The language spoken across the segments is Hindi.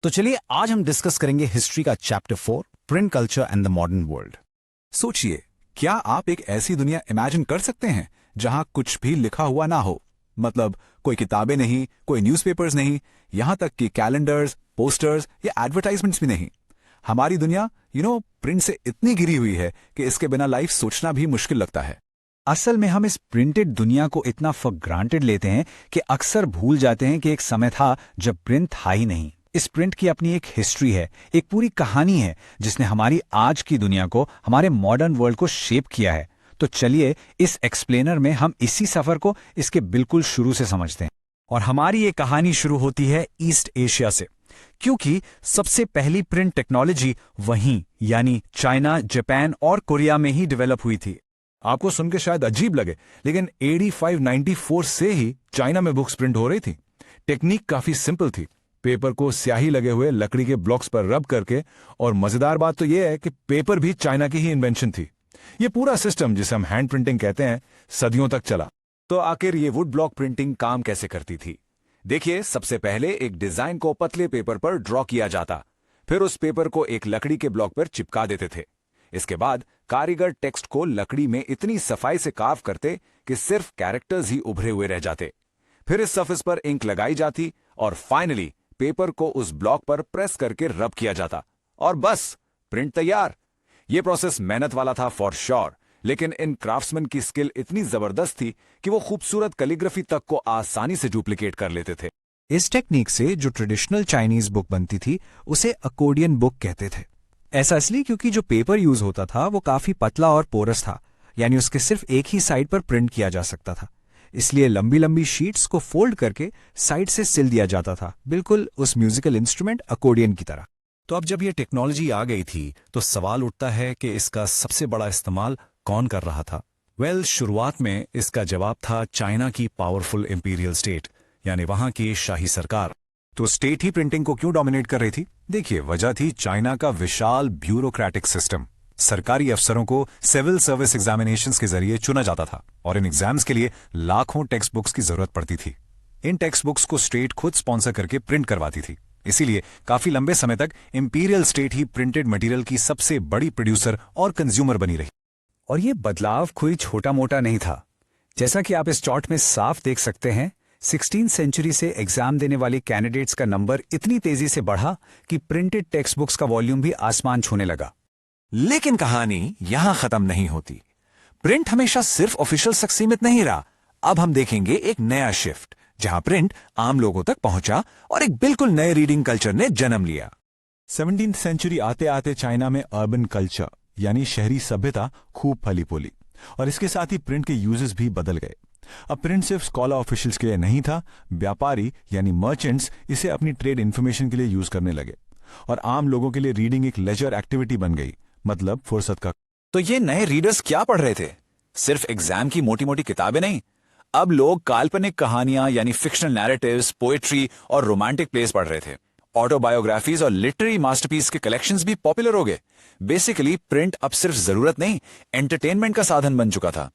तो चलिए आज हम डिस्कस करेंगे हिस्ट्री का chapter 4, print culture and the modern world. सोचिए, क्या आप एक ऐसी दुनिया इमेजिन कर सकते हैं जहां कुछ भी लिखा हुआ ना हो? मतलब कोई किताबें नहीं, कोई न्यूज़पेपर्स नहीं, यहां तक कि कैलेंडर्स, पोस्टर्स या एडवर्टाइजमेंट्स भी नहीं। हमारी दुनिया प्रिंट से इतनी घिरी हुई है कि इसके बिना लाइफ सोचना भी मुश्किल लगता है। असल में हम इस प्रिंटेड दुनिया को इतना फॉर ग्रांटेड लेते हैं कि अक्सर भूल जाते हैं कि एक समय था जब प्रिंट था ही नहीं। इस प्रिंट की अपनी एक हिस्ट्री है, एक पूरी कहानी है जिसने हमारी आज की दुनिया को, हमारे मॉडर्न वर्ल्ड को शेप किया है। तो चलिए इस एक्सप्लेनर में हम इसी सफर को इसके बिल्कुल शुरू से समझते हैं। और हमारी ये कहानी शुरू होती है ईस्ट एशिया से, क्योंकि सबसे पहली प्रिंट टेक्नोलॉजी वहीं यानी चाइना, जापान और कोरिया में ही डेवलप हुई थी। आपको सुन के शायद अजीब लगे, लेकिन 8594 से ही चाइना में बुक्स प्रिंट हो रही थी। टेक्निक काफी सिंपल थी, पेपर को स्याही लगे हुए लकड़ी के ब्लॉक्स पर रब करके। और मजेदार बात तो यह है कि पेपर भी चाइना की ही इन्वेंशन थी। यह पूरा सिस्टम, जिसे हम हैंड प्रिंटिंग कहते हैं, सदियों तक चला। तो आखिर ये वुड ब्लॉक प्रिंटिंग काम कैसे करती थी? देखिए, सबसे पहले एक डिजाइन को पतले पेपर पर ड्रॉ किया जाता, फिर उस पेपर को एक लकड़ी के ब्लॉक पर चिपका देते थे। इसके बाद कारीगर टेक्स्ट को लकड़ी में इतनी सफाई से कार्व करते कि सिर्फ कैरेक्टर्स ही उभरे हुए रह जाते। फिर इस सरफेस पर इंक लगाई जाती और फाइनली पेपर को उस ब्लॉक पर प्रेस करके रब किया जाता और बस प्रिंट तैयार। यह प्रोसेस मेहनत वाला था फॉर श्योर, लेकिन इन क्राफ्ट्समैन की स्किल इतनी जबरदस्त थी कि वो खूबसूरत कैलीग्राफी तक को आसानी से डुप्लीकेट कर लेते थे। इस टेक्निक से जो ट्रेडिशनल चाइनीज बुक बनती थी उसे अकोर्डियन बुक कहते थे। ऐसा इसलिए क्योंकि जो पेपर यूज होता था वो काफी पतला और पोरस था, यानी उसके सिर्फ एक ही साइड पर प्रिंट किया जा सकता था। इसलिए लंबी लंबी शीट्स को फोल्ड करके साइड से सिल दिया जाता था, बिल्कुल उस म्यूजिकल इंस्ट्रूमेंट अकोर्डियन की तरह। तो अब जब ये टेक्नोलॉजी आ गई थी तो सवाल उठता है कि इसका सबसे बड़ा इस्तेमाल कौन कर रहा था? शुरुआत में इसका जवाब था चाइना की पावरफुल इंपीरियल स्टेट, यानी वहां की शाही सरकार। तो स्टेट ही प्रिंटिंग को क्यों डोमिनेट कर रही थी? देखिए, वजह थी चाइना का विशाल ब्यूरोक्रेटिक सिस्टम। सरकारी अफसरों को सिविल सर्विस एग्जामिनेशंस के जरिए चुना जाता था और इन एग्जाम्स के लिए लाखों टेक्स्ट बुक्स की जरूरत पड़ती थी। इन टेक्स्ट बुक्स को स्टेट खुद स्पॉन्सर करके प्रिंट करवाती थी। इसीलिए काफी लंबे समय तक इंपीरियल स्टेट ही प्रिंटेड मटेरियल की सबसे बड़ी प्रोड्यूसर और कंज्यूमर बनी रही। और ये बदलाव कोई छोटा मोटा नहीं था। जैसा कि आप इस चार्ट में साफ देख सकते हैं, 16वीं सेंचुरी से एग्जाम देने वाले कैंडिडेट्स का नंबर इतनी तेजी से बढ़ा कि प्रिंटेड टेक्स्ट बुक्स का वॉल्यूम भी आसमान छूने लगा। लेकिन कहानी यहां खत्म नहीं होती। प्रिंट हमेशा सिर्फ ऑफिशियल तक सीमित नहीं रहा। अब हम देखेंगे एक नया शिफ्ट, जहां प्रिंट आम लोगों तक पहुंचा और एक बिल्कुल नए रीडिंग कल्चर ने जन्म लिया। 17वीं सेंचुरी आते आते चाइना में अर्बन कल्चर यानी शहरी सभ्यता खूब फली फूली और इसके साथ ही प्रिंट के यूजेस भी बदल गए। अब प्रिंट सिर्फ स्कॉलर ऑफिशियल्स के लिए नहीं था, व्यापारी यानी मर्चेंट्स इसे अपनी ट्रेड इन्फॉर्मेशन के लिए यूज करने लगे और आम लोगों के लिए रीडिंग एक लेजर एक्टिविटी बन गई, मतलब फुर्सत का। तो ये नए रीडर्स क्या पढ़ रहे थे? सिर्फ एग्जाम की मोटी मोटी किताबें नहीं, अब लोग काल्पनिक कहानियां यानी फिक्शनल नैरेटिव्स, पोएट्री और रोमांटिक प्लेस पढ़ रहे थे। ऑटोबायोग्राफीज और लिटरेरी मास्टरपीस के कलेक्शंस भी पॉपुलर हो गए। बेसिकली प्रिंट अब सिर्फ जरूरत नहीं, एंटरटेनमेंट का साधन बन चुका था।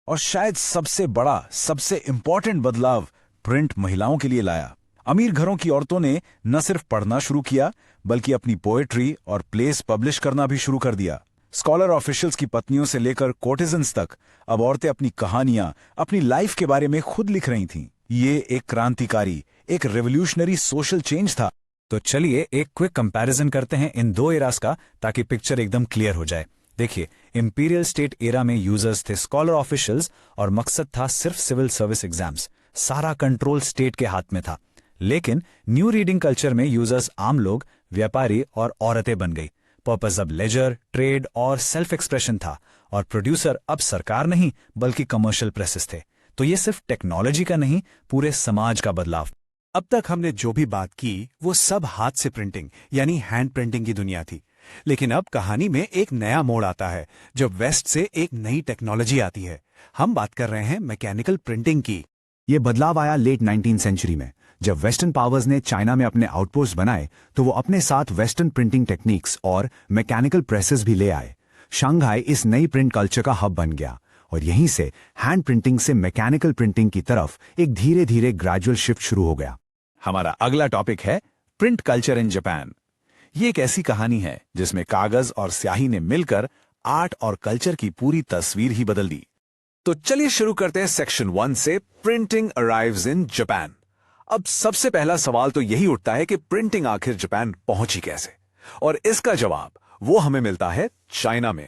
और शायद सबसे बड़ा, सबसे इंपॉर्टेंट बदलाव प्रिंट महिलाओं के लिए लाया। अमीर घरों की औरतों ने न सिर्फ पढ़ना शुरू किया बल्कि अपनी पोएट्री और प्लेस पब्लिश करना भी शुरू कर दिया। स्कॉलर ऑफिशियल्स की पत्नियों से लेकर कोर्टिजन्स तक अब औरतें अपनी कहानियां, अपनी लाइफ के बारे में खुद लिख रही थीं। ये एक क्रांतिकारी, एक रेवोल्यूशनरी सोशल चेंज था। तो चलिए एक क्विक कंपैरिजन करते हैं इन दो एरास का, ताकि पिक्चर एकदम क्लियर हो जाए। देखिए, इंपीरियल स्टेट एरा में यूजर्स थे स्कॉलर ऑफिशियल्स और मकसद था सिर्फ सिविल सर्विस एग्जाम्स। सारा कंट्रोल स्टेट के हाथ में था। लेकिन न्यू रीडिंग कल्चर में यूजर्स आम लोग, व्यापारी और औरतें बन गई। पर्पस अब लेजर, ट्रेड और सेल्फ एक्सप्रेशन था और प्रोड्यूसर अब सरकार नहीं बल्कि कमर्शियल प्रेसेस थे। तो ये सिर्फ टेक्नोलॉजी का नहीं, पूरे समाज का बदलाव। अब तक हमने जो भी बात की वो सब हाथ से प्रिंटिंग यानी हैंड प्रिंटिंग की दुनिया थी। लेकिन अब कहानी में एक नया मोड़ आता है जब वेस्ट से एक नई टेक्नोलॉजी आती है। हम बात कर रहे हैं मैकेनिकल प्रिंटिंग की। ये बदलाव आया लेट 19वीं सेंचुरी में। जब वेस्टर्न पावर्स ने चाइना में अपने आउटपोस्ट बनाए तो वो अपने साथ वेस्टर्न प्रिंटिंग टेक्निक्स और मैकेनिकल प्रेसेस भी ले आए। शंघाई इस नई प्रिंट कल्चर का हब बन गया और यहीं से हैंड प्रिंटिंग से मैकेनिकल प्रिंटिंग की तरफ एक धीरे धीरे ग्रेजुअल शिफ्ट शुरू हो गया। हमारा अगला टॉपिक है प्रिंट कल्चर इन जापान। ये एक ऐसी कहानी है जिसमें कागज और स्याही ने मिलकर आर्ट और कल्चर की पूरी तस्वीर ही बदल दी। तो चलिए शुरू करते हैं सेक्शन 1 से, प्रिंटिंग अराइव्स इन जापान। अब सबसे पहला सवाल तो यही उठता है कि प्रिंटिंग आखिर जापान पहुंची कैसे, और इसका जवाब वो हमें मिलता है चाइना में।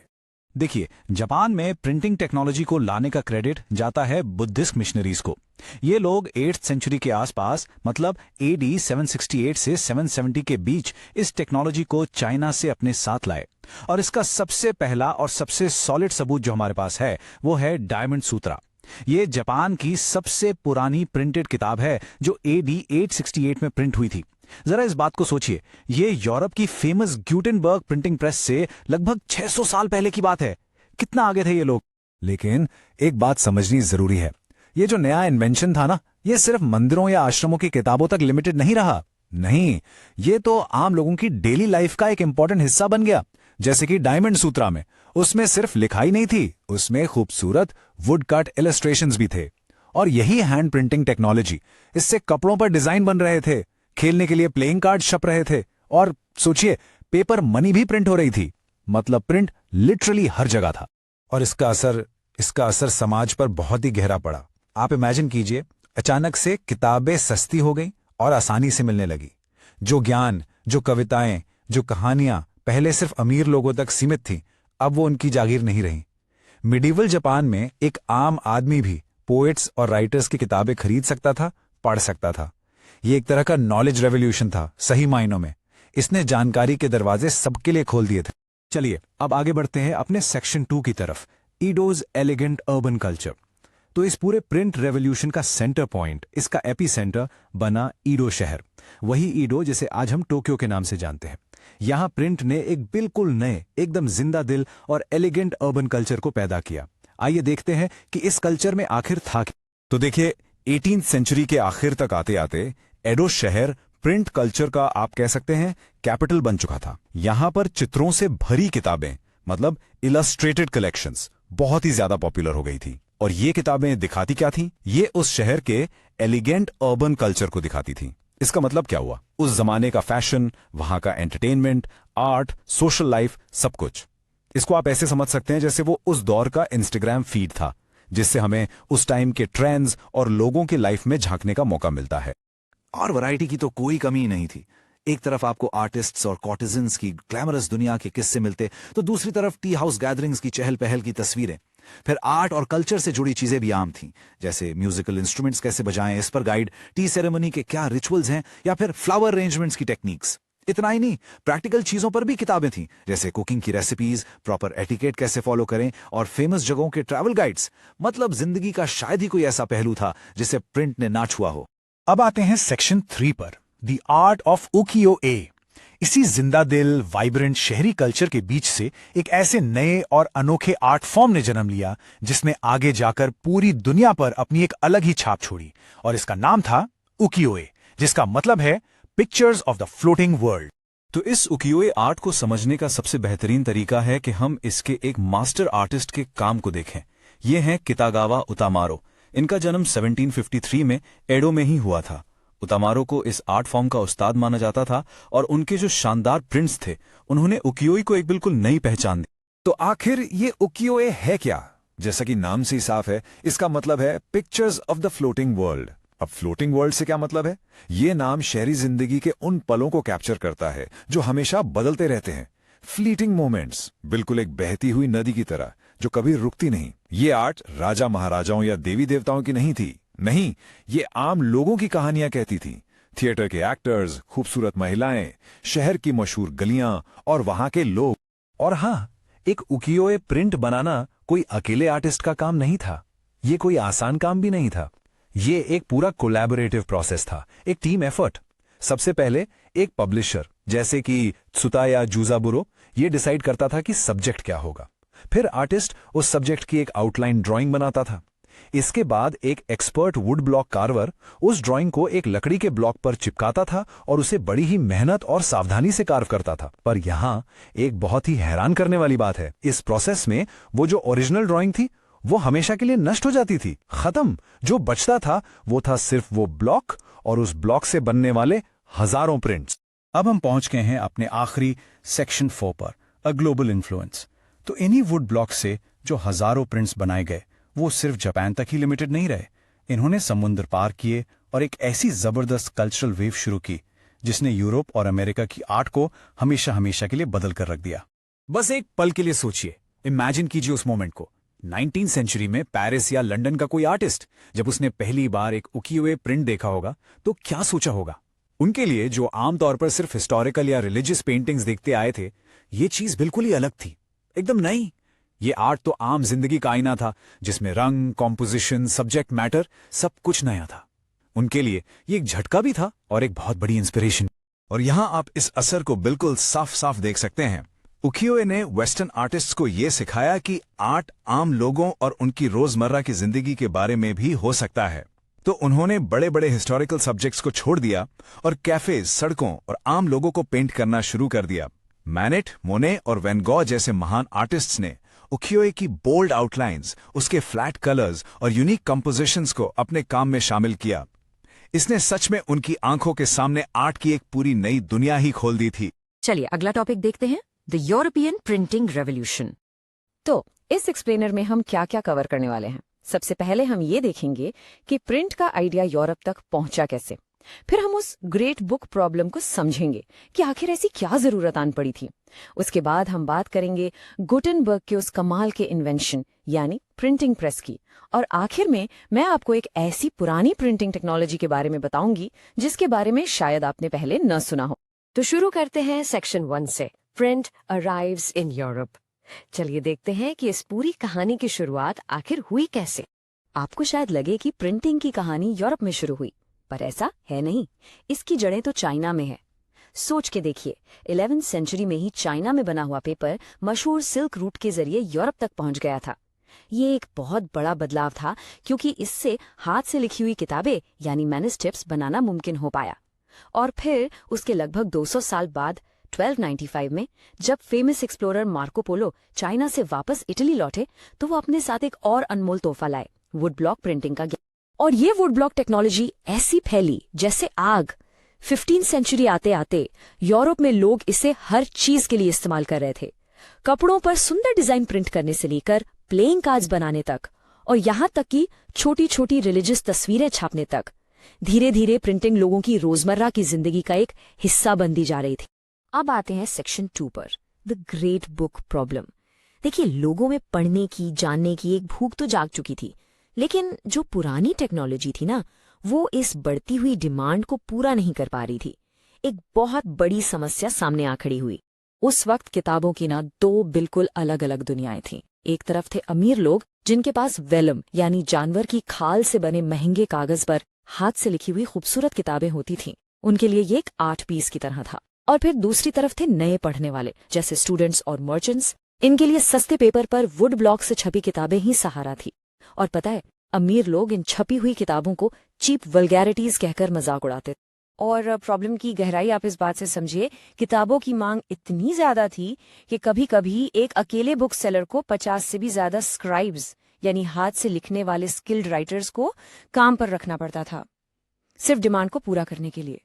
देखिए, जापान में प्रिंटिंग टेक्नोलॉजी को लाने का क्रेडिट जाता है बुद्धिस्ट मिशनरीज को। ये लोग 8th सेंचुरी के आसपास, मतलब AD 768 से 770 के बीच इस टेक्नोलॉजी को चाइना से अपने साथ लाए। और इसका सबसे पहला और सबसे सॉलिड सबूत जो हमारे पास है वो है डायमंड सूत्रा। ये जापान की सबसे पुरानी प्रिंटेड किताब है जो AD 868 में प्रिंट हुई थी। जरा इस बात को सोचिए, ये यूरोप की फेमस ग्यूटेनबर्ग प्रिंटिंग प्रेस से लगभग 600 साल पहले की बात है। कितना आगे थे ये लोग। लेकिन एक बात समझनी जरूरी है, ये जो नया इन्वेंशन था ना, ये सिर्फ मंदिरों या आश्रमों की किताबों तक लिमिटेड नहीं रहा। नहीं, ये तो आम लोगों की डेली लाइफ का एक इंपॉर्टेंट हिस्सा बन गया। जैसे कि डायमंड सूत्रा में, उसमें सिर्फ लिखाई नहीं थी, उसमें खूबसूरत वुड कट इलस्ट्रेशंस भी थे। और यही हैंड प्रिंटिंग टेक्नोलॉजी, इससे कपड़ों पर डिजाइन बन रहे थे, खेलने के लिए प्लेइंग कार्ड छप रहे थे, और सोचिए, पेपर मनी भी प्रिंट हो रही थी। मतलब प्रिंट लिटरली हर जगह था। और इसका असर समाज पर बहुत ही गहरा पड़ा। आप इमेजिन कीजिए, अचानक से किताबें सस्ती हो गई और आसानी से मिलने लगी। जो ज्ञान, जो कविताएं, जो कहानियां पहले सिर्फ अमीर लोगों तक सीमित थीं, अब वो उनकी जागीर नहीं रही। मिडीवल जापान में एक आम आदमी भी पोएट्स और राइटर्स की किताबें खरीद सकता था, पढ़ सकता था। ये एक तरह का नॉलेज रेवोल्यूशन था, सही मायनों में। इसने जानकारी के दरवाजे सबके लिए खोल दिए थे। चलिए अब आगे बढ़ते हैं अपने सेक्शन 2 की तरफ, ईडोज एलिगेंट अर्बन कल्चर। तो इस पूरे प्रिंट रेवोल्यूशन का सेंटर पॉइंट, इसका एपीसेंटर बना ईडो शहर। वही ईडो जिसे आज हम टोक्यो के नाम से जानते हैं। यहां प्रिंट ने एक बिल्कुल नए, एकदम जिंदा दिल और एलिगेंट अर्बन कल्चर को पैदा किया। आइए देखते हैं कि इस कल्चर में आखिर था क्या। तो देखिए, 18th सेंचुरी के आखिर तक आते आते एडो शहर प्रिंट कल्चर का, आप कह सकते हैं, कैपिटल बन चुका था। यहां पर चित्रों से भरी किताबें, मतलब इलस्ट्रेटेड कलेक्शंस, बहुत ही ज्यादा पॉपुलर हो गई थी। और ये किताबें दिखाती क्या थी? ये उस शहर के एलिगेंट अर्बन कल्चर को दिखाती थी। इसका मतलब क्या हुआ? उस जमाने का फैशन, वहां का एंटरटेनमेंट, आर्ट, सोशल लाइफ, सब कुछ। इसको आप ऐसे समझ सकते हैं जैसे वो उस दौर का इंस्टाग्राम फीड था, जिससे हमें उस टाइम के ट्रेंड्स और लोगों के लाइफ में झांकने का मौका मिलता है। और वैरायटी की तो कोई कमी नहीं थी। एक तरफ आपको आर्टिस्ट्स और कॉर्टिजन्स की ग्लैमरस दुनिया के किस्से मिलते, तो दूसरी तरफ टी हाउस गैदरिंग्स की चहल पहल की तस्वीरें। फिर आर्ट और कल्चर से जुड़ी चीजें भी आम थीं, जैसे म्यूजिकल इंस्ट्रूमेंट्स कैसे बजाएं, इस पर गाइड, टी सेरेमनी के क्या रिचुअल्स हैं, या फिर फ्लावर अरेंजमेंट्स की टेक्निक्स। इतना ही नहीं, प्रैक्टिकल चीजों पर भी किताबें थीं, जैसे कुकिंग की रेसिपीज, प्रॉपर एटिकेट कैसे फॉलो करें, और फेमस जगहों के ट्रैवल गाइड्स। मतलब जिंदगी का शायद ही कोई ऐसा पहलू था जिसे प्रिंट ने ना छुआ हो। अब आते हैं सेक्शन 3 पर, द आर्ट ऑफ उकियो ए। इसी जिंदा दिल, वाइब्रेंट शहरी कल्चर के बीच से एक ऐसे नए और अनोखे आर्ट फॉर्म ने जन्म लिया जिसने आगे जाकर पूरी दुनिया पर अपनी एक अलग ही छाप छोड़ी, और इसका नाम था उकियो-ए, जिसका मतलब है pictures of the floating world. तो इस उकियो-ए आर्ट को समझने का सबसे बेहतरीन तरीका है कि हम इसके एक मास्टर आर्टिस्ट के काम को देखें। ये हैं कितागावा उतामारो। इनका जन्म 1753 में एडो में ही हुआ था। उतामारो को इस आर्ट फॉर्म का उस्ताद माना जाता था, और उनके जो शानदार प्रिंट्स थे, उन्होंने उकियो-ए को एक बिल्कुल नई पहचान दी। तो आखिर ये उकियो-ए है क्या? जैसा कि नाम से ही साफ है, इसका मतलब है pictures of the floating world. अब फ्लोटिंग वर्ल्ड से क्या मतलब है? ये नाम शहरी जिंदगी के उन पलों को कैप्चर करता है जो हमेशा बदलते रहते हैं। फ्लीटिंग मोमेंट्स, बिल्कुल एक बहती हुई नदी की तरह जो कभी रुकती नहीं। ये आर्ट राजा महाराजाओं या देवी देवताओं की नहीं थी, नहीं, ये आम लोगों की कहानियां कहती थी। थिएटर के एक्टर्स, खूबसूरत महिलाएं, शहर की मशहूर गलियां और वहां के लोग। और हाँ, एक उकियो-ए प्रिंट बनाना कोई अकेले आर्टिस्ट का काम नहीं था। ये कोई आसान काम भी नहीं था। ये एक पूरा कोलैबोरेटिव प्रोसेस था, एक टीम एफर्ट। सबसे पहले एक पब्लिशर, जैसे कि त्सुताया जुज़ाबुरो, ये डिसाइड करता था कि सब्जेक्ट क्या होगा। फिर आर्टिस्ट उस सब्जेक्ट की एक आउटलाइन ड्राइंग बनाता था। इसके बाद एक एक्सपर्ट वुड ब्लॉक कार्वर उस ड्राइंग को एक लकड़ी के ब्लॉक पर चिपकाता था और उसे बड़ी ही मेहनत और सावधानी से कार्व करता था। पर यहां एक बहुत ही हैरान करने वाली बात है, इस प्रोसेस में वो जो ओरिजिनल ड्राइंग थी वो हमेशा के लिए नष्ट हो जाती थी, खत्म। जो बचता था वो था सिर्फ वो ब्लॉक और उस ब्लॉक से बनने वाले हजारों प्रिंट्स। अब हम पहुंच गए हैं अपने आखिरी सेक्शन 4 पर, अ ग्लोबल इन्फ्लुएंस। तो इन्हीं वुड ब्लॉक से जो हजारों प्रिंट्स बनाए गए वो सिर्फ जापान तक ही लिमिटेड नहीं रहे। इन्होंने समुद्र पार किए और एक ऐसी जबरदस्त कल्चरल वेव शुरू की जिसने यूरोप और अमेरिका की आर्ट को हमेशा हमेशा के लिए बदल कर रख दिया। बस एक पल के लिए सोचिए, इमेजिन कीजिए उस मोमेंट को। 19th सेंचुरी में पेरिस या लंदन का कोई आर्टिस्ट जब उसने पहली बार एक उकियो-ए प्रिंट देखा होगा तो क्या सोचा होगा। उनके लिए, जो आमतौर पर सिर्फ हिस्टोरिकल या रिलीजियस पेंटिंग्स देखते आए थे, ये चीज बिल्कुल ही अलग थी, एकदम नई। ये आर्ट तो आम जिंदगी का आईना था जिसमें रंग, कॉम्पोजिशन, सब्जेक्ट मैटर सब कुछ नया था। उनके लिए ये एक झटका भी था और एक बहुत बड़ी इंस्पिरेशन। और यहां आप इस असर को बिल्कुल साफ साफ देख सकते हैं। उकियो-ए ने वेस्टर्न आर्टिस्ट्स को यह सिखाया कि आर्ट आम लोगों और उनकी रोजमर्रा की जिंदगी के बारे में भी हो सकता है। तो उन्होंने बड़े बड़े हिस्टोरिकल सब्जेक्ट्स को छोड़ दिया और कैफेज, सड़कों और आम लोगों को पेंट करना शुरू कर दिया। मैनेट, मोने और वैन गॉग जैसे महान आर्टिस्ट्स ने उकियो-ए की बोल्ड आउटलाइंस, उसके फ्लैट कलर्स और यूनिक कंपोजिशंस को अपने काम में शामिल किया। इसने सच में उनकी आंखों के सामने आर्ट की एक पूरी नई दुनिया ही खोल दी थी। चलिए अगला टॉपिक देखते हैं, द यूरोपियन प्रिंटिंग रेवोल्यूशन। तो इस एक्सप्लेनर में हम क्या क्या कवर करने वाले हैं। सबसे पहले हम ये देखेंगे कि प्रिंट का आइडिया यूरोप तक पहुंचा कैसे। फिर हम उस ग्रेट बुक प्रॉब्लम को समझेंगे कि आखिर ऐसी क्या जरूरत आन पड़ी थी। उसके बाद हम बात करेंगे गुटेनबर्ग के उस कमाल के इन्वेंशन यानी प्रिंटिंग प्रेस की। और आखिर में मैं आपको एक ऐसी पुरानी प्रिंटिंग टेक्नोलॉजी के बारे में बताऊंगी जिसके बारे में शायद आपने पहले न सुना हो। तो शुरू करते हैं सेक्शन 1 से, प्रिंट अराइव्स इन यूरोप। चलिए देखते हैं कि इस पूरी कहानी की शुरुआत आखिर हुई कैसे। आपको शायद लगे कि प्रिंटिंग की कहानी यूरोप में शुरू हुई, पर ऐसा है नहीं। इसकी जड़ें तो चाइना में है। सोच के देखिए, 11th सेंचुरी में ही चाइना में बना हुआ पेपर मशहूर सिल्क रूट के जरिए यूरोप तक पहुंच गया था। ये एक बहुत बड़ा बदलाव था क्योंकि इससे हाथ से लिखी हुई किताबें यानी मैन्युस्क्रिप्ट्स बनाना मुमकिन हो पाया। और फिर उसके लगभग 200 साल बाद 1295 में जब famous explorer Marco Polo China से वापस इटली लौटे तो वो अपने साथ एक और अनमोल तोहफा लाए, वुड ब्लॉक प्रिंटिंग का ज्ञान। और ये वुड ब्लॉक टेक्नोलॉजी ऐसी फैली जैसे आग। 15th सेंचुरी आते आते यूरोप में लोग इसे हर चीज के लिए इस्तेमाल कर रहे थे। कपड़ों पर सुंदर डिजाइन प्रिंट करने से लेकर प्लेइंग कार्ड्स बनाने तक, और यहाँ तक कि छोटी छोटी रिलीजियस तस्वीरें छापने तक। धीरे धीरे प्रिंटिंग लोगों की रोजमर्रा की जिंदगी का एक हिस्सा बनती जा रही थी। अब आते हैं सेक्शन 2 पर, द ग्रेट बुक प्रॉब्लम। देखिए, लोगों में पढ़ने की, जानने की एक भूख तो जाग चुकी थी, लेकिन जो पुरानी टेक्नोलॉजी थी ना, वो इस बढ़ती हुई डिमांड को पूरा नहीं कर पा रही थी। एक बहुत बड़ी समस्या सामने आ खड़ी हुई। उस वक्त किताबों की ना 2 बिल्कुल अलग अलग दुनियाएं थीं। एक तरफ थे अमीर लोग जिनके पास वेलम यानी जानवर की खाल से बने महंगे कागज पर हाथ से लिखी हुई खूबसूरत किताबें होती थीं। उनके लिए ये एक आर्ट पीस की तरह था। और फिर दूसरी तरफ थे नए पढ़ने वाले जैसे स्टूडेंट्स और मर्चेंट्स। इनके लिए सस्ते पेपर पर वुड ब्लॉक से छपी किताबें ही सहारा थी। और पता है, अमीर लोग इन छपी हुई किताबों को चीप वल्गैरिटीज कहकर मजाक उड़ाते। और प्रॉब्लम की गहराई आप इस बात से समझिए, किताबों की मांग इतनी ज्यादा थी कि कभी कभी एक अकेले बुक सेलर को 50 से भी ज्यादा स्क्राइब्स यानी हाथ से लिखने वाले स्किल्ड राइटर्स को काम पर रखना पड़ता था, सिर्फ डिमांड को पूरा करने के लिए।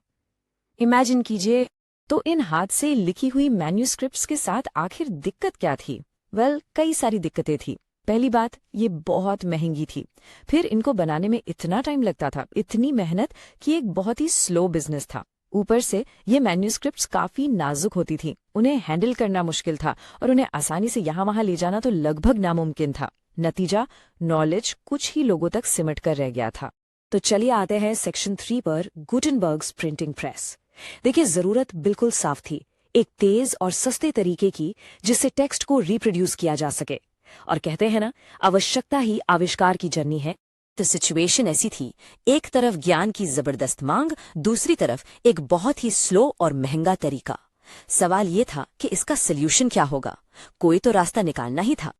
इमेजिन कीजिए, तो इन हाथ से लिखी हुई मैन्युस्क्रिप्ट्स के साथ आखिर दिक्कत क्या थी? कई सारी दिक्कतें थी। पहली बात, ये बहुत महंगी थी। फिर इनको बनाने में इतना टाइम लगता था, इतनी मेहनत कि एक बहुत ही स्लो बिजनेस था। ऊपर से ये मैन्युस्क्रिप्ट्स काफी नाजुक होती थी, उन्हें हैंडल करना मुश्किल था और उन्हें आसानी से यहाँ वहाँ ले जाना तो लगभग नामुमकिन था। नतीजा, नॉलेज कुछ ही लोगों तक सिमट कर रह गया था। तो चलिए आते हैं सेक्शन 3 पर, गुटेनबर्ग्स प्रिंटिंग प्रेस। देखिए, जरूरत बिल्कुल साफ थी, एक तेज और सस्ते तरीके की जिससे टेक्स्ट को रिप्रोड्यूस किया जा सके। और कहते हैं ना, आवश्यकता ही आविष्कार की जननी है। तो सिचुएशन ऐसी थी, एक तरफ ज्ञान की जबरदस्त मांग, दूसरी तरफ एक बहुत ही स्लो और महंगा तरीका। सवाल ये था कि इसका सोल्यूशन क्या होगा? कोई तो रास्ता निकालना ही था।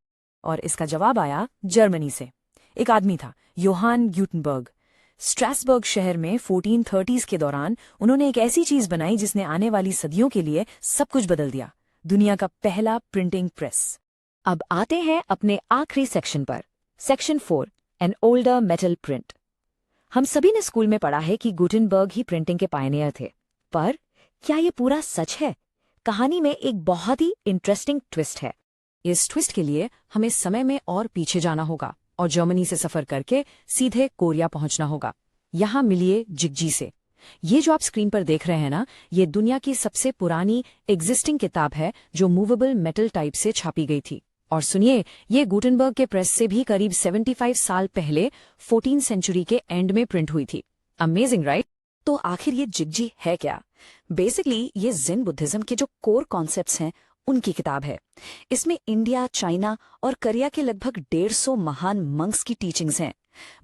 और इसका जवाब आया जर्मनी से। एक आदमी था, योहान गुटेनबर्ग। स्ट्रासबर्ग शहर में 1430s के दौरान उन्होंने एक ऐसी चीज बनाई जिसने आने वाली सदियों के लिए सब कुछ बदल दिया, दुनिया का पहला प्रिंटिंग प्रेस। अब आते हैं अपने आखिरी सेक्शन पर, section 4, an older metal print. हम सभी ने स्कूल में पढ़ा है कि गुटेनबर्ग ही प्रिंटिंग के पायनियर थे, पर क्या ये पूरा सच है? कहानी में एक बहुत ही इंटरेस्टिंग ट्विस्ट है। इस ट्विस्ट के लिए हमें समय में और पीछे जाना होगा और जर्मनी से सफर करके सीधे कोरिया पहुंचना होगा। यहाँ मिलिए जिग्जी से। ये जो आप स्क्रीन पर देख रहे हैं ना, ये दुनिया की सबसे पुरानी एग्जिस्टिंग किताब है जो मूवेबल मेटल टाइप से छापी गई थी। और सुनिए, ये गुटेनबर्ग के प्रेस से भी करीब 75 साल पहले 14th सेंचुरी के एंड में प्रिंट हुई थी। Amazing right? तो आखिर ये जिग्जी है क्या? बेसिकली ये ज़ेन बुद्धिज्म के जो कोर कॉन्सेप्ट्स हैं उनकी किताब है। इसमें इंडिया, चाइना और कोरिया के लगभग 150 महान मंक्स की टीचिंग्स हैं।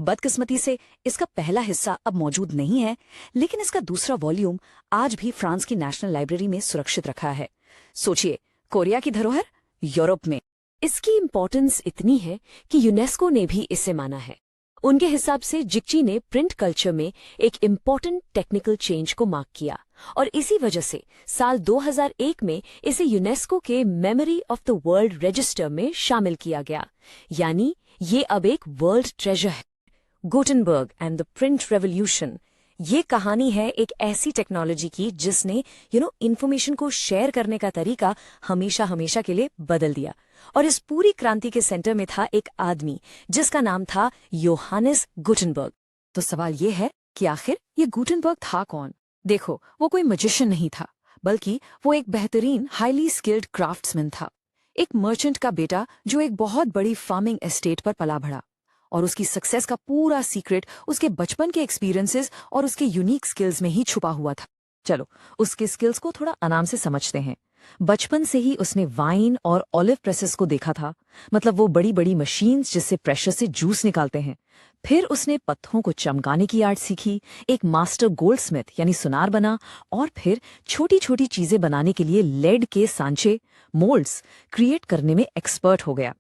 बदकिस्मती से इसका पहला हिस्सा अब मौजूद नहीं है, लेकिन इसका दूसरा वॉल्यूम आज भी फ्रांस की नेशनल लाइब्रेरी में सुरक्षित रखा है। सोचिए, कोरिया की धरोहर यूरोप में। इसकी इम्पोर्टेंस इतनी है कि यूनेस्को ने भी इसे माना है। उनके हिसाब से जिग्जी ने प्रिंट कल्चर में एक इम्पोर्टेंट टेक्निकल चेंज को मार्क किया और इसी वजह से साल 2001 में इसे यूनेस्को के memory of the world register में शामिल किया गया। यानी ये अब एक वर्ल्ड ट्रेजर है। Gutenberg and the print revolution, ये कहानी है एक ऐसी टेक्नोलॉजी की जिसने इंफॉर्मेशन को शेयर करने का तरीका हमेशा के लिए बदल दिया। और इस पूरी क्रांति के सेंटर में था एक आदमी जिसका नाम था योहानिस गुटेनबर्ग। तो सवाल ये है कि आखिर ये गुटेनबर्ग था कौन? देखो, वो कोई मैजिशियन नहीं था, बल्कि वो एक बेहतरीन हाईली स्किल्ड क्राफ्ट्समैन था। एक मर्चेंट का बेटा जो एक बहुत बड़ी फार्मिंग एस्टेट पर पला बढ़ा। और उसकी सक्सेस का पूरा सीक्रेट उसके बचपन के एक्सपीरियंसेस और उसके यूनिक स्किल्स में ही छुपा हुआ था। चलो, उसके स्किल्स को थोड़ा आराम से समझते हैं। बचपन से ही उसने वाइन और ऑलिव प्रेसेस को देखा था, मतलब वो बड़ी बड़ी मशीन्स जिससे प्रेशर से जूस निकालते हैं। फिर उसने पत्थरों को चमकाने की आर्ट सीखी, एक मास्टर गोल्डस्मिथ यानी सुनार बना, और फिर छोटी छोटी चीजें बनाने के लिए लेड के सांचे, मोल्ड्स क्रिएट करने में एक्सपर्ट हो गया।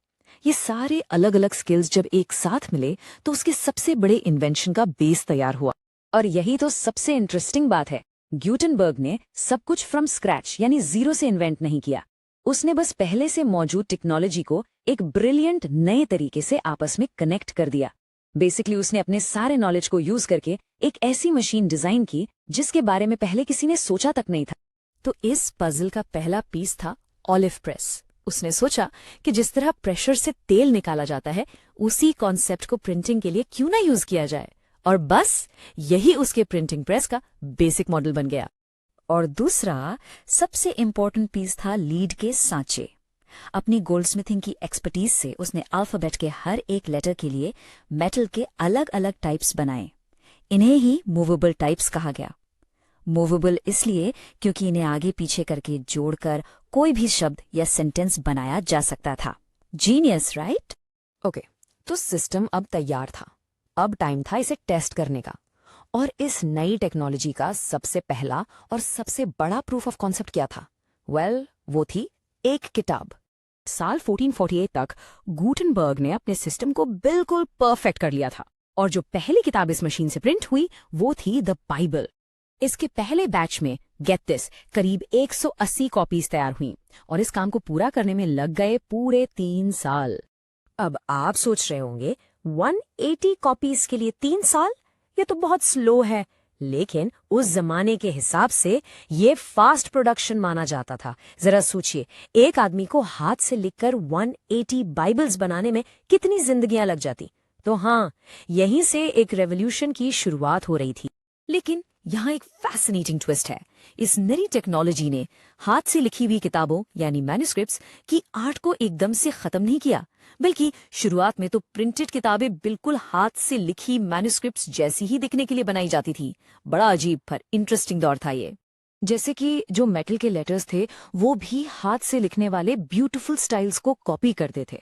ये सारे अलग अलग स्किल्स जब एक साथ मिले तो उसके सबसे बड़े इन्वेंशन का बेस तैयार हुआ। और यही तो सबसे इंटरेस्टिंग बात है, गुटेनबर्ग ने सब कुछ फ्रॉम स्क्रैच यानी जीरो से इन्वेंट नहीं किया। उसने बस पहले से मौजूद टेक्नोलॉजी को एक ब्रिलियंट नए तरीके से आपस में कनेक्ट कर दिया। बेसिकली उसने अपने सारे नॉलेज को यूज करके एक ऐसी मशीन डिजाइन की जिसके बारे में पहले किसी ने सोचा तक नहीं था। तो इस पजल का पहला पीस था ऑलिव प्रेस। उसने सोचा कि जिस तरह प्रेशर से तेल निकाला जाता है, उसी कॉन्सेप्ट को प्रिंटिंग के लिए क्यों ना यूज किया जाए। और बस यही उसके प्रिंटिंग प्रेस का बेसिक मॉडल बन गया। और दूसरा सबसे इंपॉर्टेंट पीस था लीड के सांचे। अपनी गोल्डस्मिथिंग की एक्सपर्टीज से उसने अल्फाबेट के हर एक लेटर के लिए मेटल के अलग अलग टाइप्स बनाए। इन्हें ही मूवेबल टाइप्स कहा गया। मूवेबल इसलिए क्योंकि इन्हें आगे पीछे करके जोड़कर कोई भी शब्द या सेंटेंस बनाया जा सकता था। Genius right? ओके, तो सिस्टम अब तैयार था। अब टाइम था इसे टेस्ट करने का। और इस नई टेक्नोलॉजी का सबसे पहला और सबसे बड़ा प्रूफ ऑफ कॉन्सेप्ट क्या था? वो थी एक किताब। साल 1448 तक गुटेनबर्ग ने अपने सिस्टम को बिल्कुल परफेक्ट कर लिया था। और जो पहली किताब इस मशीन से प्रिंट हुई वो थी द बाइबल। इसके पहले बैच में गेट दिस करीब 180 कॉपीज तैयार हुई और इस काम को पूरा करने में लग गए पूरे 3 साल। अब आप सोच रहे होंगे 180 कॉपीज के लिए 3 साल, ये तो बहुत स्लो है। लेकिन उस जमाने के हिसाब से ये फास्ट प्रोडक्शन माना जाता था। जरा सोचिए, एक आदमी को हाथ से लिखकर 180 बाइबल्स बनाने में कितनी जिंदगियां लग जाती। तो हाँ, यहीं से एक रेवोल्यूशन की शुरुआत हो रही थी। लेकिन यहाँ एक फैसिनेटिंग ट्विस्ट है। इस नई टेक्नोलॉजी ने हाथ से लिखी हुई किताबों यानी मैन्युस्क्रिप्ट्स की आर्ट को एकदम से खत्म नहीं किया, बल्कि शुरुआत में तो प्रिंटेड किताबें बिल्कुल हाथ से लिखी मैन्युस्क्रिप्ट्स जैसी ही दिखने के लिए बनाई जाती थी। बड़ा अजीब पर इंटरेस्टिंग दौर था ये। जैसे कि जो मेटल के लेटर्स थे वो भी हाथ से लिखने वाले ब्यूटीफुल स्टाइल्स को कॉपी करते थे।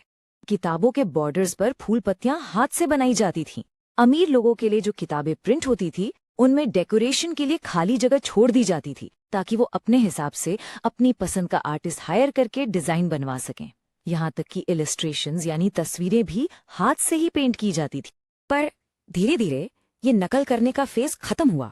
किताबों के बॉर्डर्स पर फूल पत्तियां हाथ से बनाई जाती थीं। अमीर लोगों के लिए जो किताबें प्रिंट होती थी उनमें डेकोरेशन के लिए खाली जगह छोड़ दी जाती थी ताकि वो अपने हिसाब से अपनी पसंद का आर्टिस्ट हायर करके डिजाइन बनवा सकें। यहाँ तक कि इलस्ट्रेशंस यानी तस्वीरें भी हाथ से ही पेंट की जाती थी। पर धीरे धीरे ये नकल करने का फेज खत्म हुआ।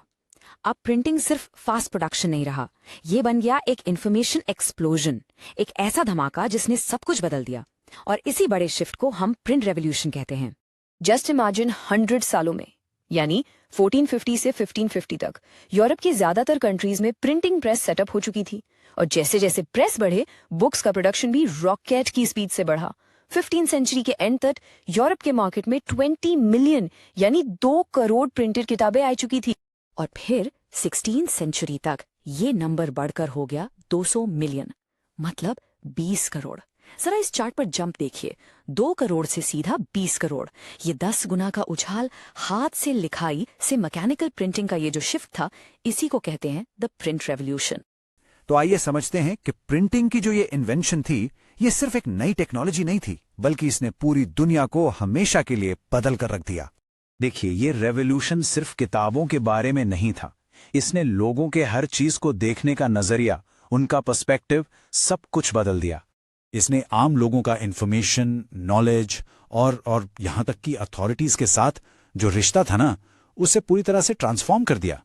अब प्रिंटिंग सिर्फ फास्ट प्रोडक्शन नहीं रहा, ये बन गया एक इंफॉर्मेशन एक्सप्लोजन, एक ऐसा धमाका जिसने सब कुछ बदल दिया। और इसी बड़े शिफ्ट को हम प्रिंट रेवोल्यूशन कहते हैं। जस्ट इमेजिन 100 सालों में यानी 1450 से 1550 तक यूरोप की ज्यादातर कंट्रीज में प्रिंटिंग प्रेस सेटअप हो चुकी थी और जैसे जैसे प्रेस बढ़े बुक्स का प्रोडक्शन भी रॉकेट की स्पीड से बढ़ा। 15th सेंचुरी के एंड तक यूरोप के मार्केट में 20 मिलियन यानी 2 करोड़ प्रिंटेड किताबें आ चुकी थी और फिर 16th सेंचुरी तक ये नंबर बढ़कर हो गया 200 मिलियन मतलब 20 करोड़। जरा इस चार्ट पर जंप देखिए, 2 करोड़ से सीधा 20 करोड़। ये 10 गुना का उछाल हाथ से लिखाई से मैकेनिकल प्रिंटिंग का ये जो शिफ्ट था, इसी को कहते हैं द प्रिंट रेवोल्यूशन। तो आइए समझते हैं कि प्रिंटिंग की जो ये इन्वेंशन थी, ये सिर्फ एक नई टेक्नोलॉजी नहीं थी, बल्कि इसने पूरी दुनिया को हमेशा के लिए बदल कर रख दिया। देखिए, ये रेवोल्यूशन सिर्फ किताबों के बारे में नहीं था, इसने लोगों के हर चीज को देखने का नजरिया, उनका पर्सपेक्टिव, सब कुछ बदल दिया। इसने आम लोगों का इंफॉर्मेशन, नॉलेज और यहां तक कि अथॉरिटीज के साथ जो रिश्ता था ना, उसे पूरी तरह से ट्रांसफॉर्म कर दिया।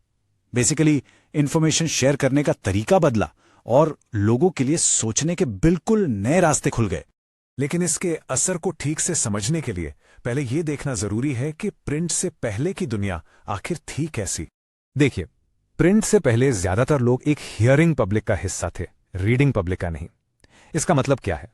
बेसिकली इंफॉर्मेशन शेयर करने का तरीका बदला और लोगों के लिए सोचने के बिल्कुल नए रास्ते खुल गए। लेकिन इसके असर को ठीक से समझने के लिए पहले यह देखना जरूरी है कि प्रिंट से पहले की दुनिया आखिर थी कैसी। देखिए, प्रिंट से पहले ज्यादातर लोग एक हियरिंग पब्लिक का हिस्सा थे, रीडिंग पब्लिक का नहीं। इसका मतलब क्या है?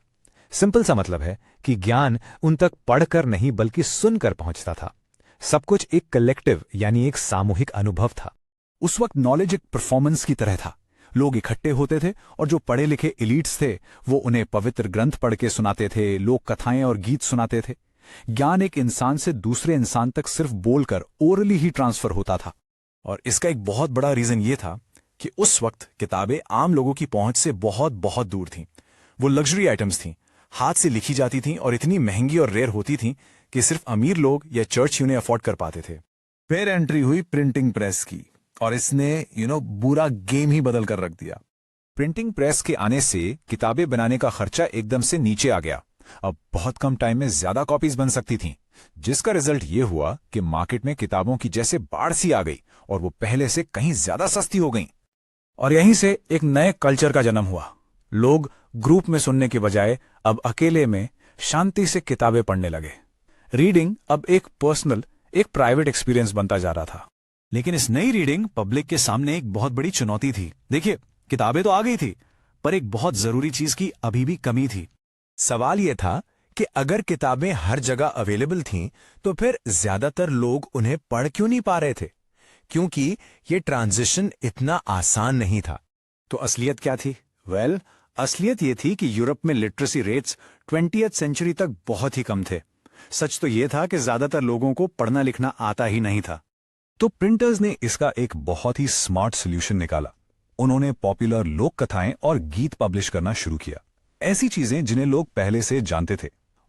सिंपल सा मतलब है कि ज्ञान उन तक पढ़कर नहीं बल्कि सुनकर पहुंचता था। सब कुछ एक कलेक्टिव यानी एक सामूहिक अनुभव था। उस वक्त नॉलेज एक परफॉर्मेंस की तरह था। लोग इकट्ठे होते थे और जो पढ़े लिखे एलीट्स थे वो उन्हें पवित्र ग्रंथ पढ़ के सुनाते थे, लोक कथाएं और गीत सुनाते थे। ज्ञान एक इंसान से दूसरे इंसान तक सिर्फ बोलकर ओरली ही ट्रांसफर होता था। और इसका एक बहुत बड़ा रीजन ये था कि उस वक्त किताबें आम लोगों की पहुंच से बहुत बहुत दूर थीं। वो लग्जरी आइटम्स थीं, हाथ से लिखी जाती थीं और इतनी महंगी और रेयर होती थीं कि सिर्फ अमीर लोग या चर्च ही उन्हें अफोर्ड कर पाते थे। फिर एंट्री हुई प्रिंटिंग प्रेस की और इसने पूरा गेम ही बदल कर रख दिया। प्रिंटिंग प्रेस के आने से किताबें बनाने का खर्चा एकदम से नीचे आ गया। अब बहुत कम टाइम में ज्यादा कॉपीज बन सकती थीं, जिसका रिजल्ट ये हुआ कि मार्केट में किताबों की जैसे बाढ़ सी आ गई और वो पहले से कहीं ज्यादा सस्ती हो गईं। और यहीं से एक नए कल्चर का जन्म हुआ। लोग ग्रुप में सुनने के बजाय अब अकेले में शांति से किताबें पढ़ने लगे। रीडिंग अब एक पर्सनल, एक प्राइवेट एक्सपीरियंस बनता जा रहा था। लेकिन इस नई रीडिंग पब्लिक के सामने एक बहुत बड़ी चुनौती थी। देखिए, किताबें तो आ गई थी, पर एक बहुत जरूरी चीज की अभी भी कमी थी। सवाल यह था कि अगर किताबें हर जगह अवेलेबल थीं, तो फिर ज्यादातर लोग उन्हें पढ़ क्यों नहीं पा रहे थे? क्योंकि ये ट्रांजिशन इतना आसान नहीं था। तो असलियत क्या थी? वेल, असलियत ये थी कि यूरोप में लिटरेसी रेट्स 20th सेंचुरी तक बहुत ही कम थे। सच तो ये था कि ज्यादातर लोगों को पढ़ना लिखना आता ही नहीं था। तो प्रिंटर्स ने इसका एक बहुत ही स्मार्ट सॉल्यूशन निकाला। उन्होंने पॉपुलर लोक कथाएं और गीत पब्लिश करना शुरू किया, ऐसी चीजें जिन्हें लोग पहले से जानते थे।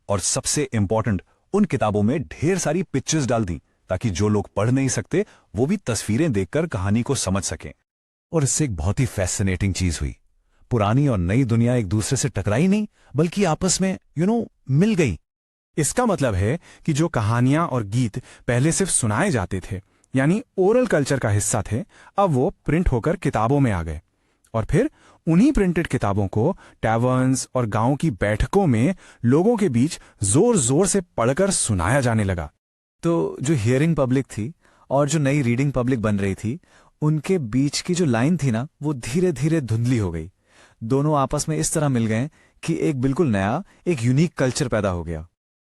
और सबसे इंपॉर्टेंट, उन किताबों में ढेर सारी पिक्चर्स डाल दी ताकि जो लोग पढ़ नहीं सकते वो भी तस्वीरें देखकर कहानी को समझ सकें। और इससे एक बहुत ही फैसिनेटिंग चीज हुई। पुरानी और नई दुनिया एक दूसरे से टकराई नहीं, बल्कि आपस में मिल गई। इसका मतलब है कि जो कहानियां और गीत पहले सिर्फ सुनाए जाते थे, यानी ओरल कल्चर का हिस्सा थे, अब वो प्रिंट होकर किताबों में आ गए। और फिर उन्हीं प्रिंटेड किताबों को टैवर्न्स और गांव की बैठकों में लोगों के बीच जोर जोर से पढ़कर सुनाया जाने लगा। तो जो हियरिंग पब्लिक थी और जो नई रीडिंग पब्लिक बन रही थी, उनके बीच की जो लाइन थी ना, वो धीरे धीरे धुंधली हो गई। दोनों आपस में इस तरह मिल गए कि एक बिल्कुल नया, एक यूनिक कल्चर पैदा हो गया।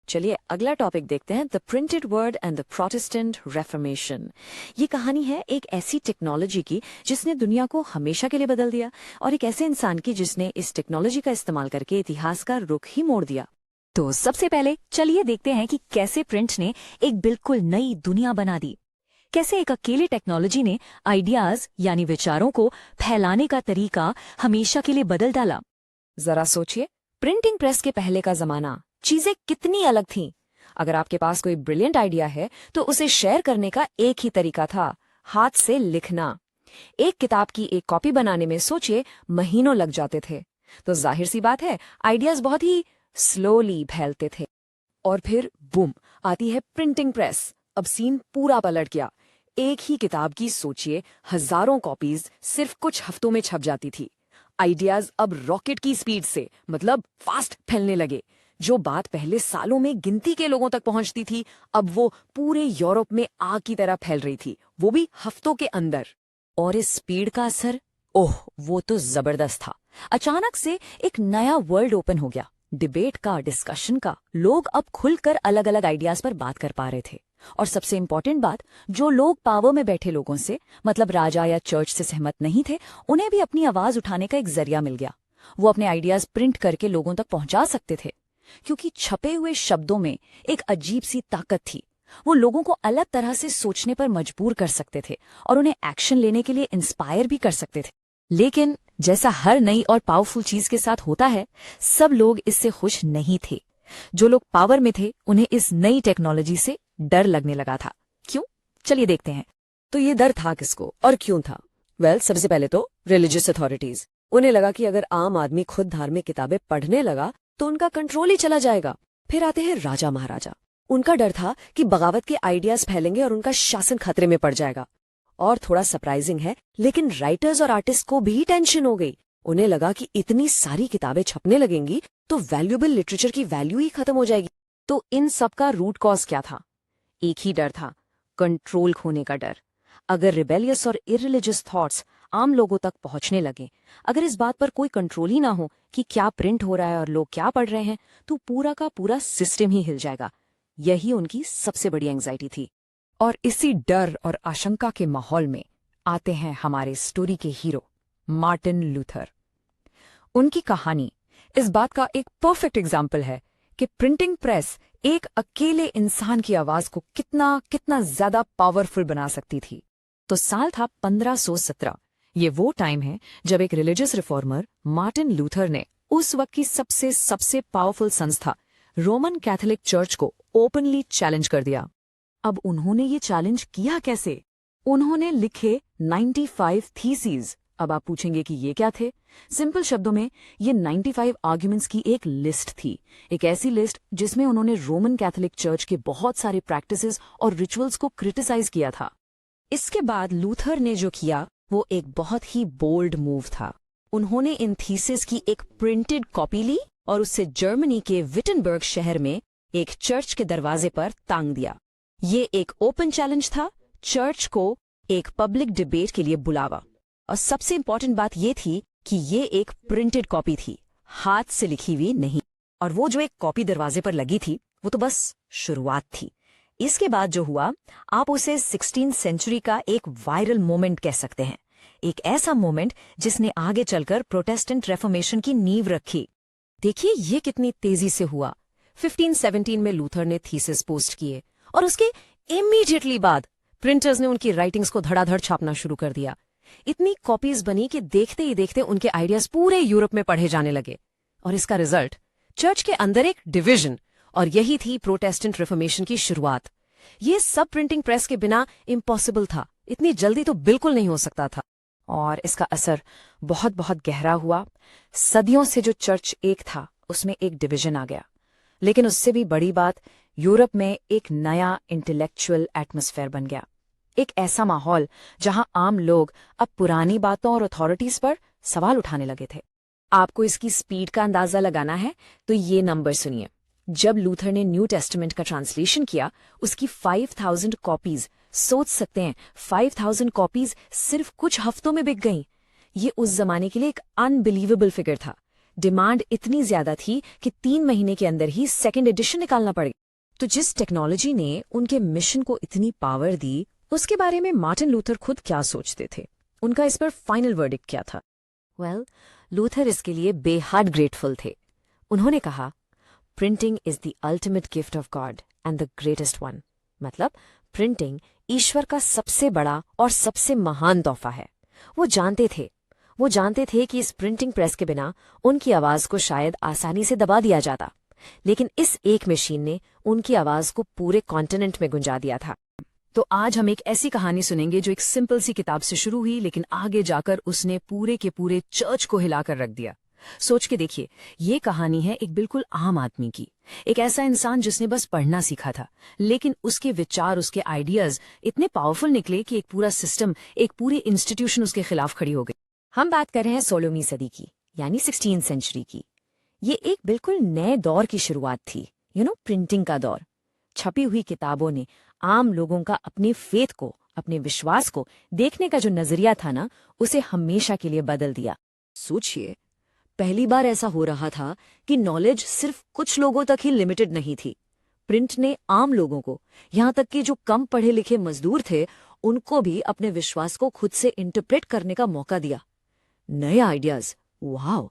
चलिए अगला टॉपिक देखते हैं, the printed word and the Protestant Reformation. ये कहानी है एक ऐसी टेक्नोलॉजी की जिसने दुनिया को हमेशा के लिए बदल दिया और एक ऐसे इंसान की जिसने इस टेक्नोलॉजी का इस्तेमाल करके इतिहास का रुख ही मोड़ दिया। तो सबसे पहले चलिए देखते हैं कि कैसे प्रिंट ने एक बिल्कुल नई दुनिया बना दी। कैसे एक अकेले टेक्नोलॉजी ने आइडियाज यानी विचारों को फैलाने का तरीका हमेशा के लिए बदल डाला। जरा सोचिए, प्रिंटिंग प्रेस के पहले का जमाना, चीजें कितनी अलग थीं। अगर आपके पास कोई ब्रिलियंट आइडिया है तो उसे शेयर करने का एक ही तरीका था, हाथ से लिखना। एक किताब की एक कॉपी बनाने में सोचिए महीनों लग जाते थे। तो जाहिर सी बात है आइडियाज बहुत ही स्लोली फैलते थे। और फिर बूम, आती है प्रिंटिंग प्रेस। अब सीन पूरा पलट गया। एक ही किताब की सोचिए हजारों कॉपीज सिर्फ कुछ हफ्तों में छप जाती थी। आइडियाज अब रॉकेट की स्पीड से, मतलब फास्ट फैलने लगे। जो बात पहले सालों में गिनती के लोगों तक पहुंचती थी, अब वो पूरे यूरोप में आग की तरह फैल रही थी, वो भी हफ्तों के अंदर। और इस स्पीड का असर, ओह, वो तो जबरदस्त था। अचानक से एक नया वर्ल्ड ओपन हो गया, डिबेट का, डिस्कशन का। लोग अब खुलकर अलग अलग आइडियाज पर बात कर पा रहे थे। और सबसे इंपॉर्टेंट बात, जो लोग पावर में बैठे लोगों से, मतलब राजा या चर्च से सहमत नहीं थे, उन्हें भी अपनी आवाज उठाने का एक जरिया मिल गया। वो अपने आइडियाज प्रिंट करके लोगों तक पहुंचा सकते थे, क्योंकि छपे हुए शब्दों में एक अजीब सी ताकत थी। वो लोगों को अलग तरह से सोचने पर मजबूर कर सकते थे और उन्हें एक्शन लेने के लिए इंस्पायर भी कर सकते थे। लेकिन जैसा हर नई और पावरफुल चीज के साथ होता है, सब लोग इससे खुश नहीं थे। जो लोग पावर में थे, उन्हें इस नई टेक्नोलॉजी से डर लगने लगा था। क्यों? चलिए देखते हैं। तो ये डर था किसको और क्यों था? सबसे पहले तो रिलीजियस अथॉरिटीज। उन्हें लगा कि अगर आम आदमी खुद धार्मिक किताबें पढ़ने लगा तो उनका कंट्रोल ही चला जाएगा। फिर आते हैं राजा महाराजा। उनका डर था कि बगावत के आइडियाज फैलेंगे और उनका शासन खतरे में पड़ जाएगा। और थोड़ा सरप्राइजिंग है, लेकिन राइटर्स और आर्टिस्ट को भी टेंशन हो गई। उन्हें लगा कि इतनी सारी किताबें छपने लगेंगी तो वैल्यूएबल लिटरेचर की वैल्यू ही खत्म हो जाएगी। तो इन सब का रूट कॉज क्या था? एक ही डर था, कंट्रोल खोने का डर। अगर रिबेलियस और इररिलीजियस थॉट्स आम लोगों तक पहुंचने लगे, अगर इस बात पर कोई कंट्रोल ही ना हो कि क्या प्रिंट हो रहा है और लोग क्या पढ़ रहे हैं, तो पूरा का पूरा सिस्टम ही हिल जाएगा। यही उनकी सबसे बड़ी एंग्जाइटी थी। और इसी डर और आशंका के माहौल में आते हैं हमारे स्टोरी के हीरो, मार्टिन लूथर। उनकी कहानी इस बात का एक परफेक्ट एग्जाम्पल है कि प्रिंटिंग प्रेस एक अकेले इंसान की आवाज को कितना कितना ज्यादा पावरफुल बना सकती थी। तो साल था 1517। ये वो टाइम है जब एक रिलीजियस रिफॉर्मर मार्टिन लूथर ने उस वक्त की सबसे पावरफुल संस्था रोमन कैथोलिक चर्च को ओपनली चैलेंज कर दिया। अब उन्होंने ये चैलेंज किया कैसे? उन्होंने लिखे 95 थीसीज। अब आप पूछेंगे कि ये क्या थे? सिंपल शब्दों में, ये 95 आर्ग्यूमेंट्स की एक लिस्ट थी। एक ऐसी लिस्ट जिसमें उन्होंने रोमन कैथोलिक चर्च के बहुत सारे प्रैक्टिसेस और रिचुअल्स को क्रिटिसाइज किया था। इसके बाद लूथर ने जो किया वो एक बहुत ही बोल्ड मूव था। उन्होंने इन थीसिस की एक प्रिंटेड कॉपी ली और उससे जर्मनी के विटनबर्ग शहर में एक चर्च के दरवाजे पर टांग दिया। ये एक ओपन चैलेंज था, चर्च को एक पब्लिक डिबेट के लिए बुलावा। और सबसे इंपॉर्टेंट बात ये थी कि ये एक प्रिंटेड कॉपी थी, हाथ से लिखी हुई नहीं। और वो जो एक कॉपी दरवाजे पर लगी थी, वो तो बस शुरुआत थी। इसके बाद जो हुआ, आप उसे 16th सेंचुरी का एक वायरल मोमेंट कह सकते हैं। एक ऐसा मोमेंट जिसने आगे चलकर प्रोटेस्टेंट रेफॉर्मेशन की नींव रखी। देखिए ये कितनी तेजी से हुआ। 1517 में लूथर ने थीसिस पोस्ट किए और उसके इमीडिएटली बाद प्रिंटर्स ने उनकी राइटिंग्स को धड़ाधड़ छापना शुरू कर दिया। इतनी कॉपीज बनी कि देखते ही देखते उनके आइडियाज पूरे यूरोप में पढ़े जाने लगे। और इसका रिजल्ट, चर्च के अंदर एक डिवीजन, और यही थी प्रोटेस्टेंट रिफॉर्मेशन की शुरुआत। ये सब प्रिंटिंग प्रेस के बिना इम्पॉसिबल था, इतनी जल्दी तो बिल्कुल नहीं हो सकता था। और इसका असर बहुत बहुत गहरा हुआ। सदियों से जो चर्च एक था, उसमें एक डिवीजन आ गया। लेकिन उससे भी बड़ी बात, यूरोप में एक नया इंटेलेक्चुअल एटमॉस्फेयर बन गया। एक ऐसा माहौल जहां आम लोग अब पुरानी बातों और अथॉरिटीज पर सवाल उठाने लगे थे। आपको इसकी स्पीड का अंदाजा लगाना है तो ये नंबर सुनिए। जब लूथर ने न्यू टेस्टामेंट का ट्रांसलेशन किया, उसकी 5000 कॉपीज, सोच सकते हैं 5000 कॉपीज सिर्फ कुछ हफ्तों में बिक गईं। ये उस जमाने के लिए एक अनबिलीवेबल फिगर था। डिमांड इतनी ज्यादा थी कि 3 महीने के अंदर ही सेकेंड एडिशन निकालना पड़ गया। तो जिस टेक्नोलॉजी ने उनके मिशन को इतनी पावर दी, उसके बारे में मार्टिन लूथर खुद क्या सोचते थे? उनका इस पर फाइनल वर्डिक्ट क्या था? लूथर इसके लिए बेहद ग्रेटफुल थे। उन्होंने कहा, printing is the ultimate gift of God and the greatest one. मतलब प्रिंटिंग ईश्वर का सबसे बड़ा और सबसे महान तोहफा है। वो जानते थे कि इस प्रिंटिंग प्रेस के बिना उनकी आवाज को शायद आसानी से दबा दिया जाता, लेकिन इस एक मशीन ने उनकी आवाज को पूरे कॉन्टिनेंट में गुंजा दिया था। तो आज हम एक ऐसी कहानी सुनेंगे जो एक सिंपल सी किताब से शुरू हुई, लेकिन आगे जाकर उसने पूरे के पूरे चर्च को हिलाकर रख दिया। सोच के देखिए, ये कहानी है एक बिल्कुल आम आदमी की। एक ऐसा इंसान जिसने बस पढ़ना सीखा था, लेकिन उसके विचार, उसके आइडियाज इतने पावरफुल निकले कि एक पूरा सिस्टम, एक पूरी इंस्टीट्यूशन उसके खिलाफ खड़ी हो गई। हम बात कर रहे हैं 16वीं सदी की, यानी 16th सेंचुरी की। ये एक बिल्कुल नए दौर की शुरुआत थी, प्रिंटिंग का दौर। छपी हुई किताबों ने आम लोगों का अपने फेथ को, अपने विश्वास को देखने का जो नजरिया था ना, उसे हमेशा के लिए बदल दिया। सोचिए, पहली बार ऐसा हो रहा था कि नॉलेज सिर्फ कुछ लोगों तक ही लिमिटेड नहीं थी। प्रिंट ने आम लोगों को, यहाँ तक कि जो कम पढ़े लिखे मजदूर थे, उनको भी अपने विश्वास को खुद से इंटरप्रेट करने का मौका दिया। नए आइडियाज, वाह,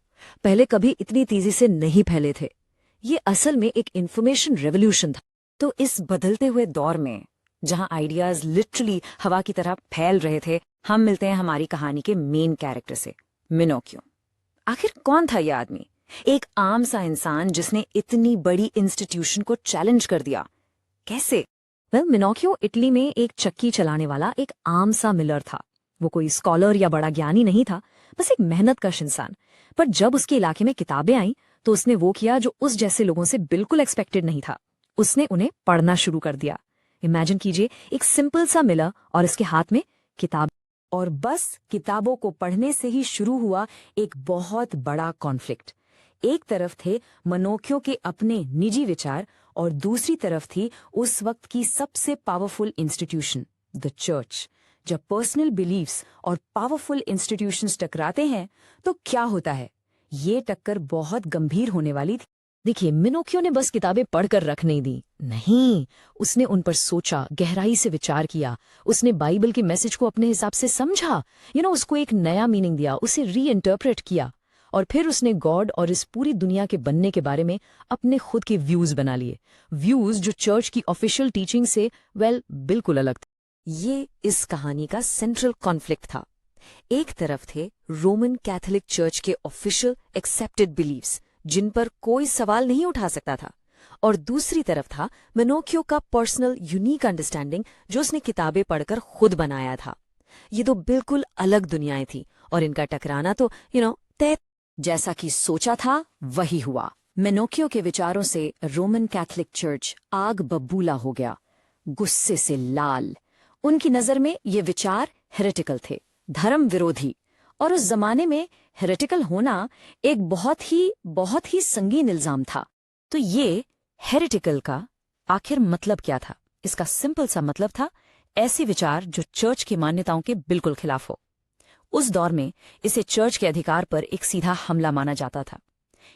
पहले कभी इतनी तेजी से नहीं फैले थे। ये असल में एक इंफॉर्मेशन रेवोल्यूशन था। तो इस बदलते हुए दौर में, जहां आइडियाज लिटरली हवा की तरह फैल रहे थे, हम मिलते हैं हमारी कहानी के मेन कैरेक्टर से, मिनोकियो। आखिर कौन था यह आदमी? एक आम सा इंसान जिसने इतनी बड़ी इंस्टीट्यूशन को चैलेंज कर दिया। कैसे? मिनोकियो इटली में एक चक्की चलाने वाला एक आम सा मिलर था। वो कोई स्कॉलर या बड़ा ज्ञानी नहीं था, बस एक मेहनतकश इंसान। पर जब उसके इलाके में किताबें आईं, तो उसने वो किया जो उस जैसे लोगों से बिल्कुल एक्सपेक्टेड नहीं था। उसने उन्हें पढ़ना शुरू कर दिया। इमेजिन कीजिए, एक सिंपल सा मिलर और इसके हाथ में किताब, और बस किताबों को पढ़ने से ही शुरू हुआ एक बहुत बड़ा कॉन्फ्लिक्ट। एक तरफ थे मिनोकियो के अपने निजी विचार, और दूसरी तरफ थी उस वक्त की सबसे पावरफुल इंस्टीट्यूशन, द चर्च। जब पर्सनल बिलीफ्स और पावरफुल इंस्टीट्यूशंस टकराते हैं तो क्या होता है? ये टक्कर बहुत गंभीर होने वाली थी। देखिए, मिनोकियो ने बस किताबें पढ़कर रख नहीं दी, नहीं, उसने उन पर सोचा, गहराई से विचार किया। उसने बाइबल के मैसेज को अपने हिसाब से समझा, उसको एक नया मीनिंग दिया, उसे रीइंटरप्रेट किया, और फिर उसने गॉड और इस पूरी दुनिया के बनने के बारे में अपने खुद के व्यूज बना लिए। व्यूज जो चर्च की ऑफिशियल टीचिंग से बिल्कुल अलग थे। ये इस कहानी का सेंट्रल कॉन्फ्लिक्ट था। एक तरफ थे रोमन कैथोलिक चर्च के ऑफिशियल एक्सेप्टेड बिलीव्स, जिन पर कोई सवाल नहीं उठा सकता था, और दूसरी तरफ था मिनोकियो का पर्सनल यूनिक अंडरस्टैंडिंग, जो उसने किताबें पढ़कर खुद बनाया था। ये दो बिल्कुल अलग दुनियाएं थी, और इनका टकराना तो तय। जैसा कि सोचा था वही हुआ। मिनोकियो के विचारों से रोमन कैथोलिक चर्च आग बबूला हो गया, गुस्से से लाल। उनकी नजर में ये विचार हेरेटिकल थे, धर्म विरोधी, और उस जमाने में हेरेटिकल होना एक बहुत ही संगीन इल्जाम था। तो ये हेरेटिकल का आखिर मतलब क्या था? इसका सिंपल सा मतलब था ऐसे विचार जो चर्च की मान्यताओं के बिल्कुल खिलाफ हो। उस दौर में इसे चर्च के अधिकार पर एक सीधा हमला माना जाता था।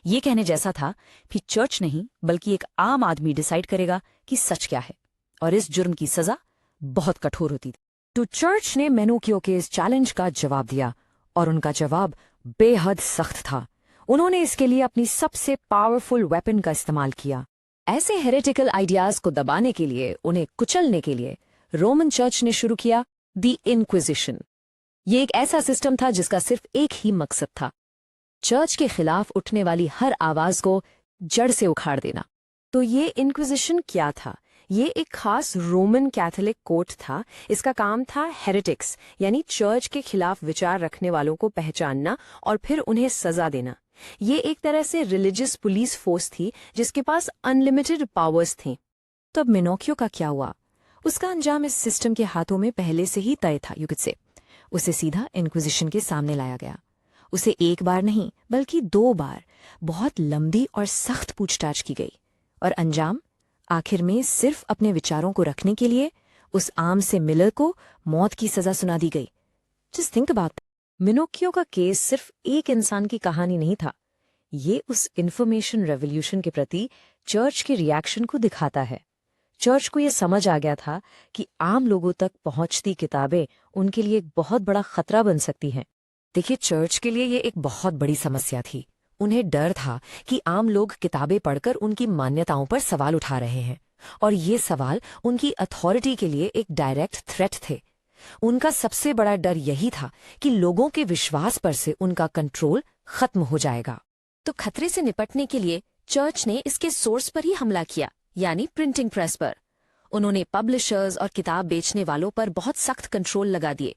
ये कहने जैसा था कि चर्च नहीं, बल्कि एक आम आदमी डिसाइड करेगा कि सच क्या है, और इस जुर्म की सजा बहुत कठोर होती थी। तो चर्च ने मिनोकियो के इस चैलेंज का जवाब दिया, और उनका जवाब बेहद सख्त था। उन्होंने इसके लिए अपनी सबसे पावरफुल वेपन का इस्तेमाल किया। ऐसे हेरेटिकल आइडियाज को दबाने के लिए, उन्हें कुचलने के लिए, रोमन चर्च ने शुरू किया द इंक्विजिशन। ये एक ऐसा सिस्टम था जिसका सिर्फ एक ही मकसद था, चर्च के खिलाफ उठने वाली हर आवाज को जड़ से उखाड़ देना। तो ये इंक्विजिशन क्या था? ये एक खास रोमन कैथोलिक कोर्ट था। इसका काम था हेरेटिक्स, यानी चर्च के खिलाफ विचार रखने वालों को पहचानना और फिर उन्हें सजा देना। ये एक तरह से रिलीजियस पुलिस फोर्स थी जिसके पास अनलिमिटेड पावर्स थी। तो अब मिनोकियो का क्या हुआ? उसका अंजाम इस सिस्टम के हाथों में पहले से ही तय था, यू कुड से। उसे सीधा इंक्विजिशन के सामने लाया गया। उसे एक बार नहीं बल्कि 2 बार बहुत लंबी और सख्त पूछताछ की गई, और अंजाम आखिर में सिर्फ अपने विचारों को रखने के लिए उस आम से मिलर को मौत की सजा सुना दी गई। Just think about that. मिनोकियो का केस सिर्फ एक इंसान की कहानी नहीं था, ये उस इंफॉर्मेशन रेवोल्यूशन के प्रति चर्च के रिएक्शन को दिखाता है। चर्च को यह समझ आ गया था कि आम लोगों तक पहुंचती किताबें उनके लिए एक बहुत बड़ा खतरा बन सकती हैं। देखिए, चर्च के लिए ये एक बहुत बड़ी समस्या थी। उन्हें डर था कि आम लोग किताबें पढ़कर उनकी मान्यताओं पर सवाल उठा रहे हैं, और ये सवाल उनकी अथॉरिटी के लिए एक डायरेक्ट थ्रेट थे। उनका सबसे बड़ा डर यही था कि लोगों के विश्वास पर से उनका कंट्रोल खत्म हो जाएगा। तो खतरे से निपटने के लिए चर्च ने इसके सोर्स पर ही हमला किया, यानी प्रिंटिंग प्रेस पर। उन्होंने पब्लिशर्स और किताब बेचने वालों पर बहुत सख्त कंट्रोल लगा दिए।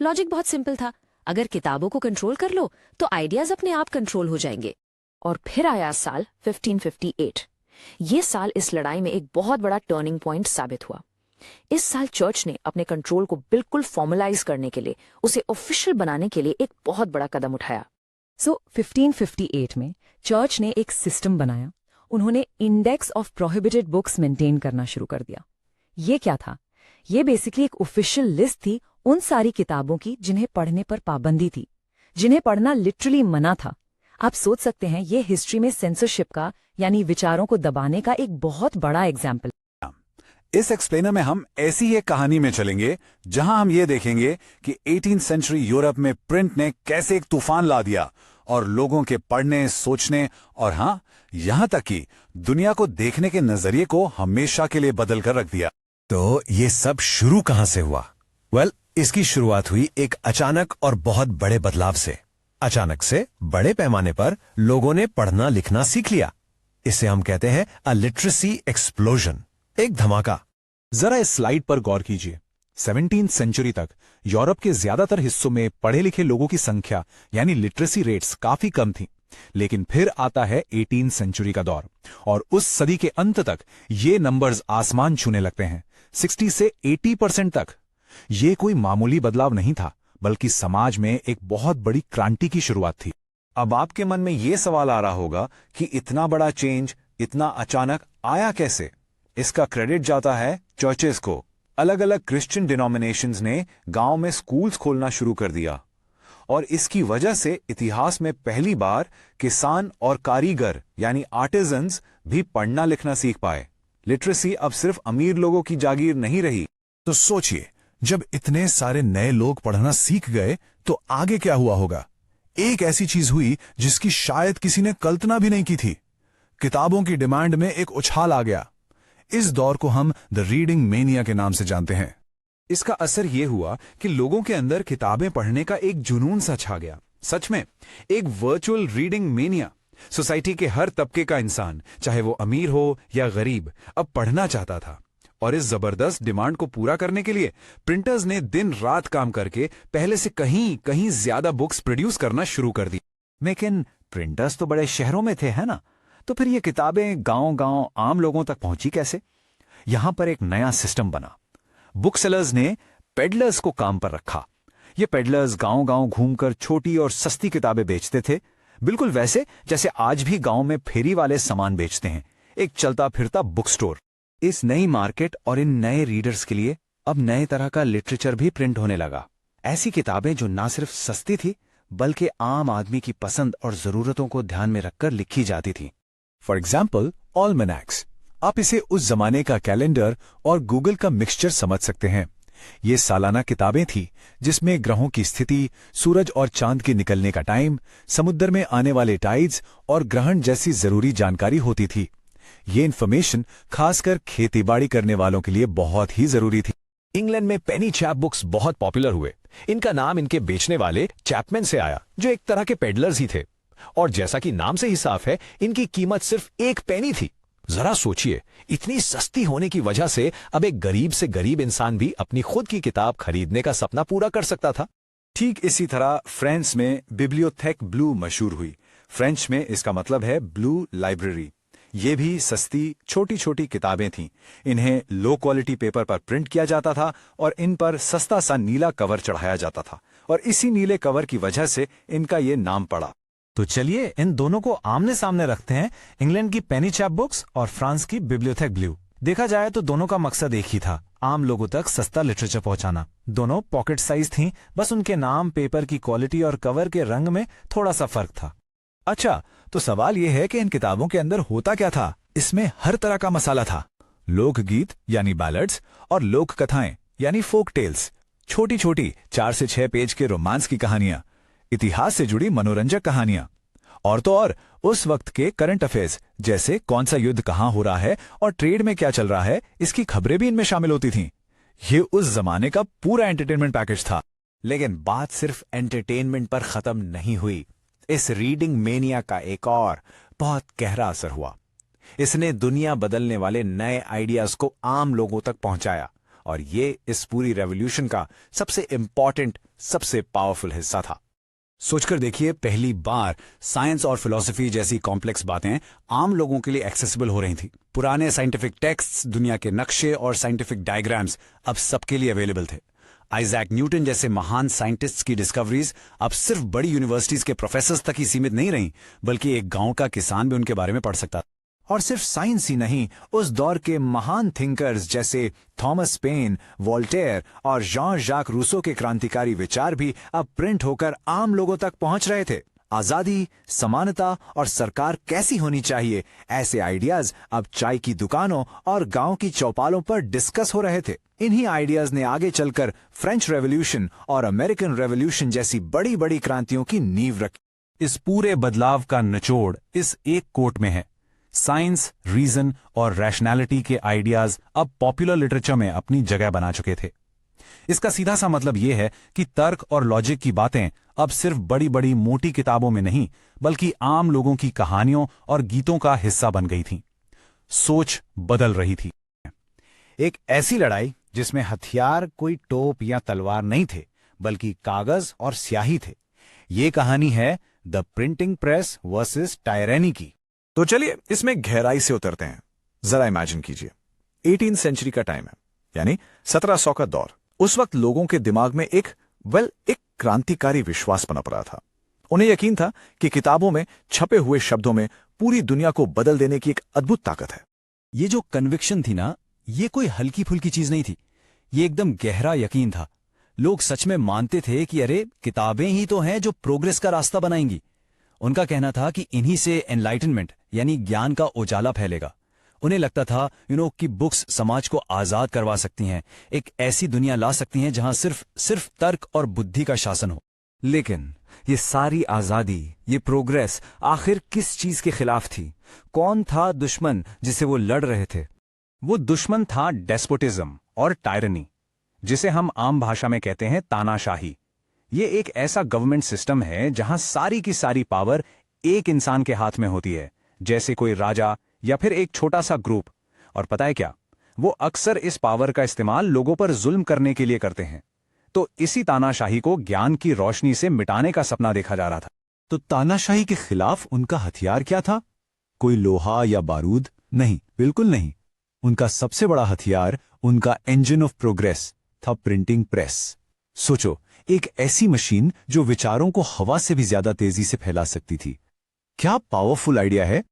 लॉजिक बहुत सिंपल था, अगर किताबों को कंट्रोल कर लो तो आइडियाज अपने आप कंट्रोल हो जाएंगे। और फिर आया साल 1558। ये साल इस लड़ाई में एक बहुत बड़ा टर्निंग पॉइंट साबित हुआ। इस साल चर्च ने अपने कंट्रोल को बिल्कुल फॉर्मलाइज करने के लिए, उसे ऑफिशियल बनाने के लिए एक बहुत बड़ा कदम उठाया। सो 1558 में चर्च ने एक सिस्टम बनाया। उन्होंने index of prohibited books maintain करना शुरू कर दिया। ये क्या था? ये बेसिकली एक ऑफिशियल लिस्ट थी उन सारी किताबों की जिन्हें पढ़ने पर पाबंदी थी, जिन्हें पढ़ना लिटरली मना था। आप सोच सकते हैं ये हिस्ट्री में सेंसरशिप का यानी विचारों को दबाने का एक बहुत बड़ा एग्जाम्पल। इस एक्सप्लेनर में हम ऐसी एक कहानी में चलेंगे जहां हम ये देखेंगे कि 18th सेंचुरी यूरोप में प्रिंट ने कैसे एक तूफान ला दिया और लोगों के पढ़ने, सोचने और हाँ, यहां तक कि दुनिया को देखने के नजरिए को हमेशा के लिए बदल कर रख दिया। तो ये सब शुरू कहां से हुआ? वेल, इसकी शुरुआत हुई एक अचानक और बहुत बड़े बदलाव से। अचानक से बड़े पैमाने पर लोगों ने पढ़ना लिखना सीख लिया। इसे हम कहते हैं अ लिटरेसी एक्सप्लोजन, एक धमाका। जरा इस स्लाइड पर गौर कीजिए। 17th सेंचुरी तक यूरोप के ज्यादातर हिस्सों में पढ़े लिखे लोगों की संख्या यानी लिटरेसी रेट्स काफी कम थी। लेकिन फिर आता है 18th सेंचुरी का दौर और उस सदी के अंत तक ये नंबर्स आसमान छूने लगते हैं, 60 से 80% तक। ये कोई मामूली बदलाव नहीं था, बल्कि समाज में एक बहुत बड़ी क्रांति की शुरुआत थी। अब आपके मन में ये सवाल आ रहा होगा कि इतना बड़ा चेंज इतना अचानक आया कैसे? इसका क्रेडिट जाता है चर्चेस को। अलग अलग क्रिश्चियन डिनोमिनेशंस ने गांव में स्कूल्स खोलना शुरू कर दिया और इसकी वजह से इतिहास में पहली बार किसान और कारीगर यानी आर्टिजन्स भी पढ़ना लिखना सीख पाए। लिटरेसी अब सिर्फ अमीर लोगों की जागीर नहीं रही। तो सोचिए, जब इतने सारे नए लोग पढ़ना सीख गए तो आगे क्या हुआ होगा? एक ऐसी चीज हुई जिसकी शायद किसी ने कल्पना भी नहीं की थी। किताबों की डिमांड में एक उछाल आ गया। इस दौर को हम द रीडिंग मेनिया के नाम से जानते हैं। इसका असर यह हुआ कि लोगों के अंदर किताबें पढ़ने का एक जुनून सा छा गया। सच में एक वर्चुअल रीडिंग मेनिया। सोसाइटी के हर तबके का इंसान, चाहे वो अमीर हो या गरीब, अब पढ़ना चाहता था। और इस जबरदस्त डिमांड को पूरा करने के लिए प्रिंटर्स ने दिन रात काम करके पहले से कहीं कहीं ज्यादा बुक्स प्रोड्यूस करना शुरू कर दी। लेकिन प्रिंटर्स तो बड़े शहरों में थे, है ना? तो फिर ये किताबें गांव-गांव आम लोगों तक पहुंची कैसे? यहां पर एक नया सिस्टम बना। बुक सेलर्स ने पेडलर्स को काम पर रखा। ये पेडलर्स गांव-गांव घूमकर छोटी और सस्ती किताबें बेचते थे, बिल्कुल वैसे जैसे आज भी गांव में फेरी वाले सामान बेचते हैं। एक चलता फिरता बुक स्टोर। इस नई मार्केट और इन नए रीडर्स के लिए अब नए तरह का लिटरेचर भी प्रिंट होने लगा। ऐसी किताबें जो ना सिर्फ सस्ती थी बल्कि आम आदमी की पसंद और जरूरतों को ध्यान में रखकर लिखी जाती थी। For example, almanacs. आप इसे उस जमाने का कैलेंडर और गूगल का मिक्सचर समझ सकते हैं। ये सालाना किताबें थी जिसमें ग्रहों की स्थिति, सूरज और चांद के निकलने का टाइम, समुद्र में आने वाले टाइड्स और ग्रहण जैसी जरूरी जानकारी होती थी। ये इन्फॉर्मेशन खासकर खेतीबाड़ी करने वालों के लिए बहुत ही जरूरी थी। इंग्लैंड में पेनी चैप बुक्स बहुत पॉपुलर हुए। इनका नाम इनके बेचने वाले चैपमैन से आया, जो एक तरह के पेडलर्स ही थे। और जैसा कि नाम से ही साफ है, इनकी कीमत सिर्फ 1 पेनी थी। जरा सोचिए, इतनी सस्ती होने की वजह से अब एक गरीब से गरीब इंसान भी अपनी खुद की किताब खरीदने का सपना पूरा कर सकता था। ठीक इसी तरह फ्रांस में बिब्लियोथेक ब्लू मशहूर हुई। फ्रेंच में इसका मतलब है ब्लू लाइब्रेरी। ये भी सस्ती छोटी छोटी किताबें थीं। इन्हें लो क्वालिटी पेपर पर प्रिंट किया जाता था और इन पर सस्ता सा नीला कवर चढ़ाया जाता था और इसी नीले कवर की वजह से इनका ये नाम पड़ा। तो चलिए इन दोनों को आमने सामने रखते हैं, इंग्लैंड की पेनी चैप बुक्स और फ्रांस की बिब्लियोथेक ब्लू। देखा जाए तो दोनों का मकसद एक ही था, आम लोगों तक सस्ता लिटरेचर पहुंचाना। दोनों पॉकेट साइज थीं, बस उनके नाम, पेपर की क्वालिटी और कवर के रंग में थोड़ा सा फर्क था। अच्छा, तो सवाल यह है कि इन किताबों के अंदर होता क्या था? इसमें हर तरह का मसाला था। लोकगीत यानी बैलड्स और लोक कथाएं यानी फोक टेल्स, छोटी छोटी 4 से 6 पेज के रोमांस की कहानियां, इतिहास से जुड़ी मनोरंजक कहानियां, और तो और उस वक्त के करंट अफेयर्स जैसे कौन सा युद्ध कहां हो रहा है और ट्रेड में क्या चल रहा है, इसकी खबरें भी इनमें शामिल होती थीं। ये उस जमाने का पूरा एंटरटेनमेंट पैकेज था। लेकिन बात सिर्फ एंटरटेनमेंट पर खत्म नहीं हुई। इस रीडिंग मेनिया का एक और बहुत गहरा असर हुआ। इसने दुनिया बदलने वाले नए आइडियाज को आम लोगों तक पहुंचाया और ये इस पूरी रेवोल्यूशन का सबसे इंपॉर्टेंट, सबसे पावरफुल हिस्सा था। सोचकर देखिए, पहली बार साइंस और फिलॉसफी जैसी कॉम्प्लेक्स बातें आम लोगों के लिए एक्सेसिबल हो रही थी। पुराने साइंटिफिक टेक्स्ट्स, दुनिया के नक्शे और साइंटिफिक डायग्राम्स अब सबके लिए अवेलेबल थे। आइजैक न्यूटन जैसे महान साइंटिस्ट्स की डिस्कवरीज अब सिर्फ बड़ी यूनिवर्सिटीज के प्रोफेसर्स तक ही सीमित नहीं रहीं, बल्कि एक गांव का किसान भी उनके बारे में पढ़ सकता था। और सिर्फ साइंस ही नहीं, उस दौर के महान थिंकर्स जैसे थॉमस पेन, वोल्टेयर और जॉन जाक रूसो के क्रांतिकारी विचार भी अब प्रिंट होकर आम लोगों तक पहुंच रहे थे। आजादी, समानता और सरकार कैसी होनी चाहिए, ऐसे आइडियाज अब चाय की दुकानों और गांव की चौपालों पर डिस्कस हो रहे थे। इन्हीं आइडियाज ने आगे चलकर फ्रेंच रेवोल्यूशन और अमेरिकन रेवोल्यूशन जैसी बड़ी बड़ी क्रांतियों की नींव रखी। इस पूरे बदलाव का निचोड़ इस एक कोट में है। साइंस, रीजन और रैशनैलिटी के आइडियाज अब पॉपुलर लिटरेचर में अपनी जगह बना चुके थे। इसका सीधा सा मतलब यह है कि तर्क और लॉजिक की बातें अब सिर्फ बड़ी बड़ी मोटी किताबों में नहीं, बल्कि आम लोगों की कहानियों और गीतों का हिस्सा बन गई थी। सोच बदल रही थी। एक ऐसी लड़ाई जिसमें हथियार कोई टोप या तलवार नहीं थे, बल्कि कागज और स्याही थे। ये कहानी है द प्रिंटिंग प्रेस वर्सेस टायरेनी की। तो चलिए इसमें गहराई से उतरते हैं। जरा इमेजिन कीजिए, 18th सेंचुरी का टाइम है, यानी 1700 का दौर। उस वक्त लोगों के दिमाग में एक क्रांतिकारी विश्वास पनप रहा था। उन्हें यकीन था कि किताबों में छपे हुए शब्दों में पूरी दुनिया को बदल देने की एक अद्भुत ताकत है। ये जो कन्विक्शन थी ना, ये कोई हल्की फुल्की चीज नहीं थी, ये एकदम गहरा यकीन था। लोग सच में मानते थे कि अरे किताबें ही तो हैं जो प्रोग्रेस का रास्ता बनाएंगी। उनका कहना था कि इन्हीं से एनलाइटनमेंट यानी ज्ञान का उजाला फैलेगा। उन्हें लगता था कि बुक्स समाज को आजाद करवा सकती हैं, एक ऐसी दुनिया ला सकती हैं जहां सिर्फ तर्क और बुद्धि का शासन हो। लेकिन ये सारी आजादी, ये प्रोग्रेस आखिर किस चीज के खिलाफ थी? कौन था दुश्मन जिसे वो लड़ रहे थे? वो दुश्मन था डेस्पोटिज्म और टायरनी, जिसे हम आम भाषा में कहते हैं तानाशाही। ये एक ऐसा गवर्नमेंट सिस्टम है जहां सारी की सारी पावर एक इंसान के हाथ में होती है, जैसे कोई राजा या फिर एक छोटा सा ग्रुप। और पता है क्या, वो अक्सर इस पावर का इस्तेमाल लोगों पर जुल्म करने के लिए करते हैं। तो इसी तानाशाही को ज्ञान की रोशनी से मिटाने का सपना देखा जा रहा था। तो तानाशाही के खिलाफ उनका हथियार क्या था? कोई लोहा या बारूद? नहीं, बिल्कुल नहीं। उनका सबसे बड़ा हथियार, उनका इंजन ऑफ प्रोग्रेस था प्रिंटिंग प्रेस। सोचो, एक ऐसी मशीन जो विचारों को हवा से भी ज्यादा तेजी से फैला सकती थी। क्या पावरफुल आइडिया है।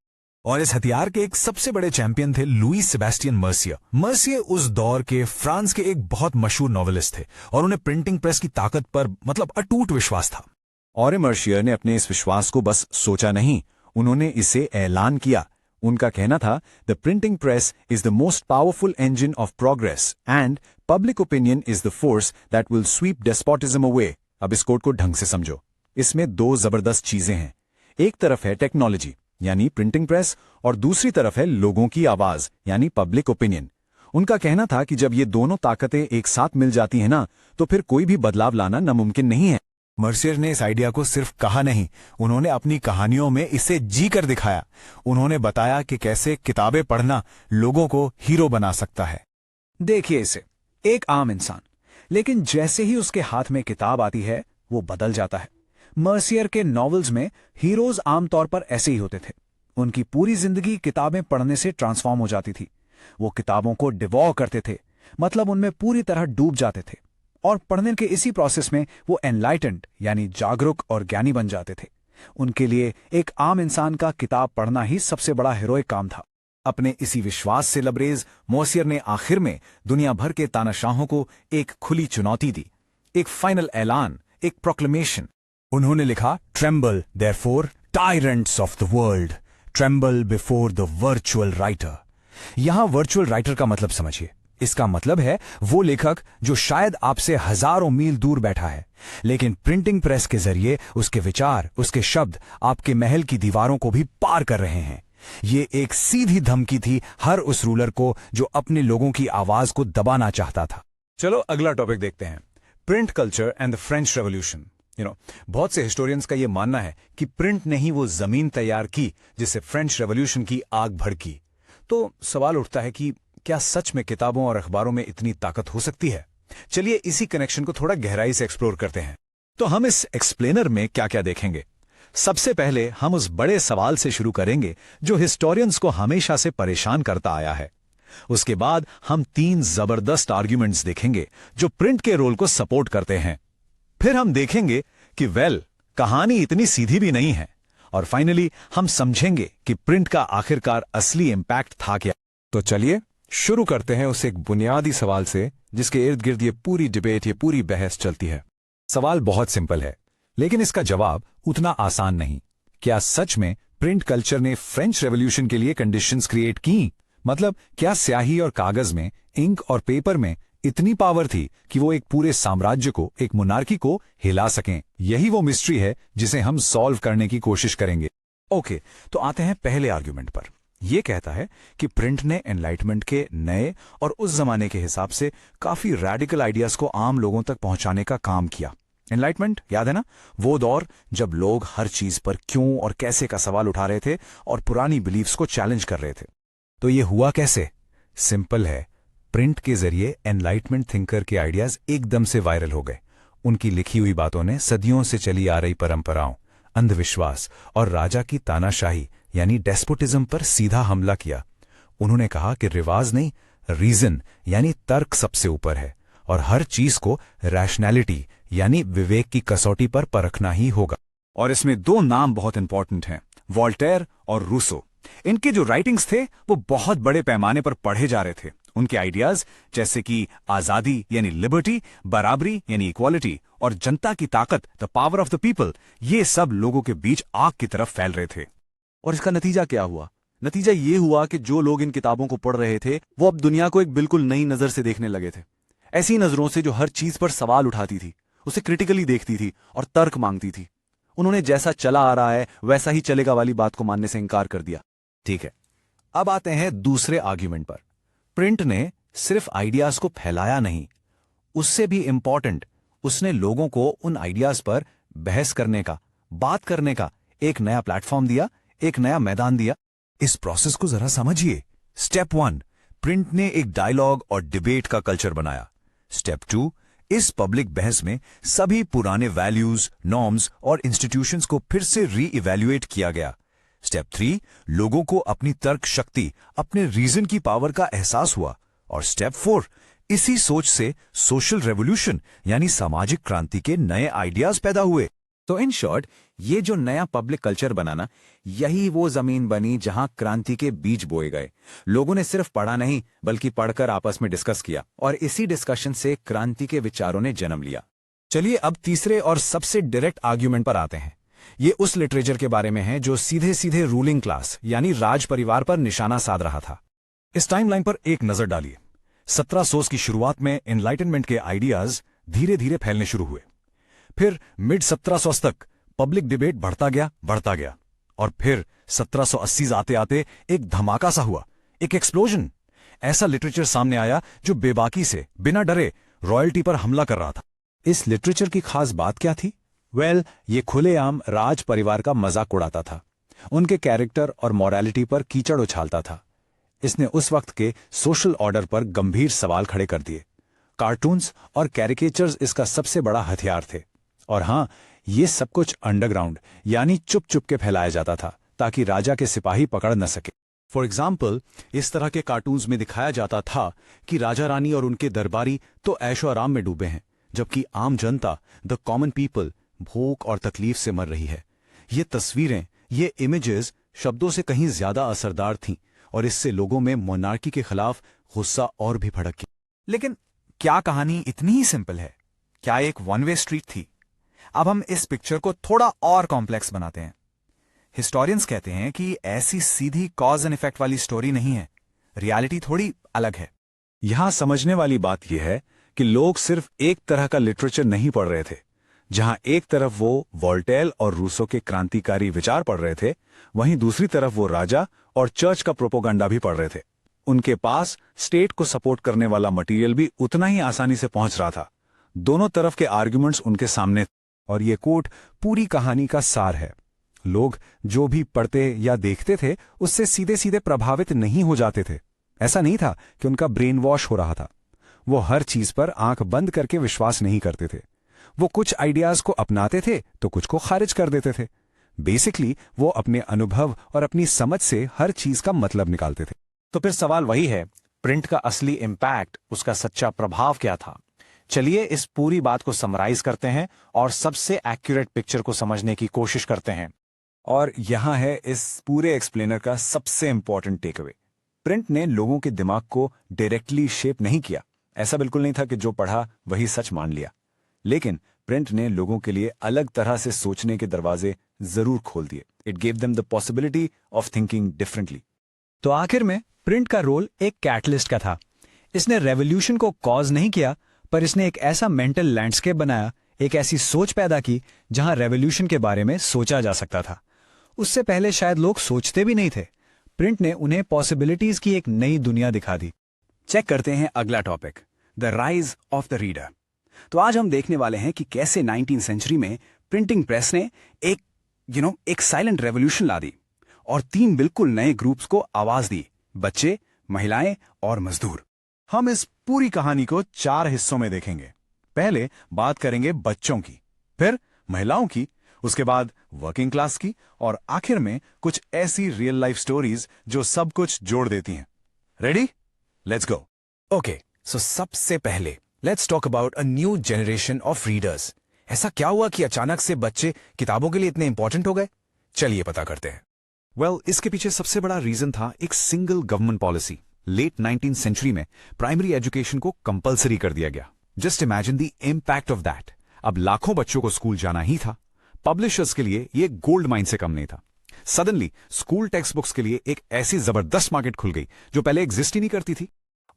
और इस हथियार के एक सबसे बड़े चैंपियन थे लुई सेबेस्टियन मर्सियर। मर्सियर उस दौर के फ्रांस के एक बहुत मशहूर नॉवेलिस्ट थे और उन्हें प्रिंटिंग प्रेस की ताकत पर अटूट विश्वास था। और मर्सियर ने अपने इस विश्वास को बस सोचा नहीं, उन्होंने इसे ऐलान किया। उनका कहना था, the printing press is the most powerful engine of progress and public opinion is the force that will sweep despotism away. अब इस कोट को ढंग से समझो। इसमें दो जबरदस्त चीजें हैं। एक तरफ है टेक्नोलॉजी यानी प्रिंटिंग प्रेस, और दूसरी तरफ है लोगों की आवाज यानी पब्लिक ओपिनियन। उनका कहना था कि जब ये दोनों ताकतें एक साथ मिल जाती हैं ना, तो फिर कोई भी बदलाव लाना नामुमकिन नहीं है। मर्सियर ने इस आइडिया को सिर्फ कहा नहीं, उन्होंने अपनी कहानियों में इसे जी कर दिखाया। उन्होंने बताया कि कैसे किताबें पढ़ना लोगों को हीरो बना सकता है। देखिए इसे, एक आम इंसान, लेकिन जैसे ही उसके हाथ में किताब आती है वो बदल जाता है। मर्सियर के नॉवेल्स में हीरोज आमतौर पर ऐसे ही होते थे। उनकी पूरी जिंदगी किताबें पढ़ने से ट्रांसफॉर्म हो जाती थी। वो किताबों को डिवॉर करते थे, मतलब उनमें पूरी तरह डूब जाते थे, और पढ़ने के इसी प्रोसेस में वो एनलाइटेंड यानी जागरूक और ज्ञानी बन जाते थे। उनके लिए एक आम इंसान का किताब पढ़ना ही सबसे बड़ा हीरोइक काम था। अपने इसी विश्वास से लबरेज मर्सियर ने आखिर में दुनिया भर के तानाशाहों को एक खुली चुनौती दी, एक फाइनल ऐलान, एक प्रोक्लेमेशन। उन्होंने लिखा, tremble therefore tyrants of the world, tremble before the virtual writer. यहां वर्चुअल राइटर का मतलब समझिए। इसका मतलब है वो लेखक जो शायद आपसे हजारों मील दूर बैठा है, लेकिन प्रिंटिंग प्रेस के जरिए उसके विचार, उसके शब्द आपके महल की दीवारों को भी पार कर रहे हैं। ये एक सीधी धमकी थी हर उस रूलर को जो अपने लोगों की आवाज को दबाना चाहता था। चलो अगला टॉपिक देखते हैं, print culture and the French revolution. बहुत से हिस्टोरियंस का यह मानना है कि प्रिंट ने ही वो जमीन तैयार की जिससे फ्रेंच रेवोल्यूशन की आग भड़की। तो सवाल उठता है कि क्या सच में किताबों और अखबारों में इतनी ताकत हो सकती है? चलिए इसी कनेक्शन को थोड़ा गहराई से एक्सप्लोर करते हैं। तो हम इस एक्सप्लेनर में क्या क्या देखेंगे? सबसे पहले हम उस बड़े सवाल से शुरू करेंगे जो हिस्टोरियंस को हमेशा से परेशान करता आया है। उसके बाद हम 3 जबरदस्त आर्ग्यूमेंट्स देखेंगे जो प्रिंट के रोल को सपोर्ट करते हैं। फिर हम देखेंगे कि कहानी इतनी सीधी भी नहीं है, और फाइनली हम समझेंगे कि प्रिंट का आखिरकार असली इंपैक्ट था क्या। तो चलिए शुरू करते हैं उस एक बुनियादी सवाल से जिसके इर्द गिर्द ये पूरी डिबेट, ये पूरी बहस चलती है। सवाल बहुत सिंपल है, लेकिन इसका जवाब उतना आसान नहीं। क्या सच में प्रिंट कल्चर ने फ्रेंच रेवोल्यूशन के लिए कंडीशंस क्रिएट की? मतलब क्या स्याही और कागज में, इंक और पेपर में इतनी पावर थी कि वो एक पूरे साम्राज्य को, एक मोनार्की को हिला सकें? यही वो मिस्ट्री है जिसे हम सॉल्व करने की कोशिश करेंगे। ओके, तो आते हैं पहले आर्ग्यूमेंट पर। यह कहता है कि प्रिंट ने एनलाइटमेंट के नए और उस जमाने के हिसाब से काफी रैडिकल आइडियाज को आम लोगों तक पहुंचाने का काम किया। एनलाइटमेंट याद है ना, वो दौर जब लोग हर चीज पर क्यों और कैसे का सवाल उठा रहे थे और पुरानी बिलीफ्स को चैलेंज कर रहे थे। तो ये हुआ कैसे? सिंपल है, प्रिंट के जरिए एनलाइटमेंट थिंकर के आइडियाज एकदम से वायरल हो गए। उनकी लिखी हुई बातों ने सदियों से चली आ रही परंपराओं, अंधविश्वास और राजा की तानाशाही यानी डेस्पोटिज्म पर सीधा हमला किया। उन्होंने कहा कि रिवाज नहीं, रीजन यानी तर्क सबसे ऊपर है और हर चीज को रैशनैलिटी यानी विवेक की कसौटी पर परखना ही होगा। और इसमें 2 नाम बहुत इंपॉर्टेंट हैं, वॉल्टेयर और रूसो। इनके जो राइटिंग्स थे वो बहुत बड़े पैमाने पर पढ़े जा रहे थे। उनके आइडियाज जैसे कि आजादी यानी लिबर्टी, बराबरी यानी इक्वालिटी और जनता की ताकत, the power of the people, ये सब लोगों के बीच आग की तरफ फैल रहे थे। और इसका नतीजा क्या हुआ? नतीजा ये हुआ कि जो लोग इन किताबों को पढ़ रहे थे वो अब दुनिया को एक बिल्कुल नई नजर से देखने लगे थे। ऐसी नजरों से जो हर चीज पर सवाल उठाती थी, उसे क्रिटिकली देखती थी और तर्क मांगती थी। उन्होंने जैसा चला आ रहा है वैसा ही चलेगा वाली बात को मानने से इंकार कर दिया। ठीक है, अब आते हैं दूसरे आर्ग्यूमेंट पर। प्रिंट ने सिर्फ आइडियाज को फैलाया नहीं, उससे भी इंपॉर्टेंट, उसने लोगों को उन आइडियाज पर बहस करने का, बात करने का एक नया प्लेटफॉर्म दिया, एक नया मैदान दिया। इस प्रोसेस को जरा समझिए। स्टेप 1, प्रिंट ने एक डायलॉग और डिबेट का कल्चर बनाया। स्टेप 2, इस पब्लिक बहस में सभी पुराने वैल्यूज, नॉर्म्स और इंस्टीट्यूशंस को फिर से री-इवैल्यूएट किया गया। स्टेप 3, लोगों को अपनी तर्क शक्ति, अपने रीजन की पावर का एहसास हुआ। और स्टेप 4, इसी सोच से सोशल रेवोल्यूशन यानी सामाजिक क्रांति के नए आइडियाज पैदा हुए। तो इन शॉर्ट, ये जो नया पब्लिक कल्चर बनाना, यही वो जमीन बनी जहां क्रांति के बीज बोए गए। लोगों ने सिर्फ पढ़ा नहीं बल्कि पढ़कर आपस में डिस्कस किया और इसी डिस्कशन से क्रांति के विचारों ने जन्म लिया। चलिए अब तीसरे और सबसे डायरेक्ट आर्ग्यूमेंट पर आते हैं। ये उस लिटरेचर के बारे में है जो सीधे सीधे रूलिंग क्लास यानी राज परिवार पर निशाना साध रहा था। इस टाइमलाइन पर एक नजर डालिए। 1700 की शुरुआत में एनलाइटनमेंट के आइडियाज धीरे धीरे फैलने शुरू हुए। फिर मिड 1700 तक पब्लिक डिबेट बढ़ता गया और फिर 1780 आते आते एक धमाका सा हुआ, एक एक्सप्लोजन। ऐसा लिटरेचर सामने आया जो बेबाकी से, बिना डरे रॉयल्टी पर हमला कर रहा था। इस लिटरेचर की खास बात क्या थी? ये खुलेआम राज परिवार का मजाक उड़ाता था, उनके कैरेक्टर और मॉरलिटी पर कीचड़ उछालता था। इसने उस वक्त के सोशल ऑर्डर पर गंभीर सवाल खड़े कर दिए। कार्टून्स और कैरिकेचर्स इसका सबसे बड़ा हथियार थे। और हां, ये सब कुछ अंडरग्राउंड यानी चुप चुप के फैलाया जाता था ताकि राजा के सिपाही पकड़ न सके। फॉर एग्जाम्पल, इस तरह के कार्टून्स में दिखाया जाता था कि राजा रानी और उनके दरबारी तो ऐशो आराम में डूबे हैं, जबकि आम जनता, द कॉमन पीपल, भूख और तकलीफ से मर रही है। ये तस्वीरें, ये इमेजेस शब्दों से कहीं ज्यादा असरदार थीं और इससे लोगों में मोनार्की के खिलाफ गुस्सा और भी भड़क गया। लेकिन क्या कहानी इतनी ही सिंपल है? क्या एक वन वे स्ट्रीट थी? अब हम इस पिक्चर को थोड़ा और कॉम्प्लेक्स बनाते हैं। हिस्टोरियंस कहते हैं कि ऐसी सीधी कॉज एंड इफेक्ट वाली स्टोरी नहीं है, रियलिटी थोड़ी अलग है। यहां समझने वाली बात यह है कि लोग सिर्फ एक तरह का लिटरेचर नहीं पढ़ रहे थे। जहां एक तरफ वो वॉल्टेयर और रूसो के क्रांतिकारी विचार पढ़ रहे थे, वहीं दूसरी तरफ वो राजा और चर्च का प्रोपोगंडा भी पढ़ रहे थे। उनके पास स्टेट को सपोर्ट करने वाला मटेरियल भी उतना ही आसानी से पहुंच रहा था। दोनों तरफ के आर्ग्यूमेंट्स उनके सामने, और ये कोट पूरी कहानी का सार है। लोग जो भी पढ़ते या देखते थे उससे सीधे सीधे प्रभावित नहीं हो जाते थे। ऐसा नहीं था कि उनका ब्रेन वॉश हो रहा था। वो हर चीज पर आंख बंद करके विश्वास नहीं करते थे। वो कुछ आइडियाज को अपनाते थे तो कुछ को खारिज कर देते थे। बेसिकली वो अपने अनुभव और अपनी समझ से हर चीज का मतलब निकालते थे। तो फिर सवाल वही है, प्रिंट का असली इम्पैक्ट, उसका सच्चा प्रभाव क्या था। चलिए इस पूरी बात को समराइज करते हैं और सबसे एक्यूरेट पिक्चर को समझने की कोशिश करते हैं। और यहां है इस पूरे एक्सप्लेनर का सबसे इंपॉर्टेंट टेकअवे। प्रिंट ने लोगों के दिमाग को डायरेक्टली शेप नहीं किया। ऐसा बिल्कुल नहीं था कि जो पढ़ा वही सच मान लिया, लेकिन प्रिंट ने लोगों के लिए अलग तरह से सोचने के दरवाजे जरूर खोल दिए। It gave them the possibility of thinking differently. तो आखिर में प्रिंट का रोल एक कैटलिस्ट का था। इसने रेवोल्यूशन को कॉज नहीं किया, पर इसने एक ऐसा मेंटल लैंडस्केप बनाया, एक ऐसी सोच पैदा की जहां रेवोल्यूशन के बारे में सोचा जा सकता था। उससे पहले शायद लोग सोचते भी नहीं थे। प्रिंट ने उन्हें पॉसिबिलिटीज की एक नई दुनिया दिखा दी। चेक करते हैं अगला topic, the rise of the reader. तो आज हम देखने वाले हैं कि कैसे 19वीं सेंचुरी में प्रिंटिंग प्रेस ने एक साइलेंट रेवोल्यूशन ला दी और 3 बिल्कुल नए ग्रुप्स को आवाज दी, बच्चे, महिलाएं और मजदूर। हम इस पूरी कहानी को 4 हिस्सों में देखेंगे। पहले बात करेंगे बच्चों की, फिर महिलाओं की, उसके बाद वर्किंग क्लास की, और आखिर में कुछ ऐसी रियल लाइफ स्टोरीज जो सब कुछ जोड़ देती हैं। रेडी? Let's go. ओके, सो सबसे पहले let's talk about a new generation of readers. ऐसा क्या हुआ कि अचानक से बच्चे किताबों के लिए इतने इंपॉर्टेंट हो गए? चलिए पता करते हैं। इसके पीछे सबसे बड़ा रीजन था एक single government policy. Late 19th century में प्राइमरी एजुकेशन को कंपलसरी कर दिया गया। Just imagine the impact of that. अब लाखों बच्चों को स्कूल जाना ही था। पब्लिशर्स के लिए ये गोल्ड माइन से कम नहीं था। सडनली स्कूल टेक्स्ट बुक्स के लिए एक ऐसी जबरदस्त मार्केट खुल गई जो पहले एग्जिस्ट ही नहीं करती थी।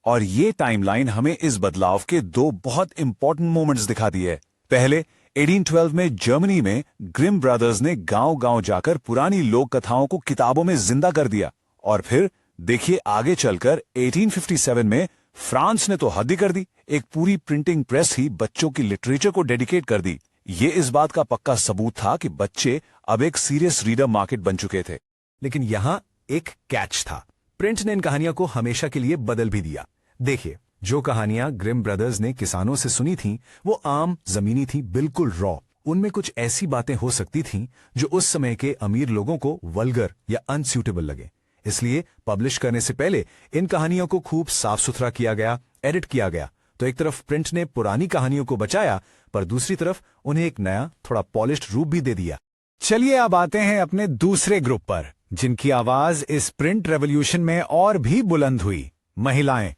और ये टाइमलाइन हमें इस बदलाव के 2 बहुत इंपॉर्टेंट मोमेंट्स दिखाती है। पहले 1812 में जर्मनी में ग्रिम ब्रदर्स ने गांव-गांव जाकर पुरानी लोक कथाओं को किताबों में जिंदा कर दिया। और फिर देखिए आगे चलकर 1857 में फ्रांस ने तो हद ही कर दी। एक पूरी प्रिंटिंग प्रेस ही बच्चों की लिटरेचर को डेडिकेट कर दी। ये इस बात का पक्का सबूत था कि बच्चे अब एक सीरियस रीडर मार्केट बन चुके थे। लेकिन यहां एक कैच था। प्रिंट ने इन कहानियों को हमेशा के लिए बदल भी दिया। देखिए, जो कहानियां ग्रिम ब्रदर्स ने किसानों से सुनी थीं, वो आम जमीनी थी, बिल्कुल रॉ। उनमें कुछ ऐसी बातें हो सकती थीं जो उस समय के अमीर लोगों को वल्गर या अनस्यूटेबल लगे। इसलिए पब्लिश करने से पहले इन कहानियों को खूब साफ सुथरा किया गया, एडिट किया गया। तो एक तरफ प्रिंट ने पुरानी कहानियों को बचाया, पर दूसरी तरफ उन्हें एक नया, थोड़ा पॉलिश्ड रूप भी दे दिया। चलिए अब आते हैं अपने दूसरे ग्रुप पर, जिनकी आवाज इस प्रिंट रेवोल्यूशन में और भी बुलंद हुई, महिलाएं।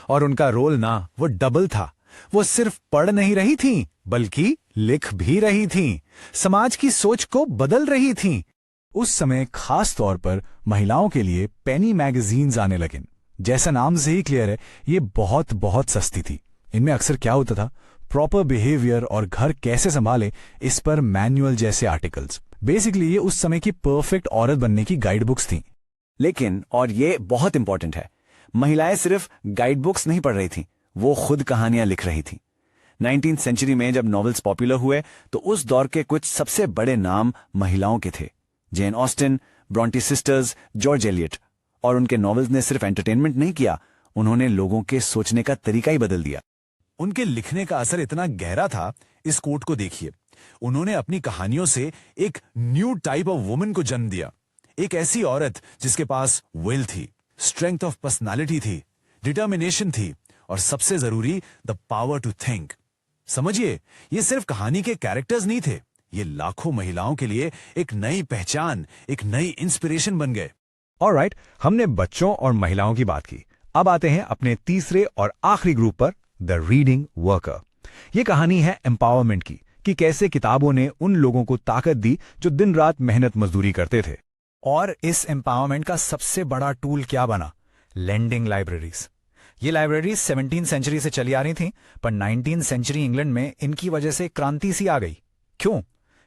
और उनका रोल ना वो डबल था। वो सिर्फ पढ़ नहीं रही थीं, बल्कि लिख भी रही थीं, समाज की सोच को बदल रही थीं। उस समय खास तौर पर महिलाओं के लिए पेनी मैगजीन्स आने लगे। जैसा नाम से ही क्लियर है, ये बहुत बहुत सस्ती थी। इनमें अक्सर क्या होता था, प्रॉपर बिहेवियर और घर कैसे संभाले, इस पर मैनुअल जैसे आर्टिकल्स। बेसिकली ये उस समय की परफेक्ट औरत बनने की गाइड बुक्स थी। लेकिन, और ये बहुत इंपॉर्टेंट है, महिलाएं सिर्फ गाइड बुक्स नहीं पढ़ रही थीं, वो खुद कहानियां लिख रही थीं। 19th सेंचुरी में जब नॉवेल्स पॉपुलर हुए तो उस दौर के कुछ सबसे बड़े नाम महिलाओं के थे। Jane Austen, Brontë sisters, George Eliot. और उनके नॉवेल्स ने सिर्फ एंटरटेनमेंट नहीं किया, उन्होंने लोगों के सोचने का तरीका ही बदल दिया। उनके लिखने का असर इतना गहरा था, इस कोट को देखिए। उन्होंने अपनी कहानियों से एक न्यू टाइप ऑफ वुमन को जन्म दिया। एक ऐसी औरत जिसके पास विल थी, स्ट्रेंथ ऑफ पर्सनालिटी थी, डिटर्मिनेशन थी, और सबसे जरूरी द पावर टू थिंक। समझिए, ये सिर्फ कहानी के कैरेक्टर्स नहीं थे, ये लाखों महिलाओं के लिए एक नई पहचान, एक नई इंस्पिरेशन बन गए। ऑलराइट, हमने बच्चों और महिलाओं की बात की। अब आते हैं अपने तीसरे और आखिरी ग्रुप पर, द रीडिंग वर्कर। ये कहानी है एम्पावरमेंट की, कि कैसे किताबों ने उन लोगों को ताकत दी जो दिन रात मेहनत मजदूरी करते थे। और इस एम्पावरमेंट का सबसे बड़ा टूल क्या बना? Lending libraries. ये लाइब्रेरीज 17th सेंचुरी से चली आ रही थीं, पर 19th सेंचुरी इंग्लैंड में इनकी वजह से क्रांति सी आ गई। क्यों?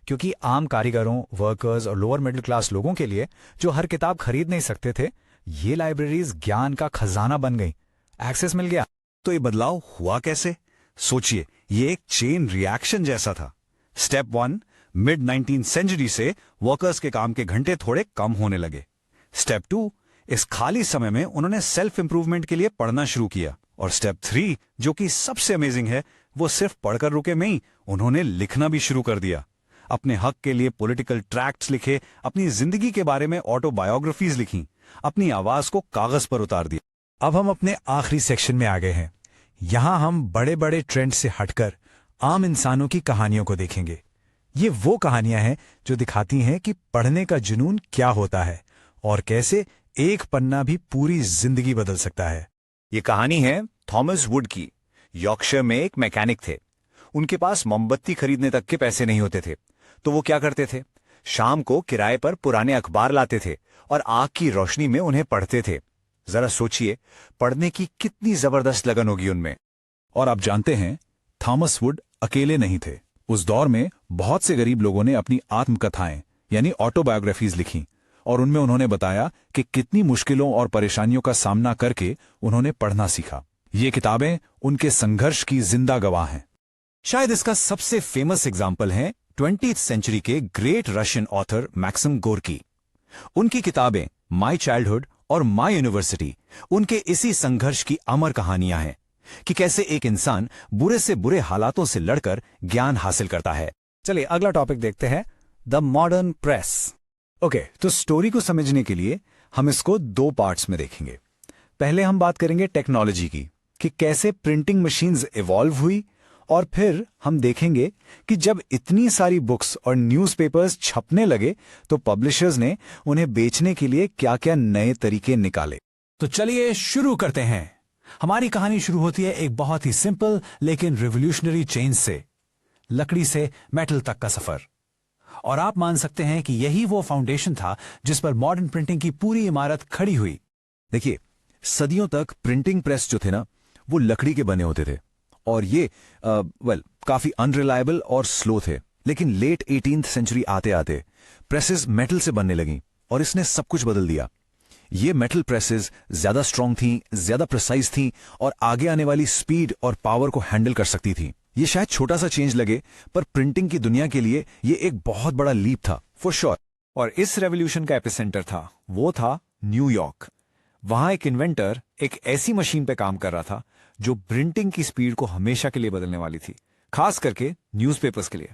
क्योंकि आम कारीगरों, वर्कर्स और लोअर मिडिल क्लास लोगों के लिए, जो हर किताब खरीद नहीं सकते थे, ये लाइब्रेरीज ज्ञान का खजाना बन गई। एक्सेस मिल गया। तो ये बदलाव हुआ कैसे? सोचिए, ये एक चेन रिएक्शन जैसा था। स्टेप 1, मिड 19th सेंचुरी से वर्कर्स के काम के घंटे थोड़े कम होने लगे। स्टेप 2, इस खाली समय में उन्होंने सेल्फ इंप्रूवमेंट के लिए पढ़ना शुरू किया। और स्टेप 3, जो कि सबसे अमेजिंग है, वो सिर्फ पढ़कर रुके नहीं, उन्होंने लिखना भी शुरू कर दिया। अपने हक के लिए पॉलिटिकल ट्रैक्ट्स लिखे, अपनी जिंदगी के बारे में ऑटोबायोग्राफीज लिखी, अपनी आवाज को कागज पर उतार दिया। अब हम अपने आखिरी सेक्शन में आ गए हैं। यहां हम बड़े बड़े ट्रेंड से हटकर आम इंसानों की कहानियों को देखेंगे। ये वो कहानियां हैं जो दिखाती हैं कि पढ़ने का जुनून क्या होता है और कैसे एक पन्ना भी पूरी जिंदगी बदल सकता है। ये कहानी है थॉमस वुड की। यॉर्कशायर में एक मैकेनिक थे। उनके पास मोमबत्ती खरीदने तक के पैसे नहीं होते थे, तो वो क्या करते थे, शाम को किराए पर पुराने अखबार लाते थे और आग की रोशनी में उन्हें पढ़ते थे। जरा सोचिए, पढ़ने की कितनी जबरदस्त लगन होगी उनमें। और आप जानते हैं, थॉमस वुड अकेले नहीं थे। उस दौर में बहुत से गरीब लोगों ने अपनी आत्मकथाएं यानी ऑटोबायोग्राफीज लिखी और उनमें उन्होंने बताया कि कितनी मुश्किलों और परेशानियों का सामना करके उन्होंने पढ़ना सीखा। ये किताबें उनके संघर्ष की जिंदा गवाह हैं। शायद इसका सबसे फेमस एग्जाम्पल है 20th सेंचुरी के great Russian author Maxim Gorky. उनकी किताबें माई चाइल्डहुड और माई यूनिवर्सिटी उनके इसी संघर्ष की अमर कहानियां हैं कि कैसे एक इंसान बुरे से बुरे हालातों से लड़कर ज्ञान हासिल करता है। चलिए अगला टॉपिक देखते हैं, द मॉडर्न प्रेस। ओके, तो स्टोरी को समझने के लिए हम इसको दो पार्ट्स में देखेंगे। पहले हम बात करेंगे टेक्नोलॉजी की, कि कैसे प्रिंटिंग मशीन्स इवॉल्व हुई, और फिर हम देखेंगे कि जब इतनी सारी बुक्स और न्यूज़पेपर्स छपने लगे तो पब्लिशर्स ने उन्हें बेचने के लिए क्या क्या नए तरीके निकाले। तो चलिए शुरू करते हैं। हमारी कहानी शुरू होती है एक बहुत ही सिंपल लेकिन रिवॉल्यूशनरी चेंज से, लकड़ी से मेटल तक का सफर। और आप मान सकते हैं कि यही वो फाउंडेशन था जिस पर मॉडर्न प्रिंटिंग की पूरी इमारत खड़ी हुई। देखिए, सदियों तक प्रिंटिंग प्रेस जो थे ना, वो लकड़ी के बने होते थे और ये काफी अनरिलायबल और स्लो थे। लेकिन लेट 18th सेंचुरी आते आते प्रेसेस मेटल से बनने लगी और इसने सब कुछ बदल दिया। ये मेटल प्रेसेस ज्यादा स्ट्रांग थीं, ज्यादा प्रिसाइज थीं और आगे आने वाली स्पीड और पावर को हैंडल कर सकती थीं। ये शायद छोटा सा चेंज लगे, पर प्रिंटिंग की दुनिया के लिए ये एक बहुत बड़ा लीप था, फॉर श्योर। और इस रेवोल्यूशन का एपिसेंटर था, वो था न्यूयॉर्क। वहां एक इन्वेंटर एक ऐसी मशीन पे काम कर रहा था जो प्रिंटिंग की स्पीड को हमेशा के लिए बदलने वाली थी, खास करके न्यूज़पेपर्स के लिए।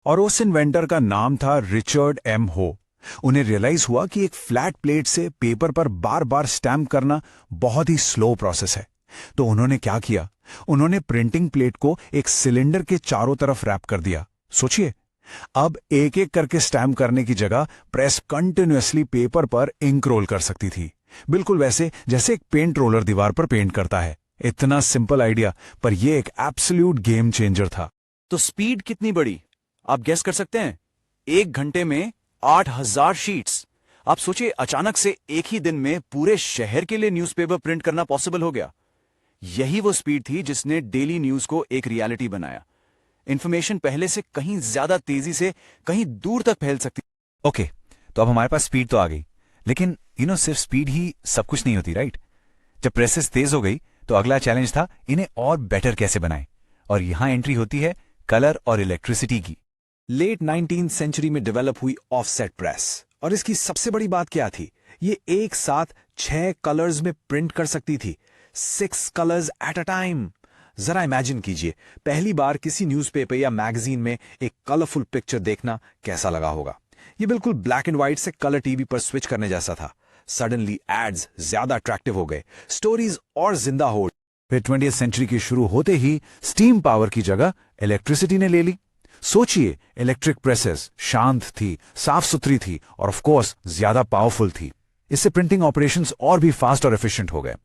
और उस इन्वेंटर का नाम था रिचर्ड एम हो। उन्हें रियलाइज हुआ कि एक फ्लैट प्लेट से पेपर पर बार बार स्टैम्प करना बहुत ही स्लो प्रोसेस है। तो उन्होंने क्या किया, उन्होंने प्रिंटिंग प्लेट को एक सिलेंडर के चारों तरफ रैप कर दिया। सोचिए, अब एक एक करके स्टैम्प करने की जगह प्रेस कंटिन्यूअसली पेपर पर इंक रोल कर सकती थी, बिल्कुल वैसे जैसे एक पेंट रोलर दीवार पर पेंट करता है। इतना सिंपल आइडिया, पर यह एक एब्सोल्यूट गेम चेंजर था। तो स्पीड कितनी बड़ी, आप गेस कर सकते हैं? 1 घंटे में 8000 शीट्स। आप सोचिए, अचानक से एक ही दिन में पूरे शहर के लिए न्यूज़पेपर प्रिंट करना पॉसिबल हो गया। यही वो स्पीड थी जिसने डेली न्यूज को एक रियलिटी बनाया। इंफॉर्मेशन पहले से कहीं ज्यादा तेजी से कहीं दूर तक फैल सकती। ओके, तो अब हमारे पास स्पीड तो आ गई, लेकिन सिर्फ स्पीड ही सब कुछ नहीं होती, राइट? जब प्रेसेस तेज हो गई तो अगला चैलेंज था इन्हें और बेटर कैसे बनाएं। और यहां एंट्री होती है कलर और इलेक्ट्रिसिटी की। लेट 19th सेंचुरी में डेवलप हुई ऑफसेट प्रेस, और इसकी सबसे बड़ी बात क्या थी, ये एक साथ 6 कलर्स में प्रिंट कर सकती थी, 6 कलर्स एट अ टाइम। जरा इमेजिन कीजिए, पहली बार किसी न्यूज़पेपर या मैगजीन में एक कलरफुल पिक्चर देखना कैसा लगा होगा। ये बिल्कुल ब्लैक एंड व्हाइट से कलर टीवी पर स्विच करने जैसा था। सडनली एड्स ज्यादा अट्रैक्टिव हो गए, स्टोरीज और जिंदा हो। फिर 20th सेंचुरी की शुरू होते ही स्टीम पावर की जगह इलेक्ट्रिसिटी ने ले ली। सोचिए, इलेक्ट्रिक प्रेसेस शांत थी, साफ सुथरी थी और ऑफ कोर्स ज्यादा पावरफुल थी। इससे प्रिंटिंग ऑपरेशंस और भी फास्ट और एफिशिएंट हो गए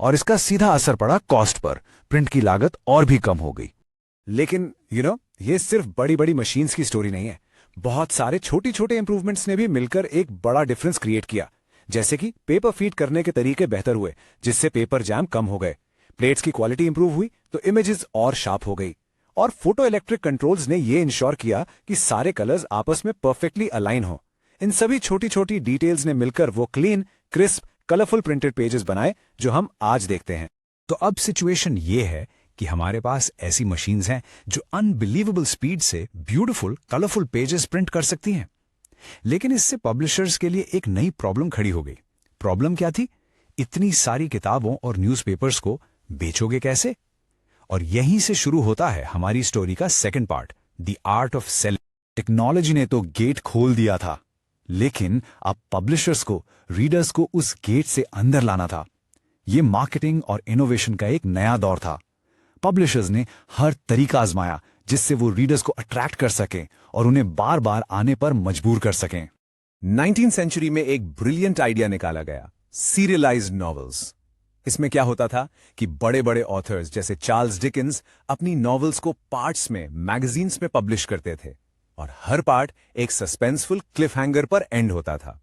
और इसका सीधा असर पड़ा कॉस्ट पर। प्रिंट की लागत और भी कम हो गई। लेकिन ये सिर्फ बड़ी बड़ी मशीन्स की स्टोरी नहीं है। बहुत सारे छोटी छोटे इंप्रूवमेंट्स ने भी मिलकर एक बड़ा डिफरेंस क्रिएट किया। जैसे कि पेपर फीड करने के तरीके बेहतर हुए, जिससे पेपर जैम कम हो गए। प्लेट्स की क्वालिटी इंप्रूव हुई तो इमेजेस और शार्प हो गई। और फोटो इलेक्ट्रिक कंट्रोल्स ने यह इंश्योर किया कि सारे कलर्स आपस में परफेक्टली अलाइन हो। इन सभी छोटी छोटी डिटेल्स ने मिलकर वो clean, crisp, colourful printed pages बनाए जो हम आज देखते हैं। तो अब सिचुएशन ये है कि हमारे पास ऐसी मशीन्स हैं जो अनबिलीवेबल स्पीड से ब्यूटीफुल कलरफुल पेजेस प्रिंट कर सकती हैं। लेकिन इससे पब्लिशर्स के लिए एक नई प्रॉब्लम खड़ी हो गई। प्रॉब्लम क्या थी? इतनी सारी किताबों और न्यूज़पेपर्स को बेचोगे कैसे? और यहीं से शुरू होता है हमारी स्टोरी का second part, the art of selling. Technology ने तो गेट खोल दिया था, लेकिन अब पब्लिशर्स को, रीडर्स को उस गेट से अंदर लाना था। ये मार्केटिंग और इनोवेशन का एक नया दौर था। पब्लिशर्स ने हर तरीका आजमाया जिससे वो रीडर्स को अट्रैक्ट कर सकें और उन्हें बार बार आने पर मजबूर कर सकें। 19th सेंचुरी में एक ब्रिलियंट आइडिया निकाला गया, सीरियलाइज्ड नॉवेल्स। इसमें क्या होता था कि बड़े बड़े ऑथर्स जैसे चार्ल्स डिकिंस अपनी नॉवेल्स को पार्ट्स में मैगजीन्स में पब्लिश करते थे और हर पार्ट एक सस्पेंसफुल क्लिफहैंगर पर एंड होता था।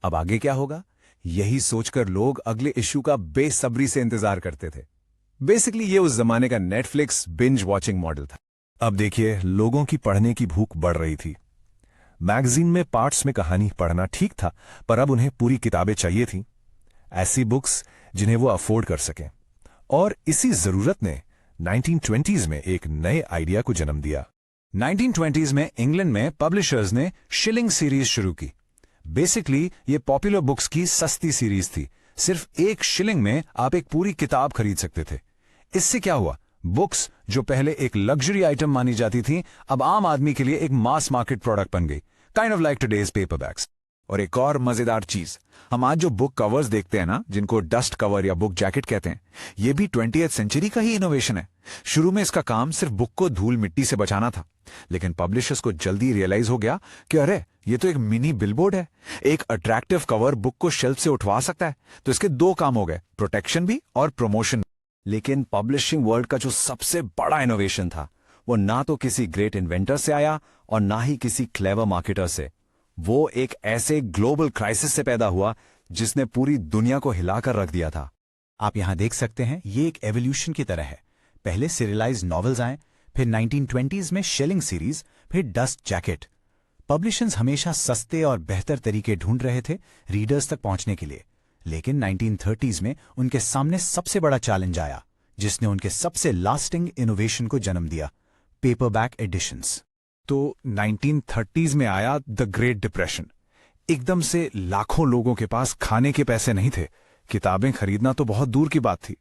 अब आगे क्या होगा, यही सोचकर लोग अगले इश्यू का बेसब्री से इंतजार करते थे। बेसिकली ये उस जमाने का नेटफ्लिक्स बिंज वॉचिंग मॉडल था। अब देखिए, लोगों की पढ़ने की भूख बढ़ रही थी। मैगजीन में पार्ट्स में कहानी पढ़ना ठीक था, पर अब उन्हें पूरी किताबें चाहिए थीं, ऐसी बुक्स जिन्हें वो अफोर्ड कर सकें। और इसी जरूरत ने 1920s में एक नए आइडिया को जन्म दिया। 1920s में इंग्लैंड में पब्लिशर्स ने शिलिंग सीरीज शुरू की। बेसिकली ये पॉपुलर बुक्स की सस्ती सीरीज थी। सिर्फ 1 शिलिंग में आप एक पूरी किताब खरीद सकते थे। इससे क्या हुआ, बुक्स जो पहले एक लग्जरी आइटम मानी जाती थी अब आम आदमी के लिए एक मास मार्केट प्रोडक्ट बन गई, काइंड ऑफ लाइक टुडेज पेपरबैक्स। और एक और मजेदार चीज, हम आज जो बुक कवर्स देखते हैं ना, जिनको डस्ट कवर या बुक जैकेट कहते हैं, ये भी 20th सेंचुरी का ही इनोवेशन है। शुरू में इसका काम सिर्फ बुक को धूल मिट्टी से बचाना था, लेकिन पब्लिशर्स को जल्दी रियलाइज हो गया कि अरे ये तो एक मिनी बिलबोर्ड है। एक अट्रैक्टिव कवर बुक को शेल्फ से उठवा सकता है, तो इसके 2 काम हो गए, प्रोटेक्शन भी और प्रमोशन। लेकिन पब्लिशिंग वर्ल्ड का जो सबसे बड़ा इनोवेशन था वो ना तो किसी ग्रेट इन्वेंटर से आया और ना ही किसी क्लेवर मार्केटर से। वो एक ऐसे ग्लोबल क्राइसिस से पैदा हुआ जिसने पूरी दुनिया को हिलाकर रख दिया था। आप यहां देख सकते हैं, ये एक एवोल्यूशन की तरह है। पहले सीरियलाइज्ड नॉवेल्स आए, फिर 1920s में शेलिंग सीरीज, फिर डस्ट जैकेट। पब्लिशर्स हमेशा सस्ते और बेहतर तरीके ढूंढ रहे थे रीडर्स तक पहुंचने के लिए। लेकिन 1930s में उनके सामने सबसे बड़ा चैलेंज आया जिसने उनके सबसे लास्टिंग इनोवेशन को जन्म दिया, पेपरबैक एडिशंस। तो 1930s में आया द ग्रेट डिप्रेशन। एकदम से लाखों लोगों के पास खाने के पैसे नहीं थे, किताबें खरीदना तो बहुत दूर की बात थी।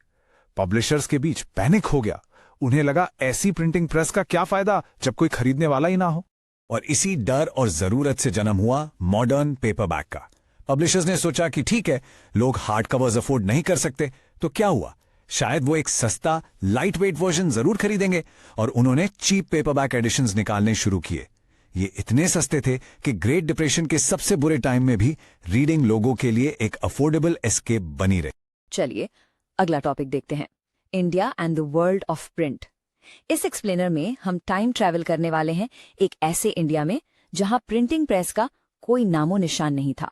पब्लिशर्स के बीच पैनिक हो गया। उन्हें लगा ऐसी प्रिंटिंग प्रेस का क्या फायदा जब कोई खरीदने वाला ही ना हो। और इसी डर और जरूरत से जन्म हुआ मॉडर्न पेपरबैक का। पब्लिशर्स ने सोचा कि ठीक है, लोग हार्ड कवर्स अफोर्ड नहीं कर सकते, तो क्या हुआ, शायद वो एक सस्ता लाइट वेट वर्जन जरूर खरीदेंगे, और उन्होंने चीप पेपरबैक एडिशंस निकालने शुरू किए। ये इतने सस्ते थे कि ग्रेट डिप्रेशन के सबसे बुरे टाइम में भी रीडिंग लोगों के लिए एक अफोर्डेबल एस्केप बनी रही। चलिए अगला टॉपिक देखते हैं, India and the world of print. इस एक्सप्लेनर में हम टाइम ट्रैवल करने वाले हैं एक ऐसे इंडिया में जहां प्रिंटिंग प्रेस का कोई नामो निशान नहीं था।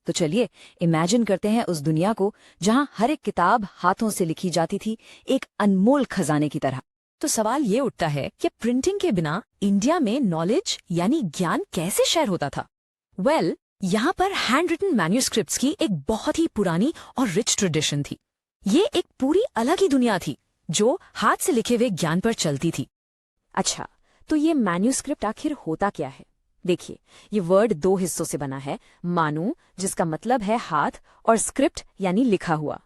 तो चलिए इमेजिन करते हैं उस दुनिया को जहां हर एक किताब हाथों से लिखी जाती थी, एक अनमोल खजाने की तरह। तो सवाल ये उठता है कि प्रिंटिंग के बिना इंडिया में नॉलेज यानी ज्ञान कैसे शेयर होता था? यहाँ पर हैंड रिटन मैन्यूस्क्रिप्ट्स की एक बहुत ही पुरानी और रिच ट्रेडिशन थी। ये एक पूरी अलग ही दुनिया थी जो हाथ से लिखे हुए ज्ञान पर चलती थी। अच्छा, तो ये मैन्यूस्क्रिप्ट आखिर होता क्या है? देखिए, ये वर्ड 2 हिस्सों से बना है, मानू जिसका मतलब है हाथ और स्क्रिप्ट यानी लिखा हुआ।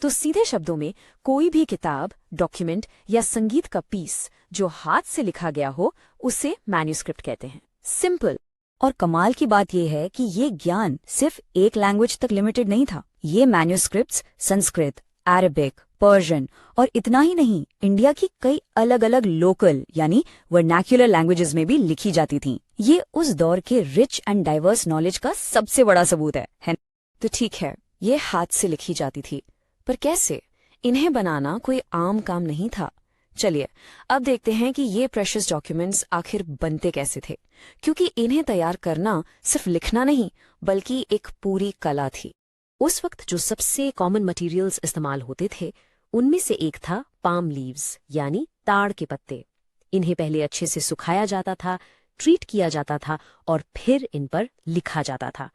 तो सीधे शब्दों में कोई भी किताब, डॉक्यूमेंट या संगीत का पीस जो हाथ से लिखा गया हो उसे मैन्यूस्क्रिप्ट कहते हैं। सिंपल। और कमाल की बात यह है कि ये ज्ञान सिर्फ एक लैंग्वेज तक लिमिटेड नहीं था। ये मैन्यूस्क्रिप्ट्स संस्कृत, अरबिक, पर्शियन और इतना ही नहीं, इंडिया की कई अलग अलग लोकल यानी वर्नैक्युलर लैंग्वेजेस में भी लिखी जाती थीं। ये उस दौर के रिच एंड डाइवर्स नॉलेज का सबसे बड़ा सबूत है? तो ठीक है, ये हाथ से लिखी जाती थी, पर कैसे? इन्हें बनाना कोई आम काम नहीं था। चलिए अब देखते हैं कि ये प्रेशियस डॉक्यूमेंट्स आखिर बनते कैसे थे, क्योंकि इन्हें तैयार करना सिर्फ लिखना नहीं बल्कि एक पूरी कला थी। उस वक्त जो सबसे कॉमन मटेरियल्स इस्तेमाल होते थे उनमें से एक था पाम लीव्स यानी ताड़ के पत्ते। इन्हें पहले अच्छे से सुखाया जाता था, ट्रीट किया जाता था और फिर इन पर लिखा जाता था।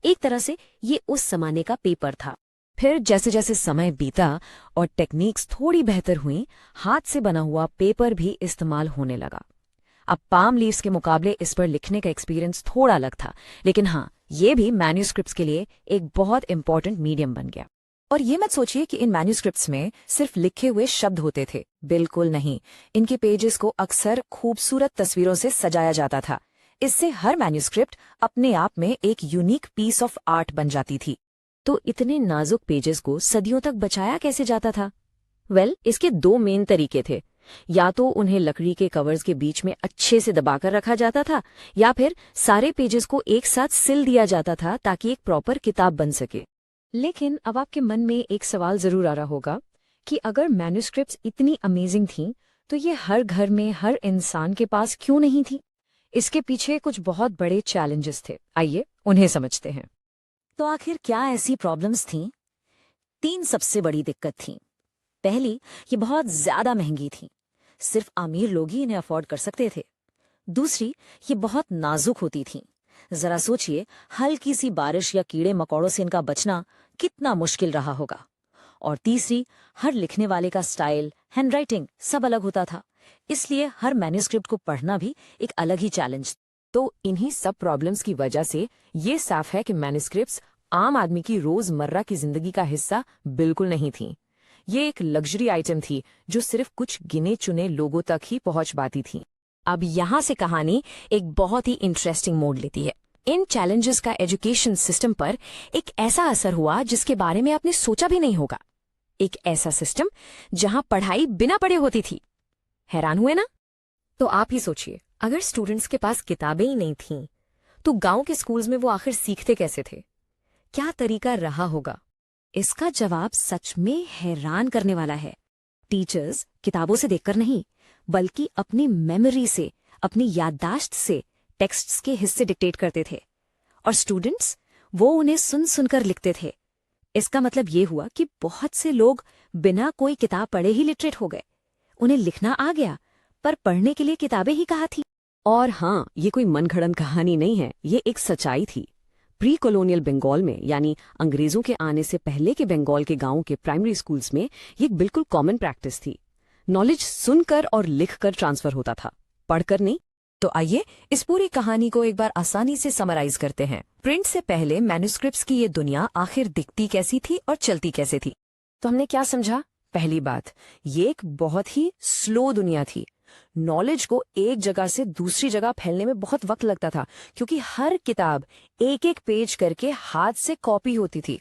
एक तरह से ये उस जमाने का पेपर था। फिर जैसे जैसे समय बीता और टेक्निक्स थोड़ी बेहतर हुई, हाथ से बना हुआ पेपर भी इस्तेमाल होने लगा। अब पाम लीव्स के मुकाबले इस पर लिखने का एक्सपीरियंस थोड़ा अलग था, लेकिन हाँ, ये भी मैन्यूस्क्रिप्ट्स के लिए एक बहुत इंपॉर्टेंट मीडियम बन गया। और ये मत सोचिए कि इन मैन्यूस्क्रिप्ट्स में सिर्फ लिखे हुए शब्द होते थे, बिल्कुल नहीं। इनके पेजेस को अक्सर खूबसूरत तस्वीरों से सजाया जाता था। इससे हर मैन्यूस्क्रिप्ट अपने आप में एक यूनिक पीस ऑफ आर्ट बन जाती थी। तो इतने नाजुक पेजेस को सदियों तक बचाया कैसे जाता था? इसके दो मेन तरीके थे। या तो उन्हें लकड़ी के कवर्स के बीच में अच्छे से दबाकर रखा जाता था, या फिर सारे पेजेस को एक साथ सिल दिया जाता था ताकि एक प्रॉपर किताब बन सके। लेकिन अब आपके मन में एक सवाल जरूर आ रहा होगा कि अगर मैन्युस्क्रिप्ट्स इतनी अमेजिंग थीं, तो ये हर घर में हर इंसान के पास क्यों नहीं थी? इसके पीछे कुछ बहुत बड़े चैलेंजेस थे। आइए उन्हें समझते हैं। तो आखिर क्या ऐसी प्रॉब्लम्स थीं? 3 सबसे बड़ी दिक्कत थीं। पहली, ये बहुत ज्यादा महंगी थी, सिर्फ अमीर लोग ही इन्हें अफोर्ड कर सकते थे। दूसरी, ये बहुत नाजुक होती थीं। जरा सोचिए, हल्की सी बारिश या कीड़े मकोड़ों से इनका बचना कितना मुश्किल रहा होगा। और तीसरी, हर लिखने वाले का स्टाइल, हैंडराइटिंग सब अलग होता था, इसलिए हर मैन्युस्क्रिप्ट को पढ़ना भी एक अलग ही चैलेंज। तो इन्हीं सब प्रॉब्लम्स की वजह से ये साफ है कि मैन्युस्क्रिप्ट्स आम आदमी की रोजमर्रा की जिंदगी का हिस्सा बिल्कुल नहीं थीं। ये एक लग्जरी आइटम थी जो सिर्फ कुछ गिने चुने लोगों तक ही पहुंच पाती थी। अब यहाँ से कहानी एक बहुत ही इंटरेस्टिंग मोड़ लेती है। इन चैलेंजेस का एजुकेशन सिस्टम पर एक ऐसा असर हुआ जिसके बारे में आपने सोचा भी नहीं होगा। एक ऐसा सिस्टम जहां पढ़ाई बिना पढ़े होती थी। हैरान हुए ना? तो आप ही सोचिए, अगर स्टूडेंट्स के पास किताबें ही नहीं थीं, तो गांव के स्कूल्स में वो आखिर सीखते कैसे थे? क्या तरीका रहा होगा? इसका जवाब सच में हैरान करने वाला है। टीचर्स किताबों से देखकर नहीं, बल्कि अपनी मेमोरी से, अपनी याददाश्त से टेक्स्ट्स के हिस्से डिक्टेट करते थे, और स्टूडेंट्स वो उन्हें सुन सुनकर लिखते थे। इसका मतलब ये हुआ कि बहुत से लोग बिना कोई किताब पढ़े ही लिटरेट हो गए। उन्हें लिखना आ गया, पर पढ़ने के लिए किताबें ही कहाँ थी। और हाँ, ये कोई मनगढ़ंत कहानी नहीं है, ये एक सच्चाई थी। प्री कॉलोनियल बंगाल में, यानी अंग्रेजों के आने से पहले के बंगाल के गांवों के प्राइमरी स्कूल्स में ये एक बिल्कुल कॉमन प्रैक्टिस थी। नॉलेज सुनकर और लिखकर ट्रांसफर होता था, पढ़कर नहीं। तो आइए इस पूरी कहानी को एक बार आसानी से समराइज करते हैं। प्रिंट से पहले मैन्युस्क्रिप्ट्स की ये दुनिया आखिर दिखती कैसी थी और चलती कैसे थी? तो हमने क्या समझा? पहली बात, ये एक बहुत ही स्लो दुनिया थी। नॉलेज को एक जगह से दूसरी जगह फैलने में बहुत वक्त लगता था, क्योंकि हर किताब एक एक पेज करके हाथ से कॉपी होती थी।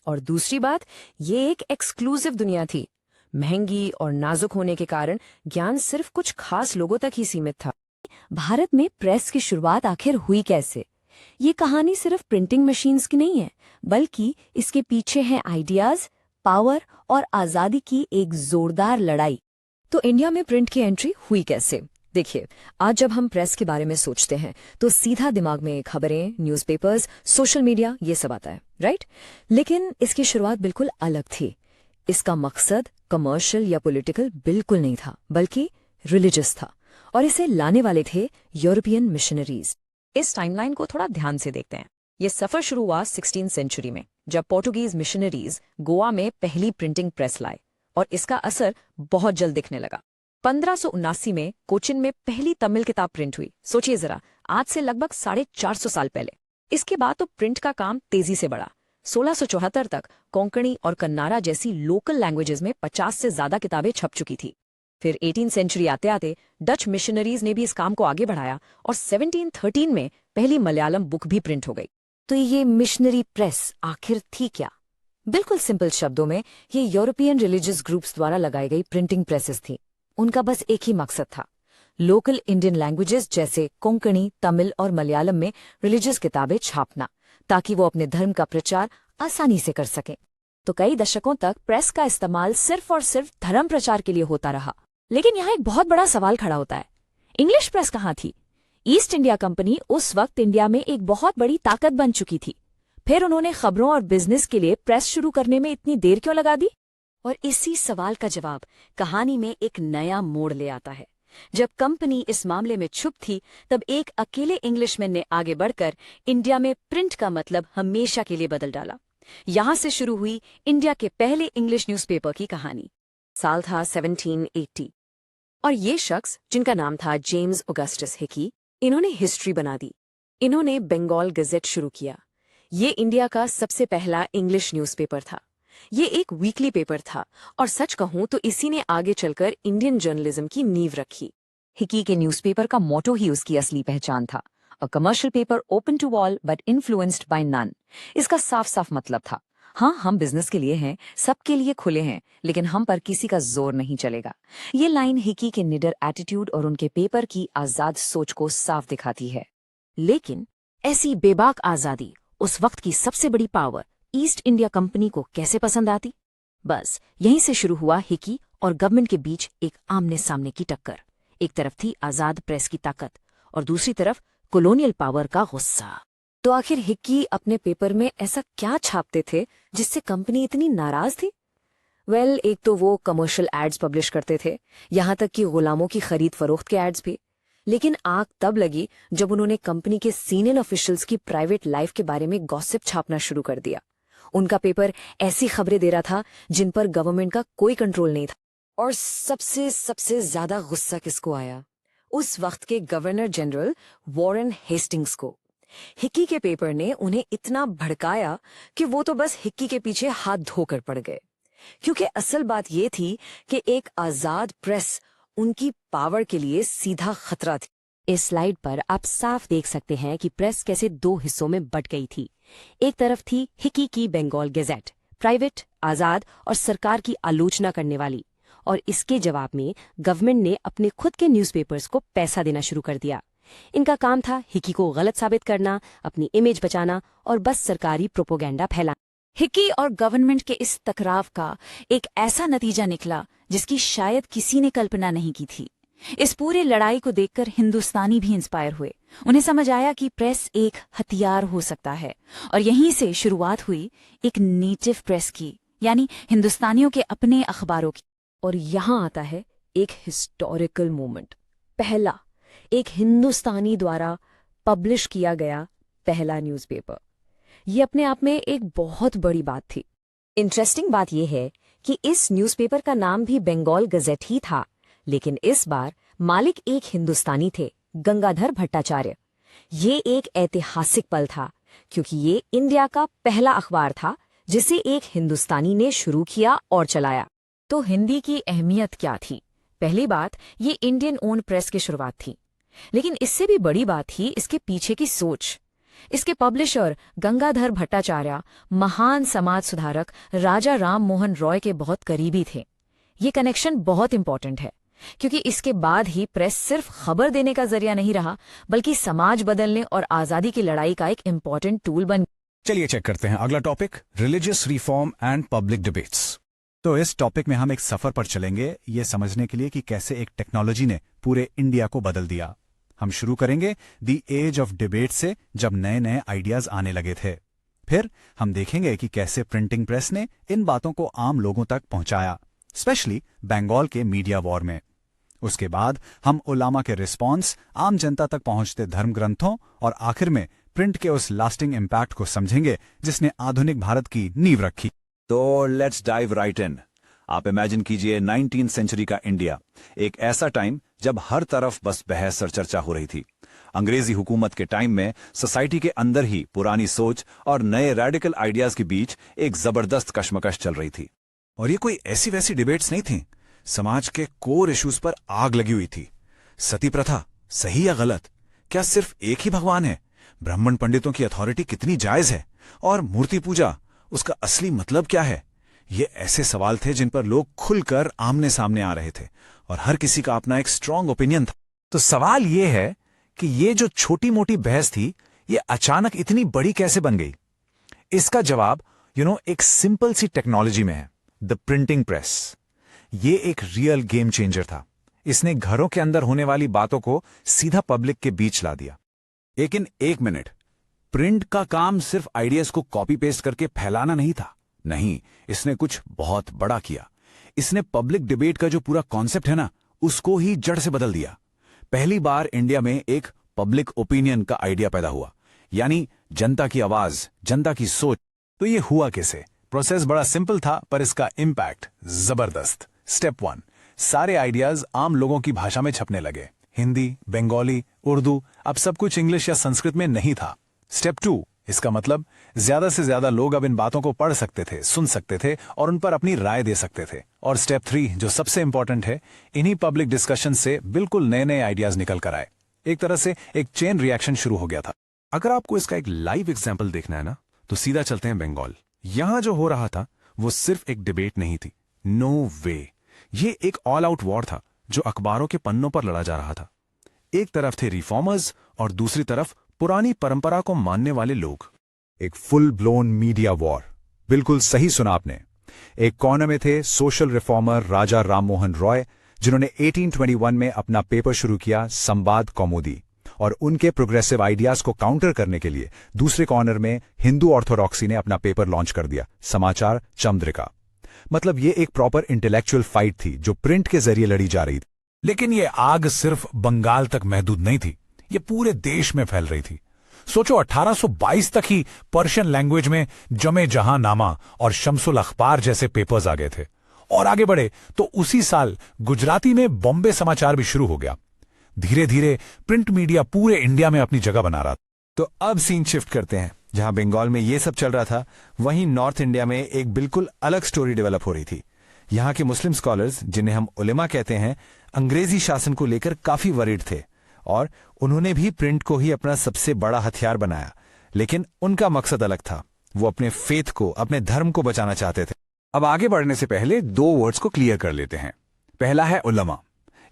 और दूसरी बात, ये एक एक्सक्लूसिव दुनिया थी। महंगी और नाजुक होने के कारण ज्ञान सिर्फ कुछ खास लोगों तक ही सीमित था। भारत में प्रेस की शुरुआत आखिर हुई कैसे? ये कहानी सिर्फ प्रिंटिंग मशीन्स की नहीं है, बल्कि इसके पीछे हैं आइडियाज, पावर और आजादी की एक जोरदार लड़ाई। तो इंडिया में प्रिंट की एंट्री हुई कैसे? देखिए, आज जब हम प्रेस के बारे में सोचते हैं तो सीधा दिमाग में खबरें, न्यूज़पेपर्स, सोशल मीडिया ये सब आता है, राइट? लेकिन इसकी शुरुआत बिल्कुल अलग थी। इसका मकसद कमर्शियल या पॉलिटिकल बिल्कुल नहीं था, बल्कि रिलीजियस था, और इसे लाने वाले थे यूरोपियन मिशनरीज। इस टाइमलाइन को थोड़ा ध्यान से देखते हैं। ये सफर शुरू हुआ 16वीं सेंचुरी में, जब पोर्टुगीज मिशनरीज गोवा में पहली प्रिंटिंग प्रेस लाए, और इसका असर बहुत जल्द दिखने लगा। 1579 में कोचिन में पहली तमिल किताब प्रिंट हुई। सोचिए जरा, आज से लगभग 450 साल पहले। इसके बाद तो प्रिंट का काम तेजी से बढ़ा। 1674 तक कोंकणी और कन्नाडा जैसी लोकल लैंग्वेजेस में 50 से ज्यादा किताबें छप चुकी थी। फिर 18वीं सेंचुरी आते आते डच मिशनरीज ने भी इस काम को आगे बढ़ाया, और 1713 में पहली मलयालम बुक भी प्रिंट हो गई। तो ये मिशनरी प्रेस आखिर थी क्या? बिल्कुल सिंपल शब्दों में, ये यूरोपियन रिलीजियस ग्रुप्स द्वारा लगाई गई प्रिंटिंग प्रेसेस थी। उनका बस एक ही मकसद था, लोकल इंडियन लैंग्वेजेस जैसे कोंकणी, तमिल और मलयालम में रिलीजियस किताबें छापना, ताकि वो अपने धर्म का प्रचार आसानी से कर सकें। तो कई दशकों तक प्रेस का इस्तेमाल सिर्फ और सिर्फ धर्म प्रचार के लिए होता रहा। लेकिन यहाँ एक बहुत बड़ा सवाल खड़ा होता है, इंग्लिश प्रेस कहाँ थी? ईस्ट इंडिया कंपनी उस वक्त इंडिया में एक बहुत बड़ी ताकत बन चुकी थी। फिर उन्होंने खबरों और बिजनेस के लिए प्रेस शुरू करने में इतनी देर क्यों लगा दी? और इसी सवाल का जवाब कहानी में एक नया मोड़ ले आता है। जब कंपनी इस मामले में छुप थी, तब एक अकेले इंग्लिशमैन ने आगे बढ़कर इंडिया में प्रिंट का मतलब हमेशा के लिए बदल डाला। यहां से शुरू हुई इंडिया के पहले इंग्लिश न्यूज़पेपर की कहानी। साल था 1780, और ये शख्स, जिनका नाम था जेम्स ऑगस्टस हिकी, इन्होंने हिस्ट्री बना दी। इन्होंने बंगाल गजेट शुरू किया। ये इंडिया का सबसे पहला इंग्लिश न्यूज़पेपर था। ये एक वीकली पेपर था, और सच कहूं तो इसी ने आगे चलकर इंडियन जर्नलिज्म की नींव रखी। हिकी के न्यूज़पेपर का मोटो ही उसकी असली पहचान था, a commercial paper open to all but influenced by none. इसका साफ साफ मतलब था, हाँ, हम बिजनेस के लिए हैं, सबके लिए खुले हैं, लेकिन हम पर किसी का जोर नहीं चलेगा। ये लाइन हिकी के निडर एटीट्यूड और उनके पेपर की आजाद सोच को साफ दिखाती है। लेकिन ऐसी बेबाक आजादी उस वक्त की सबसे बड़ी पावर ईस्ट इंडिया कंपनी को कैसे पसंद आती? बस यहीं से शुरू हुआ हिकी और गवर्नमेंट के बीच एक आमने सामने की टक्कर। एक तरफ थी आजाद प्रेस की ताकत और दूसरी तरफ कॉलोनियल पावर का गुस्सा। तो आखिर हिक्की अपने पेपर में ऐसा क्या छापते थे जिससे कंपनी इतनी नाराज थी? वेल, एक तो वो कमर्शियल एड्स पब्लिश करते थे, यहां तक कि गुलामों की खरीद फरोख्त के एड्स भी। लेकिन आग तब लगी जब उन्होंने कंपनी के सीनियर ऑफिशियल्स की प्राइवेट लाइफ के बारे में गॉसिप छापना शुरू कर दिया। उनका पेपर ऐसी खबरें दे रहा था जिन पर गवर्नमेंट का कोई कंट्रोल नहीं था। और सबसे ज्यादा गुस्सा किसको आया? उस वक्त के गवर्नर जनरल वॉरेन हेस्टिंग्स को। हिक्की के पेपर ने उन्हें इतना भड़काया कि वो तो बस हिक्की के पीछे हाथ धोकर पड़ गए, क्योंकि असल बात ये थी कि एक आजाद प्रेस उनकी पावर के लिए सीधा खतरा थी। इस स्लाइड पर आप साफ देख सकते हैं कि प्रेस कैसे दो हिस्सों में बट गई थी। एक तरफ थी हिक्की की बंगाल गैजेट, प्राइवेट, आजाद और सरकार की आलोचना करने वाली, और इसके जवाब में गवर्नमेंट ने अपने खुद के न्यूज़पेपर्स को पैसा देना शुरू कर दिया। इनका काम था हिक्की को गलत साबित करना, अपनी इमेज बचाना और बस सरकारी प्रोपोगेंडा फैलाना। हिक्की और गवर्नमेंट के इस टकराव का एक ऐसा नतीजा निकला जिसकी शायद किसी ने कल्पना नहीं की थी। इस पूरे लड़ाई को देखकर हिंदुस्तानी भी इंस्पायर हुए। उन्हें समझ आया कि प्रेस एक हथियार हो सकता है, और यहीं से शुरुआत हुई एक नेटिव प्रेस की, यानी हिंदुस्तानियों के अपने अखबारों की। और यहाँ आता है एक हिस्टोरिकल मोमेंट। पहला एक हिंदुस्तानी द्वारा पब्लिश किया गया पहला न्यूज़पेपर। ये अपने आप में एक बहुत बड़ी बात थी। इंटरेस्टिंग बात यह है कि इस न्यूज़पेपर का नाम भी बंगाल गजेट ही था, लेकिन इस बार मालिक एक हिंदुस्तानी थे, गंगाधर भट्टाचार्य। ये एक ऐतिहासिक पल था, क्योंकि ये इंडिया का पहला अखबार था जिसे एक हिंदुस्तानी ने शुरू किया और चलाया। तो हिंदी की अहमियत क्या थी? पहली बात, ये इंडियन ओन प्रेस की शुरुआत थी, लेकिन इससे भी बड़ी बात थी इसके पीछे की सोच। इसके पब्लिशर गंगाधर भट्टाचार्य महान समाज सुधारक राजा राम मोहन रॉय के बहुत करीबी थे। ये कनेक्शन बहुत इंपॉर्टेंट है, क्योंकि इसके बाद ही प्रेस सिर्फ खबर देने का जरिया नहीं रहा, बल्कि समाज बदलने और आजादी की लड़ाई का एक इम्पॉर्टेंट टूल बन। चलिए चेक करते हैं अगला topic, religious reform and public debates. तो इस टॉपिक में हम एक सफर पर चलेंगे, ये समझने के लिए कि कैसे एक टेक्नोलॉजी ने पूरे इंडिया को बदल दिया। हम शुरू करेंगे द एज ऑफ डिबेट से, जब नए नए आइडियाज आने लगे थे। फिर हम देखेंगे कि कैसे प्रिंटिंग प्रेस ने इन बातों को आम लोगों तक पहुंचाया, स्पेशली बंगाल के मीडिया वॉर में। उसके बाद हम उलामा के रिस्पॉन्स, आम जनता तक पहुंचते धर्म ग्रंथों और आखिर में प्रिंट के उस लास्टिंग इम्पैक्ट को समझेंगे जिसने आधुनिक भारत की नींव रखी। तो लेट्स डाइव राइट इन। आप इमेजिन कीजिए 19th सेंचुरी का इंडिया, एक ऐसा टाइम जब हर तरफ बस बहस और चर्चा हो रही थी। अंग्रेजी हुकूमत के टाइम में सोसाइटी के अंदर ही पुरानी सोच और नए रेडिकल आइडियाज के बीच एक जबरदस्त कशमकश चल रही थी। और ये कोई ऐसी वैसी डिबेट्स नहीं थी, समाज के कोर इश्यूज पर आग लगी हुई थी। सती प्रथा सही या गलत? क्या सिर्फ एक ही भगवान है? ब्राह्मण पंडितों की अथॉरिटी कितनी जायज है? और मूर्ति पूजा, उसका असली मतलब क्या है? ये ऐसे सवाल थे जिन पर लोग खुलकर आमने सामने आ रहे थे और हर किसी का अपना एक स्ट्रांग ओपिनियन था। तो सवाल ये है कि ये जो छोटी मोटी बहस थी, ये अचानक इतनी बड़ी कैसे बन गई? इसका जवाब एक सिंपल सी टेक्नोलॉजी में है, द प्रिंटिंग प्रेस। ये एक रियल गेम चेंजर था। इसने घरों के अंदर होने वाली बातों को सीधा पब्लिक के बीच ला दिया। लेकिन एक मिनट, प्रिंट का काम सिर्फ आइडियाज को कॉपी पेस्ट करके फैलाना नहीं था। नहीं, इसने कुछ बहुत बड़ा किया। इसने पब्लिक डिबेट का जो पूरा कॉन्सेप्ट है ना, उसको ही जड़ से बदल दिया। पहली बार इंडिया में एक पब्लिक ओपिनियन का आइडिया पैदा हुआ, यानी जनता की आवाज, जनता की सोच। तो ये हुआ कैसे? प्रोसेस बड़ा सिंपल था, पर इसका इम्पैक्ट जबरदस्त। स्टेप 1, सारे आइडियाज आम लोगों की भाषा में छपने लगे। हिंदी, बंगाली, उर्दू, अब सब कुछ इंग्लिश या संस्कृत में नहीं था। स्टेप 2, इसका मतलब ज्यादा से ज्यादा लोग अब इन बातों को पढ़ सकते थे, सुन सकते थे और उन पर अपनी राय दे सकते थे। और स्टेप 3, जो सबसे इंपॉर्टेंट है, इन्हीं पब्लिक डिस्कशन से बिल्कुल नए नए आइडियाज निकल कर आए। एक तरह से एक चेन रिएक्शन शुरू हो गया था। अगर आपको इसका एक लाइव एग्जाम्पल देखना है ना, तो सीधा चलते हैं बंगाल। यहां जो हो रहा था वो सिर्फ एक डिबेट नहीं थी, नो वे, ये एक ऑल आउट वॉर था जो अखबारों के पन्नों पर लड़ा जा रहा था। एक तरफ थे रिफॉर्मर्स और दूसरी तरफ पुरानी परंपरा को मानने वाले लोग। एक फुल ब्लोन मीडिया वॉर, बिल्कुल सही सुना आपने। एक कॉर्नर में थे सोशल रिफॉर्मर राजा राममोहन रॉय, जिन्होंने 1821 में अपना पेपर शुरू किया संवाद कौमुदी, और उनके प्रोग्रेसिव आइडियाज को काउंटर करने के लिए दूसरे कॉर्नर में हिंदू ऑर्थोडॉक्सी ने अपना पेपर लॉन्च कर दिया, समाचार चंद्रिका। मतलब ये एक प्रॉपर इंटेलेक्चुअल फाइट थी जो प्रिंट के जरिए लड़ी जा रही थी। लेकिन ये आग सिर्फ बंगाल तक महदूद नहीं थी, ये पूरे देश में फैल रही थी। सोचो 1822 तक ही पर्शियन लैंग्वेज में जमे जहां नामा और शम्सुल अखबार जैसे पेपर्स आ गए थे, और आगे बढ़े तो उसी साल गुजराती में बॉम्बे समाचार भी शुरू हो गया। धीरे धीरे प्रिंट मीडिया पूरे इंडिया में अपनी जगह बना रहा। तो अब सीन शिफ्ट करते हैं। जहां बंगाल में ये सब चल रहा था, वहीं नॉर्थ इंडिया में एक बिल्कुल अलग स्टोरी डेवलप हो रही थी। यहां के मुस्लिम स्कॉलर्स, जिन्हें हम उलेमा कहते हैं, अंग्रेजी शासन को लेकर काफी वरीड थे और उन्होंने भी प्रिंट को ही अपना सबसे बड़ा हथियार बनाया। लेकिन उनका मकसद अलग था, वो अपने फेथ को, अपने धर्म को बचाना चाहते थे। अब आगे बढ़ने से पहले दो वर्ड्स को क्लियर कर लेते हैं। पहला है उलमा।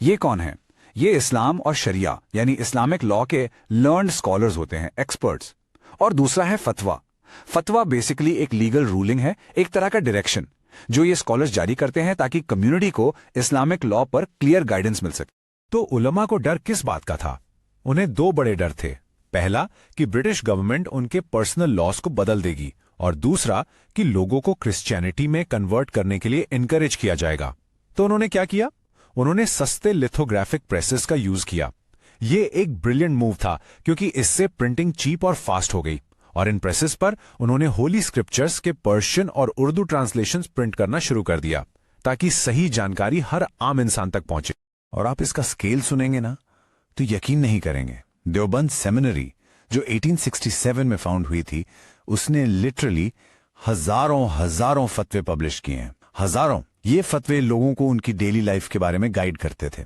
ये कौन है? ये इस्लाम और शरिया यानी इस्लामिक लॉ के लर्न्ड स्कॉलर्स होते हैं, एक्सपर्ट्स। और दूसरा है फतवा। फतवा बेसिकली एक लीगल रूलिंग है, एक तरह का डायरेक्शन जो ये स्कॉलर्स जारी करते हैं ताकि कम्युनिटी को इस्लामिक लॉ पर क्लियर गाइडेंस मिल सके। तो उलमा को डर किस बात का था? उन्हें दो बड़े डर थे। पहला कि ब्रिटिश गवर्नमेंट उनके पर्सनल लॉस को बदल देगी, और दूसरा कि लोगों को क्रिश्चियनिटी में कन्वर्ट करने के लिए इनकरेज किया जाएगा। तो उन्होंने क्या किया? उन्होंने सस्ते लिथोग्राफिक प्रेसेस का यूज किया। ये एक ब्रिलियंट मूव था क्योंकि इससे प्रिंटिंग चीप और फास्ट हो गई, और इन प्रेसेस पर उन्होंने होली स्क्रिप्चर्स के पर्शियन और उर्दू ट्रांसलेशंस प्रिंट करना शुरू कर दिया ताकि सही जानकारी हर आम इंसान तक पहुंचे। और आप इसका स्केल सुनेंगे ना तो यकीन नहीं करेंगे। देवबंद सेमिनरी जो 1867 में फाउंड हुई थी, उसने लिटरली हजारों फतवे पब्लिश किए हैं, हजारों। ये फतवे लोगों को उनकी डेली लाइफ के बारे में गाइड करते थे,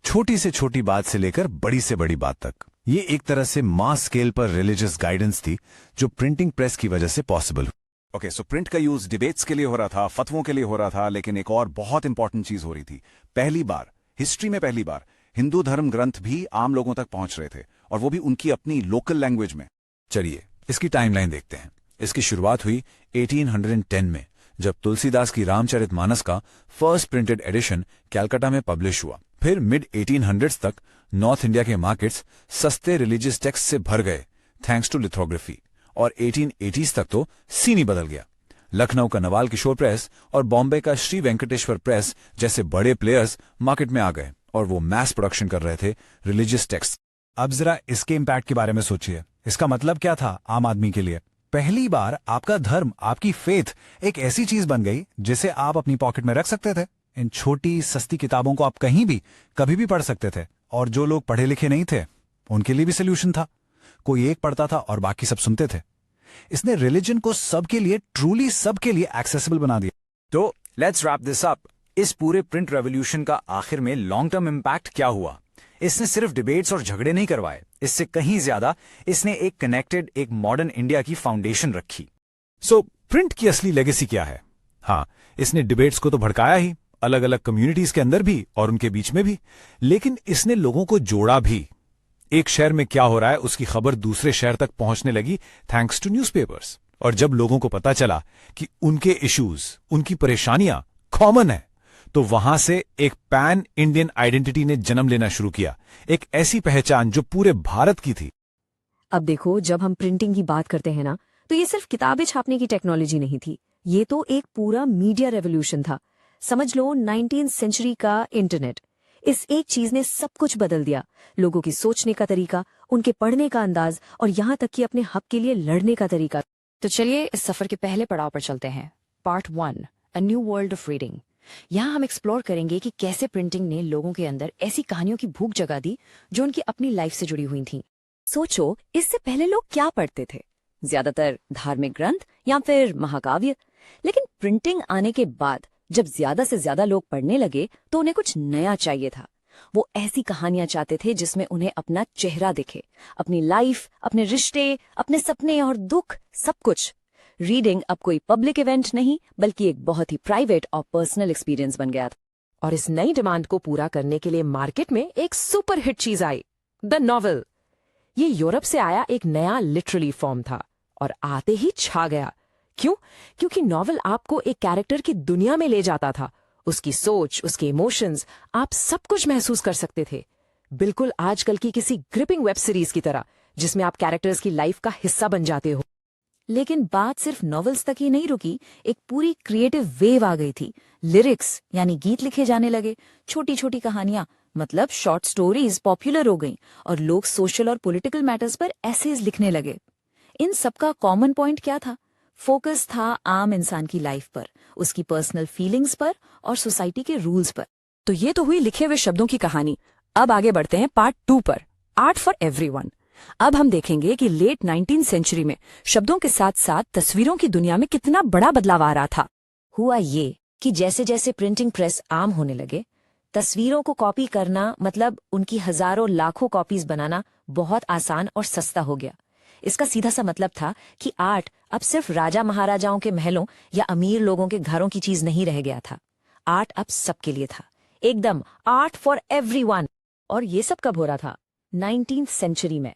छोटी से छोटी बात से लेकर बड़ी से बड़ी बात तक। ये एक तरह से मास स्केल पर रिलीजियस गाइडेंस थी जो प्रिंटिंग प्रेस की वजह से पॉसिबल। ओके, सो प्रिंट का यूज डिबेट्स के लिए हो रहा था, फतवों के लिए हो रहा था, लेकिन एक और बहुत इंपॉर्टेंट चीज हो रही थी। पहली बार हिस्ट्री में, पहली बार हिंदू धर्म ग्रंथ भी आम लोगों तक पहुंच रहे थे, और वो भी उनकी अपनी लोकल लैंग्वेज में। चलिए इसकी टाइमलाइन देखते हैं। इसकी शुरुआत हुई 1810 में, जब तुलसीदास की रामचरितमानस का फर्स्ट प्रिंटेड एडिशन कैलकाटा में पब्लिश हुआ। फिर मिड 1800s तक नॉर्थ इंडिया के मार्केट्स सस्ते रिलीजियस टेक्स्ट से भर गए थैंक्स टू लिथोग्राफी, और 1880s तक तो सीन ही बदल गया। लखनऊ का नवाल किशोर प्रेस और बॉम्बे का श्री वेंकटेश्वर प्रेस जैसे बड़े प्लेयर्स मार्केट में आ गए, और वो मैस प्रोडक्शन कर रहे थे रिलीजियस टेक्स्ट। अब जरा इसके इम्पैक्ट के बारे में सोचिए। इसका मतलब क्या था आम आदमी के लिए? पहली बार आपका धर्म, आपकी फेथ एक ऐसी चीज बन गई जिसे आप अपनी पॉकेट में रख सकते थे। इन छोटी सस्ती किताबों को आप कहीं भी कभी भी पढ़ सकते थे, और जो लोग पढ़े लिखे नहीं थे उनके लिए भी सोल्यूशन था। कोई एक पढ़ता था और बाकी सब सुनते थे। इसने रिलीजन को सबके लिए, ट्रूली सबके लिए एक्सेसिबल बना दिया। तो लेट्स रैप दिस अप। इस पूरे प्रिंट रेवोल्यूशन का आखिर में लॉन्ग टर्म इम्पैक्ट क्या हुआ? इसने सिर्फ डिबेट्स और झगड़े नहीं करवाए, इससे कहीं ज्यादा इसने एक कनेक्टेड, एक मॉडर्न इंडिया की फाउंडेशन रखी। सो प्रिंट की असली लेगेसी क्या है? हाँ, इसने डिबेट्स को तो भड़काया ही, अलग अलग कम्युनिटीज के अंदर भी और उनके बीच में भी, लेकिन इसने लोगों को जोड़ा भी। एक शहर में क्या हो रहा है उसकी खबर दूसरे शहर तक पहुंचने लगी थैंक्स टू न्यूज़पेपर्स। और जब लोगों को पता चला कि उनके इश्यूज, उनकी परेशानियां कॉमन है, तो वहां से एक पैन इंडियन आइडेंटिटी ने जन्म लेना शुरू किया, एक ऐसी पहचान जो पूरे भारत की थी। अब देखो, जब हम प्रिंटिंग की बात करते हैं ना, तो ये सिर्फ किताबें छापने की टेक्नोलॉजी नहीं थी, ये तो एक पूरा मीडिया रेवोल्यूशन था। समझ लो 19th सेंचुरी का इंटरनेट। इस एक चीज ने सब कुछ बदल दिया, लोगों की सोचने का तरीका, उनके पढ़ने का अंदाज, और यहाँ तक कि अपने हक के लिए लड़ने का तरीका। तो चलिए इस सफर के पहले पड़ाव पर चलते हैं। Part 1, a new world of reading. यहाँ हम एक्सप्लोर करेंगे कि कैसे प्रिंटिंग ने लोगों के अंदर ऐसी कहानियों की भूख जगा दी जो उनकी अपनी लाइफ से जुड़ी हुई थीं। सोचो, इससे पहले लोग क्या पढ़ते थे? ज्यादातर धार्मिक ग्रंथ या फिर महाकाव्य। लेकिन प्रिंटिंग आने के बाद जब ज्यादा से ज्यादा लोग पढ़ने लगे तो उन्हें कुछ नया चाहिए था। वो ऐसी कहानियां चाहते थे जिसमें उन्हें अपना चेहरा दिखे, अपनी लाइफ, अपने रिश्ते, अपने सपने और दुख, सब कुछ। रीडिंग अब कोई पब्लिक इवेंट नहीं बल्कि एक बहुत ही प्राइवेट और पर्सनल एक्सपीरियंस बन गया था। और इस नई डिमांड को पूरा करने के लिए मार्केट में एक सुपर हिट चीज आई, द नॉवेल। ये यूरोप से आया एक नया लिटरेरी फॉर्म था और आते ही छा गया। क्यों? क्योंकि नॉवेल आपको एक कैरेक्टर की दुनिया में ले जाता था। उसकी सोच, उसके इमोशंस, आप सब कुछ महसूस कर सकते थे, बिल्कुल आजकल की किसी ग्रिपिंग वेब सीरीज की तरह जिसमें आप कैरेक्टर्स की लाइफ का हिस्सा बन जाते हो। लेकिन बात सिर्फ नॉवेल्स तक ही नहीं रुकी, एक पूरी क्रिएटिव वेव आ गई थी। लिरिक्स यानी गीत लिखे जाने लगे, छोटी छोटी कहानियां मतलब शॉर्ट स्टोरीज पॉपुलर हो गईं और लोग सोशल और पॉलिटिकल मैटर्स पर एसेज लिखने लगे। इन सबका कॉमन पॉइंट क्या था? फोकस था आम इंसान की लाइफ पर, उसकी पर्सनल फीलिंग्स पर और सोसाइटी के रूल्स पर। तो ये तो हुई लिखे हुए शब्दों की कहानी। अब आगे बढ़ते हैं पार्ट 2 पर, आर्ट फॉर एवरीवन। अब हम देखेंगे कि लेट 19th सेंचुरी में शब्दों के साथ साथ तस्वीरों की दुनिया में कितना बड़ा बदलाव आ रहा था। हुआ ये कि जैसे जैसे प्रिंटिंग प्रेस आम होने लगे, तस्वीरों को कॉपी करना मतलब उनकी हजारों लाखों कॉपीज बनाना बहुत आसान और सस्ता हो गया। इसका सीधा सा मतलब था कि आर्ट अब सिर्फ राजा महाराजाओं के महलों या अमीर लोगों के घरों की चीज नहीं रह गया था। आर्ट अब सबके लिए था, एकदम आर्ट फॉर एवरीवन। और ये सब कब हो रहा था? 19th सेंचुरी में,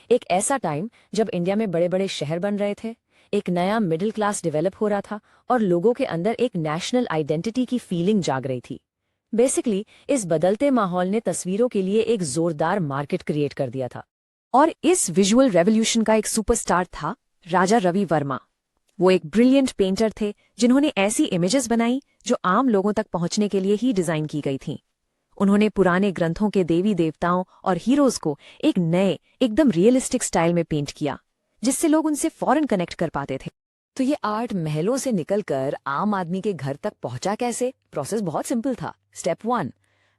एक ऐसा टाइम जब इंडिया में बड़े बड़े शहर बन रहे थे, एक नया मिडिल क्लास डेवलप हो रहा था और लोगों के अंदर एक नेशनल आइडेंटिटी की फीलिंग जाग रही थी। बेसिकली इस बदलते माहौल ने तस्वीरों के लिए एक जोरदार मार्केट क्रिएट कर दिया था। और इस विजुअल रेवोल्यूशन का एक सुपरस्टार था राजा रवि वर्मा। वो एक ब्रिलियंट पेंटर थे जिन्होंने ऐसी इमेजेस बनाई जो आम लोगों तक पहुंचने के लिए ही डिजाइन की गई थीं। उन्होंने पुराने ग्रंथों के देवी देवताओं और हीरोज को एक नए एकदम रियलिस्टिक स्टाइल में पेंट किया, जिससे लोग उनसे फौरन कनेक्ट कर पाते थे। तो ये आर्ट महलों से निकलकर आम आदमी के घर तक पहुंचा कैसे? प्रोसेस बहुत सिंपल था। स्टेप 1,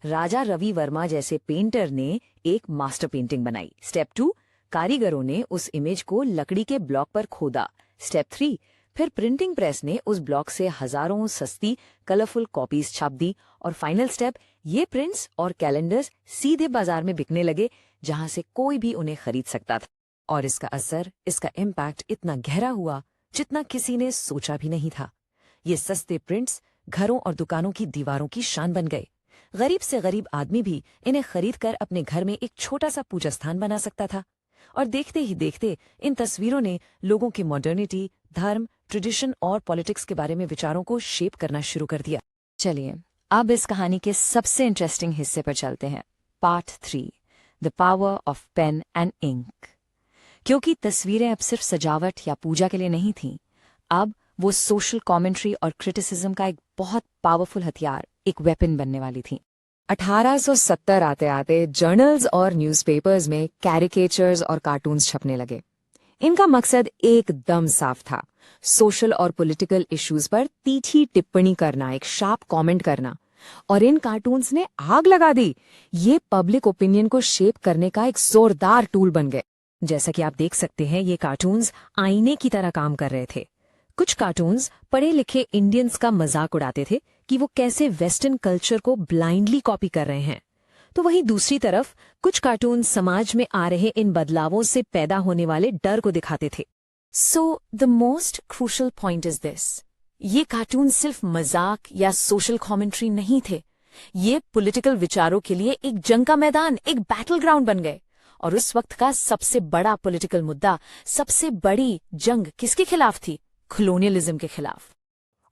राजा रवि वर्मा जैसे पेंटर ने एक मास्टर पेंटिंग बनाई। स्टेप 2, कारीगरों ने उस इमेज को लकड़ी के ब्लॉक पर खोदा। स्टेप 3, फिर प्रिंटिंग प्रेस ने उस ब्लॉक से हजारों सस्ती कलरफुल कॉपीज छाप दी। और फाइनल स्टेप, ये प्रिंट्स और कैलेंडर्स सीधे बाजार में बिकने लगे, जहां से कोई भी उन्हें खरीद सकता था। और इसका असर, इसका इम्पैक्ट इतना गहरा हुआ जितना किसी ने सोचा भी नहीं था। ये सस्ते प्रिंट्स घरों और दुकानों की दीवारों की शान बन गए। गरीब से गरीब आदमी भी इन्हें खरीदकर अपने घर में एक छोटा सा पूजा स्थान बना सकता था। और देखते ही देखते इन तस्वीरों ने लोगों की मॉडर्निटी, धर्म, ट्रेडिशन और पॉलिटिक्स के बारे में विचारों को शेप करना शुरू कर दिया। चलिए अब इस कहानी के सबसे इंटरेस्टिंग हिस्से पर चलते हैं, part 3, the power of pen and ink. क्योंकि तस्वीरें अब सिर्फ सजावट या पूजा के लिए नहीं थीं, अब वो सोशल कमेंट्री और क्रिटिसिज्म का एक बहुत पावरफुल हथियार, एक वेपन बनने वाली थी। 1870 आते आते जर्नल्स और न्यूज़पेपर्स में कैरिकेचर्स और कार्टून्स छपने लगे। इनका मकसद एकदम साफ था, सोशल और पॉलिटिकल इश्यूज पर तीखी टिप्पणी करना, एक शार्प कमेंट करना। और इन कार्टून्स ने आग लगा दी। ये पब्लिक ओपिनियन को शेप करने का एक जोरदार टूल बन गए। जैसा कि आप देख सकते हैं, ये कार्टून्स आईने की तरह काम कर रहे थे। कुछ कार्टून्स पढ़े लिखे इंडियंस का मजाक उड़ाते थे कि वो कैसे वेस्टर्न कल्चर को ब्लाइंडली कॉपी कर रहे हैं, तो वहीं दूसरी तरफ कुछ कार्टून समाज में आ रहे इन बदलावों से पैदा होने वाले डर को दिखाते थे। So the most crucial point is this, ये कार्टून सिर्फ मजाक या सोशल कमेंट्री नहीं थे, ये पॉलिटिकल विचारों के लिए एक जंग का मैदान, एक बैटल ग्राउंड बन गए। और उस वक्त का सबसे बड़ा पॉलिटिकल मुद्दा, सबसे बड़ी जंग किसके खिलाफ थी? कॉलोनियलिज्म के खिलाफ।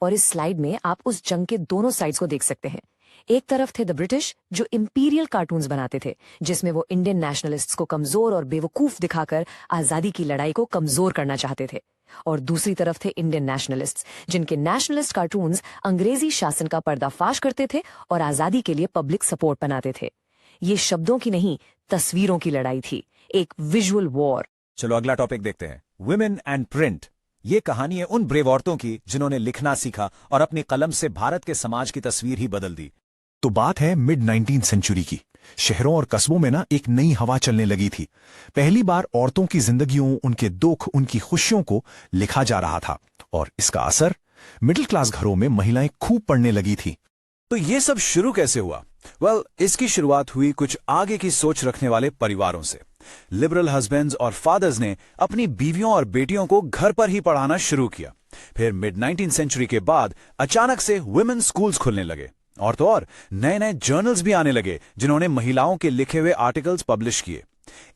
और इस स्लाइड में आप उस जंग के दोनों साइड्स को देख सकते हैं। एक तरफ थे द ब्रिटिश, जो इंपीरियल कार्टून्स बनाते थे, जिसमें वो इंडियन नेशनलिस्ट्स को कमजोर और बेवकूफ दिखाकर आजादी की लड़ाई को कमजोर करना चाहते थे। और दूसरी तरफ थे इंडियन नेशनलिस्ट्स, जिनके नेशनलिस्ट कार्टून्स अंग्रेजी शासन का पर्दाफाश करते थे और आजादी के लिए पब्लिक सपोर्ट बनाते थे। ये शब्दों की नहीं, तस्वीरों की लड़ाई थी, एक विजुअल वॉर। चलो अगला टॉपिक देखते हैं, वुमेन एंड प्रिंट। ये कहानी है उन ब्रेव औरतों की जिन्होंने लिखना सीखा और अपनी कलम से भारत के समाज की तस्वीर ही बदल दी। तो बात है मिड 19th सेंचुरी की। शहरों और कस्बों में ना एक नई हवा चलने लगी थी। पहली बार औरतों की जिंदगियों, उनके दुख, उनकी खुशियों को लिखा जा रहा था। और इसका असर मिडिल क्लास घरों में महिलाएं खूब पढ़ने लगी थी। तो ये सब शुरू कैसे हुआ? इसकी शुरुआत हुई कुछ आगे की सोच रखने वाले परिवारों से। लिबरल हस्बैंड्स और फादर्स ने अपनी बीवियों और बेटियों को घर पर ही पढ़ाना शुरू किया। फिर मिड 19th सेंचुरी के बाद अचानक से वुमेन स्कूल्स खुलने लगे, और तो और नए नए जर्नल्स भी आने लगे जिन्होंने महिलाओं के लिखे हुए आर्टिकल्स पब्लिश किए।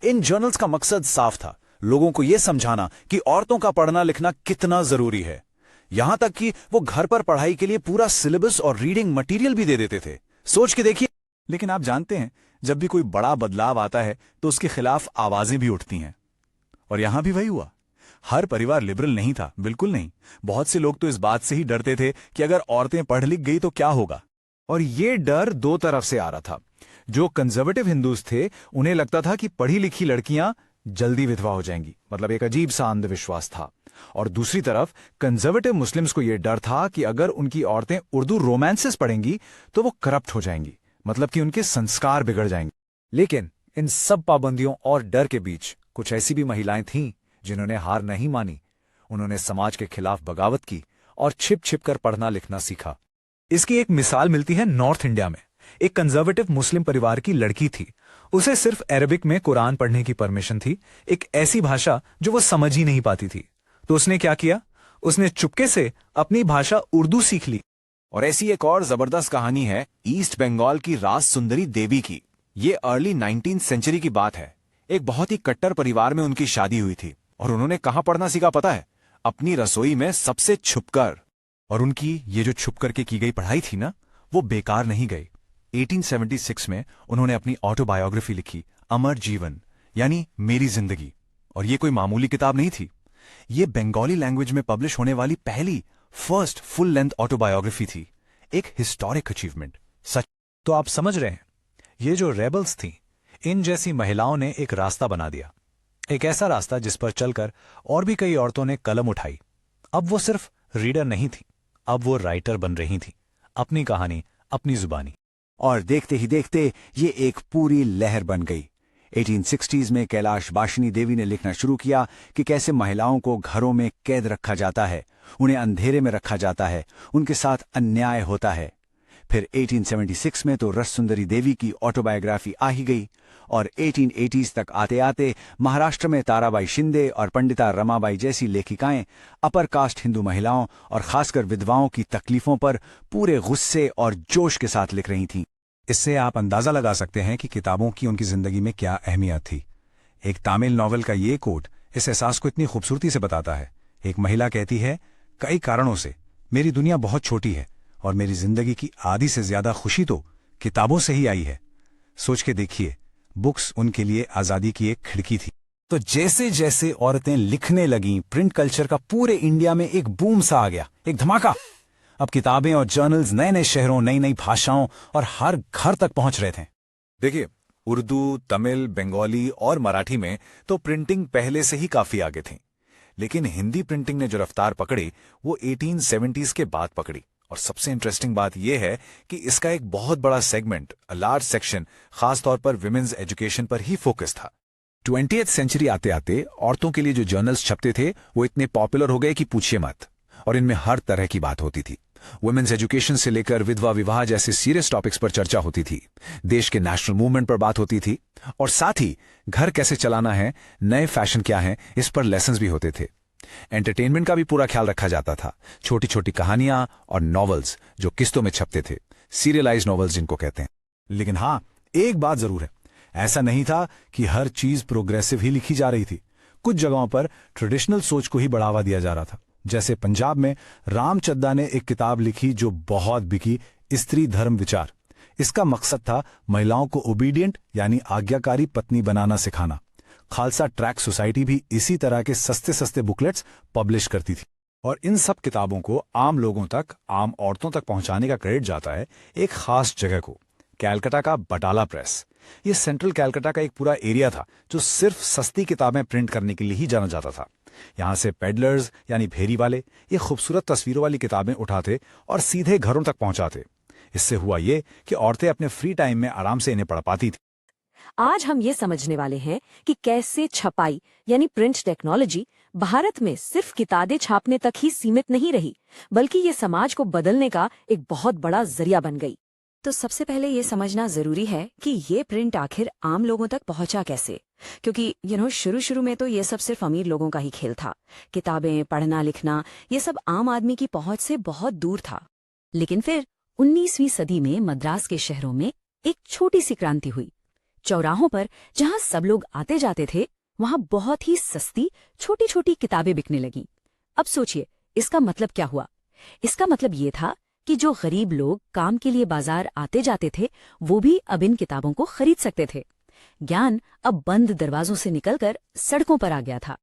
इन जर्नल्स का मकसद साफ था, लोगों को यह समझाना कि औरतों का पढ़ना लिखना कितना जरूरी है। यहां तक कि वो घर पर पढ़ाई के लिए पूरा सिलेबस और रीडिंग मटेरियल भी दे देते थे। सोच के देखिए। लेकिन आप जानते हैं, जब भी कोई बड़ा बदलाव आता है तो उसके खिलाफ आवाजें भी उठती हैं, और यहां भी वही हुआ। हर परिवार लिबरल नहीं था, बिल्कुल नहीं। बहुत से लोग तो इस बात से ही डरते थे कि अगर औरतें पढ़ लिख गई तो क्या होगा। और ये डर दो तरफ से आ रहा था। जो कंजर्वेटिव हिंदूज थे उन्हें लगता था कि पढ़ी लिखी लड़कियां जल्दी विधवा हो जाएंगी, मतलब एक अजीब सा अंधविश्वास था। और दूसरी तरफ कंजर्वेटिव मुस्लिम्स को यह डर था कि अगर उनकी औरतें उर्दू रोमांसेस पढ़ेंगी तो वो करप्ट हो जाएंगी, मतलब कि उनके संस्कार बिगड़ जाएंगे। लेकिन इन सब पाबंदियों और डर के बीच कुछ ऐसी भी महिलाएं थीं जिन्होंने हार नहीं मानी। उन्होंने समाज के खिलाफ बगावत की और छिप छिप कर पढ़ना लिखना सीखा। इसकी एक मिसाल मिलती है नॉर्थ इंडिया में। एक कंजर्वेटिव मुस्लिम परिवार की लड़की थी। उसे सिर्फ अरबिक में कुरान पढ़ने की परमिशन थी, एक ऐसी भाषा जो वो समझ ही नहीं पाती थी। तो उसने क्या किया? उसने चुपके से अपनी भाषा उर्दू सीख ली। और ऐसी एक और जबरदस्त कहानी है ईस्ट बंगाल की राज सुंदरी देवी की। ये अर्ली 19th सेंचुरी की बात है। एक बहुत ही कट्टर परिवार में उनकी शादी हुई थी, और उन्होंने कहां पढ़ना सीखा पता है? अपनी रसोई में सबसे छुपकर। और उनकी ये जो छुप करके की गई पढ़ाई थी ना, वो बेकार नहीं गई। 1876 में उन्होंने अपनी ऑटोबायोग्राफी लिखी, अमर जीवन, यानी मेरी जिंदगी। और ये कोई मामूली किताब नहीं थी। ये बंगाली लैंग्वेज में पब्लिश होने वाली पहली फर्स्ट फुल लेंथ ऑटोबायोग्राफी थी। एक हिस्टोरिक अचीवमेंट। सच। तो आप समझ रहे हैं, ये जो रेबल्स थी, इन जैसी महिलाओं ने एक रास्ता बना दिया। एक ऐसा रास्ता जिस पर चलकर और भी कई औरतों ने कलम उठाई। अब वो सिर्फ रीडर नहीं थी, अब वो राइटर बन रही थी, अपनी कहानी, अपनी जुबानी। और देखते ही देखते ये एक पूरी लहर बन गई। 1860s में कैलाश बाशिनी देवी ने लिखना शुरू किया कि कैसे महिलाओं को घरों में कैद रखा जाता है, उन्हें अंधेरे में रखा जाता है, उनके साथ अन्याय होता है। फिर 1876 में तो रस सुंदरी देवी की ऑटोबायोग्राफी आ ही गई, और 1880s तक आते आते महाराष्ट्र में ताराबाई शिंदे और पंडिता रमाबाई जैसी लेखिकाएं अपर कास्ट हिंदू महिलाओं और खासकर विधवाओं की तकलीफों पर पूरे गुस्से और जोश के साथ लिख रही थीं। इससे आप अंदाजा लगा सकते हैं कि किताबों की उनकी जिंदगी में क्या अहमियत थी। एक तमिल नॉवेल का ये कोट इस एहसास को इतनी खूबसूरती से बताता है। एक महिला कहती है, कई कारणों से मेरी दुनिया बहुत छोटी है और मेरी जिंदगी की आधी से ज्यादा खुशी तो किताबों से ही आई है। सोच के देखिए, बुक्स उनके लिए आजादी की एक खिड़की थी। तो जैसे जैसे औरतें लिखने लगीं, प्रिंट कल्चर का पूरे इंडिया में एक बूम सा आ गया, एक धमाका। अब किताबें और जर्नल्स नए नए शहरों, नई नई भाषाओं और हर घर तक पहुंच रहे थे। देखिए, उर्दू, तमिल, बंगाली और मराठी में तो प्रिंटिंग पहले से ही काफी आगे थी। लेकिन हिंदी प्रिंटिंग ने जो रफ्तार पकड़ी वो 1870s के बाद पकड़ी। और सबसे इंटरेस्टिंग बात यह है कि इसका एक बहुत बड़ा सेगमेंट, अ लार्ज सेक्शन, खासतौर पर विमेन्स एजुकेशन पर ही फोकस था। 20th सेंचुरी आते आते औरतों के लिए जो जर्नल्स छपते थे वो इतने पॉपुलर हो गए कि पूछिए मत। और इनमें हर तरह की बात होती थी। वुमेन्स एजुकेशन से लेकर विधवा विवाह जैसे सीरियस टॉपिक्स पर चर्चा होती थी, देश के नेशनल मूवमेंट पर बात होती थी, और साथ ही घर कैसे चलाना है, नए फैशन क्या हैं, इस पर लेसन्स भी होते थे। एंटरटेनमेंट का भी पूरा ख्याल रखा जाता था। छोटी छोटी कहानियां और नॉवेल्स जो किस्तों में छपते थे, सीरियलाइज नॉवेल्स जिनको कहते हैं। लेकिन हाँ, एक बात जरूर है, ऐसा नहीं था कि हर चीज प्रोग्रेसिव ही लिखी जा रही थी। कुछ जगहों पर ट्रेडिशनल सोच को ही बढ़ावा दिया जा रहा था। जैसे पंजाब में राम चद्दा ने एक किताब लिखी जो बहुत बिकी, स्त्री धर्म विचार। इसका मकसद था महिलाओं को ओबीडियंट यानी आज्ञाकारी पत्नी बनाना सिखाना। खालसा ट्रैक सोसाइटी भी इसी तरह के सस्ते सस्ते बुकलेट्स पब्लिश करती थी। और इन सब किताबों को आम लोगों तक, आम औरतों तक पहुंचाने का क्रेडिट जाता है एक खास जगह को, कैलकाटा का बटाला प्रेस। ये सेंट्रल कैलकाटा का एक पूरा एरिया था जो सिर्फ सस्ती किताबें प्रिंट करने के लिए ही जाना जाता था। यहां से पेडलर्स यानी भेरी वाले ये खूबसूरत तस्वीरों वाली किताबें उठाते और सीधे घरों तक पहुंचाते। इससे हुआ ये कि औरतें अपने फ्री टाइम में आराम से इन्हें पढ़ पाती थी। आज हम ये समझने वाले हैं कि कैसे छपाई यानी प्रिंट टेक्नोलॉजी भारत में सिर्फ किताबें छापने तक ही सीमित नहीं रही, बल्कि ये समाज को बदलने का एक बहुत बड़ा जरिया बन गई। तो सबसे पहले ये समझना जरूरी है कि ये प्रिंट आखिर आम लोगों तक पहुंचा कैसे, क्योंकि शुरू में तो ये सब सिर्फ अमीर लोगों का ही खेल था। किताबें, पढ़ना लिखना, ये सब आम आदमी की पहुंच से बहुत दूर था। लेकिन फिर 19वीं सदी में मद्रास के शहरों में एक छोटी सी क्रांति हुई। चौराहों पर जहां सब लोग आते जाते थे, वहां बहुत ही सस्ती छोटी छोटी किताबें बिकने लगीं। अब सोचिए, इसका मतलब क्या हुआ? इसका मतलब ये था कि जो गरीब लोग काम के लिए बाजार आते जाते थे, वो भी अब इन किताबों को खरीद सकते थे। ज्ञान अब बंद दरवाजों से निकलकर सड़कों पर आ गया था।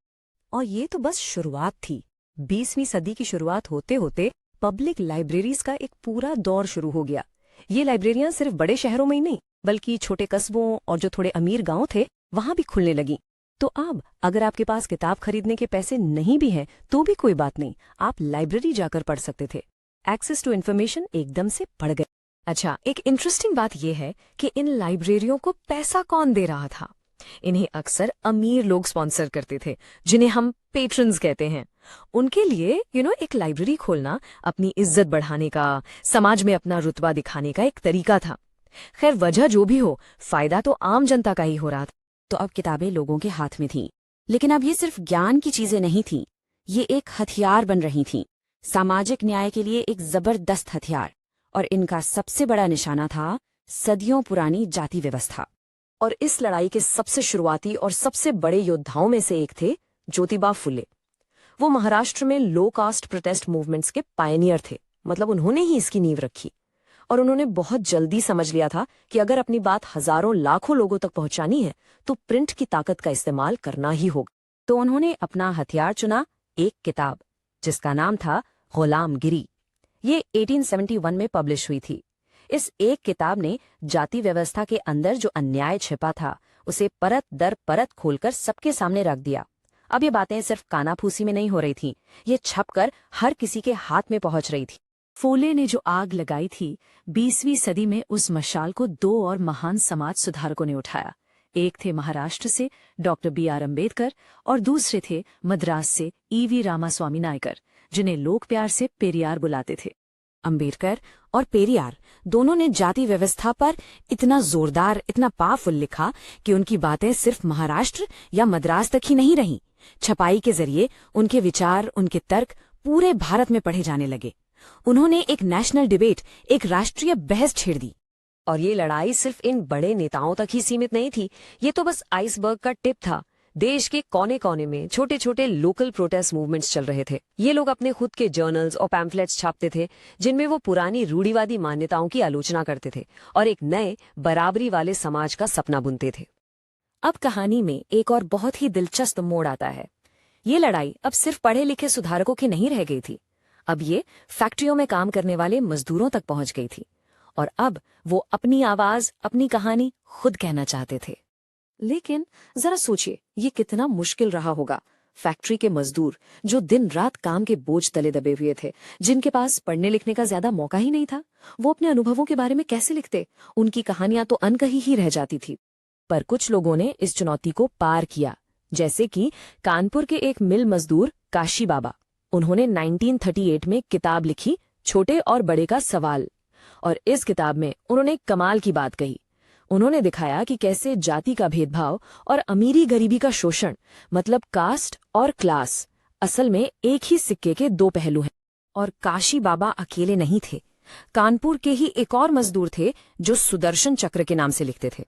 और ये तो बस शुरुआत थी। 20वीं सदी की शुरुआत होते होते पब्लिक लाइब्रेरीज का एक पूरा दौर शुरू हो गया। ये लाइब्रेरियां सिर्फ बड़े शहरों में ही नहीं, बल्कि छोटे कस्बों और जो थोड़े अमीर गांव थे, वहां भी खुलने लगी। तो अब अगर आपके पास किताब खरीदने के पैसे नहीं भी हैं, तो भी कोई बात नहीं, आप लाइब्रेरी जाकर पढ़ सकते थे। एक्सेस टू इन्फॉर्मेशन एकदम से बढ़ गया। अच्छा, एक इंटरेस्टिंग बात यह है कि इन लाइब्रेरियों को पैसा कौन दे रहा था? इन्हें अक्सर अमीर लोग स्पॉन्सर करते थे, जिन्हें हम पेट्रन्स कहते हैं। उनके लिए एक लाइब्रेरी खोलना अपनी इज्जत बढ़ाने का, समाज में अपना रुतबा दिखाने का एक तरीका था। खैर, वजह जो भी हो, फायदा तो आम जनता का ही हो रहा था। तो अब किताबें लोगों के हाथ में थीं। लेकिन अब ये सिर्फ ज्ञान की चीजें नहीं थीं, ये एक हथियार बन रही थीं, सामाजिक न्याय के लिए एक जबरदस्त हथियार। और इनका सबसे बड़ा निशाना था सदियों पुरानी जाति व्यवस्था। और इस लड़ाई के सबसे शुरुआती और सबसे बड़े योद्धाओं में से एक थे ज्योतिबा फुले। वो महाराष्ट्र में लो कास्ट प्रोटेस्ट मूवमेंट्स के पायनियर थे, मतलब उन्होंने ही इसकी नींव रखी। और उन्होंने बहुत जल्दी समझ लिया था कि अगर अपनी बात हजारों लाखों लोगों तक पहुंचानी है, तो प्रिंट की ताकत का इस्तेमाल करना ही होगा। तो उन्होंने अपना हथियार चुना, एक किताब जिसका नाम था गुलामगिरी। ये 1871 में पब्लिश हुई थी। इस एक किताब ने जाति व्यवस्था के अंदर जो अन्याय छिपा था, उसे परत दर परत खोलकर सबके सामने रख दिया। अब ये बातें सिर्फ कानाफूसी में नहीं हो रही थीं, ये छपकर हर किसी के हाथ में पहुंच रही थी। फूले ने जो आग लगाई थी, 20वीं सदी में उस मशाल को दो और महान समाज सुधारकों ने उठाया। एक थे महाराष्ट्र से डॉक्टर B.R. अम्बेडकर और दूसरे थे मद्रास से E.V. रामास्वामी नायकर, जिन्हें लोग प्यार से पेरियार बुलाते थे। अम्बेडकर और पेरियार दोनों ने जाति व्यवस्था पर इतना जोरदार, इतना पावरफुल लिखा कि उनकी बातें सिर्फ महाराष्ट्र या मद्रास तक ही नहीं रहीं। छपाई के जरिए उनके विचार, उनके तर्क पूरे भारत में पढ़े जाने लगे। उन्होंने एक नेशनल डिबेट, एक राष्ट्रीय बहस छेड़ दी। और ये लड़ाई सिर्फ इन बड़े नेताओं तक ही सीमित नहीं थी, ये तो बस आइसबर्ग का टिप था। देश के कोने कोने में छोटे छोटे लोकल प्रोटेस्ट मूवमेंट्स चल रहे थे। ये लोग अपने खुद के जर्नल्स और पैम्फलेट्स छापते थे, जिनमें वो पुरानी रूढ़िवादी मान्यताओं की आलोचना करते थे और एक नए बराबरी वाले समाज का सपना बुनते थे। अब कहानी में एक और बहुत ही दिलचस्प मोड़ आता है। ये लड़ाई अब सिर्फ पढ़े लिखे सुधारकों की नहीं रह गई थी, अब ये फैक्ट्रियों में काम करने वाले मजदूरों तक पहुंच गई थी। और अब वो अपनी आवाज, अपनी कहानी खुद कहना चाहते थे। लेकिन जरा सोचिए, ये कितना मुश्किल रहा होगा। फैक्ट्री के मजदूर जो दिन रात काम के बोझ तले दबे हुए थे, जिनके पास पढ़ने लिखने का ज्यादा मौका ही नहीं था, वो अपने अनुभवों के बारे में कैसे लिखते? उनकी कहानियां तो अनकही ही रह जाती थी। पर कुछ लोगों ने इस चुनौती को पार किया, जैसे कि कानपुर के एक मिल मजदूर काशी बाबा। उन्होंने 1938 में किताब लिखी, छोटे और बड़े का सवाल। और इस किताब में उन्होंने कमाल की बात कही। उन्होंने दिखाया कि कैसे जाति का भेदभाव और अमीरी गरीबी का शोषण, मतलब कास्ट और क्लास, असल में एक ही सिक्के के दो पहलू हैं। और काशी बाबा अकेले नहीं थे। कानपुर के ही एक और मजदूर थे जो सुदर्शन चक्र के नाम से लिखते थे।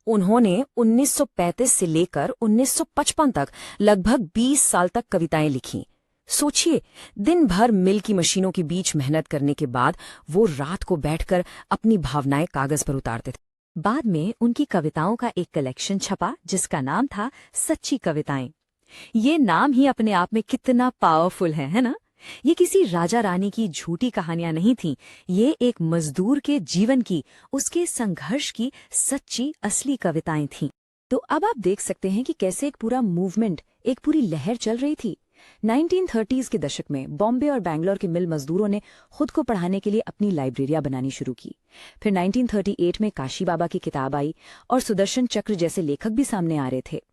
उन्होंने 1935 से लेकर 1955 तक लगभग 20 साल तक कविताएं लिखीं। सोचिए, दिन भर मिल की मशीनों के बीच मेहनत करने के बाद वो रात को बैठकर अपनी भावनाएं कागज पर उतारते थे। बाद में उनकी कविताओं का एक कलेक्शन छपा, जिसका नाम था सच्ची कविताएं। ये नाम ही अपने आप में कितना पावरफुल है ना? ये किसी राजा रानी की झूठी कहानियां नहीं थीं, ये एक मजदूर के जीवन की, उसके संघर्ष की सच्ची असली कविताएं थीं। तो अब आप देख सकते हैं कि कैसे एक पूरा मूवमेंट, एक पूरी लहर चल रही थी। 1930s के दशक में बॉम्बे और बैंगलोर के मिल मजदूरों ने खुद को पढ़ाने के लिए अपनी लाइब्रेरियां बनानी शुरू की। फिर 1938 में काशी बाबा की किताब आई और सुदर्शन चक्र जैसे लेखक भी सामने आ रहे थे।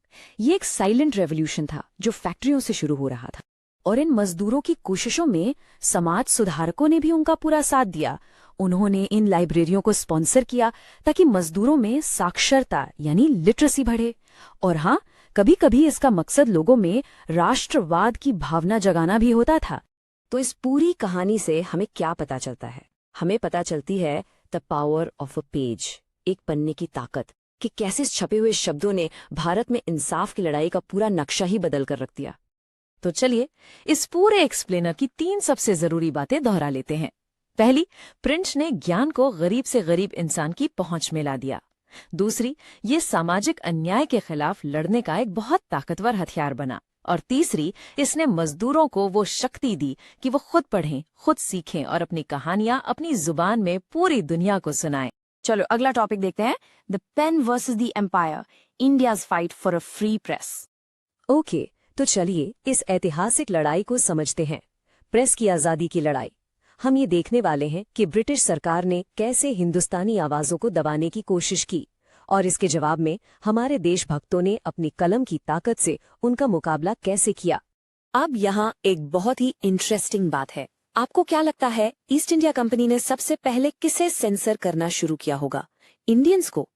ये एक साइलेंट रेवोल्यूशन था जो फैक्ट्रियों से शुरू हो रहा था। और इन मजदूरों की कोशिशों में समाज सुधारकों ने भी उनका पूरा साथ दिया। उन्होंने इन लाइब्रेरियों को स्पॉन्सर किया ताकि मजदूरों में साक्षरता यानी लिटरेसी बढ़े। और हाँ, कभी कभी इसका मकसद लोगों में राष्ट्रवाद की भावना जगाना भी होता था। तो इस पूरी कहानी से हमें क्या पता चलता है? हमें पता चलती है the power of a page, एक पन्ने की ताकत, कि कैसे इस छपे हुए शब्दों ने भारत में इंसाफ की लड़ाई का पूरा नक्शा ही बदल कर रख दिया। तो चलिए इस पूरे एक्सप्लेनर की 3 सबसे जरूरी बातें दोहरा लेते हैं। पहली, प्रिंट ने ज्ञान को गरीब से गरीब इंसान की पहुंच में ला दिया। दूसरी, ये सामाजिक अन्याय के खिलाफ लड़ने का एक बहुत ताकतवर हथियार बना। और तीसरी, इसने मजदूरों को वो शक्ति दी कि वो खुद पढ़ें, खुद सीखें और अपनी कहानियां अपनी जुबान में पूरी दुनिया को सुनाएं। चलो अगला टॉपिक देखते हैं, the pen versus the empire, India's fight for a free press. Okay, तो चलिए इस ऐतिहासिक लड़ाई को समझते हैं, प्रेस की आज़ादी की लड़ाई। हम ये देखने वाले हैं कि ब्रिटिश सरकार ने कैसे हिंदुस्तानी आवाज़ों को दबाने की कोशिश की और इसके जवाब में हमारे देशभक्तों ने अपनी कलम की ताकत से उनका मुकाबला कैसे किया। अब यहाँ एक बहुत ही इंटरेस्टिंग बात है। आपको क्या लगता है ईस्ट इंडिया कंपनी ने सबसे पहले किसे सेंसर करना शुरू किया होगा? इंडियंस को?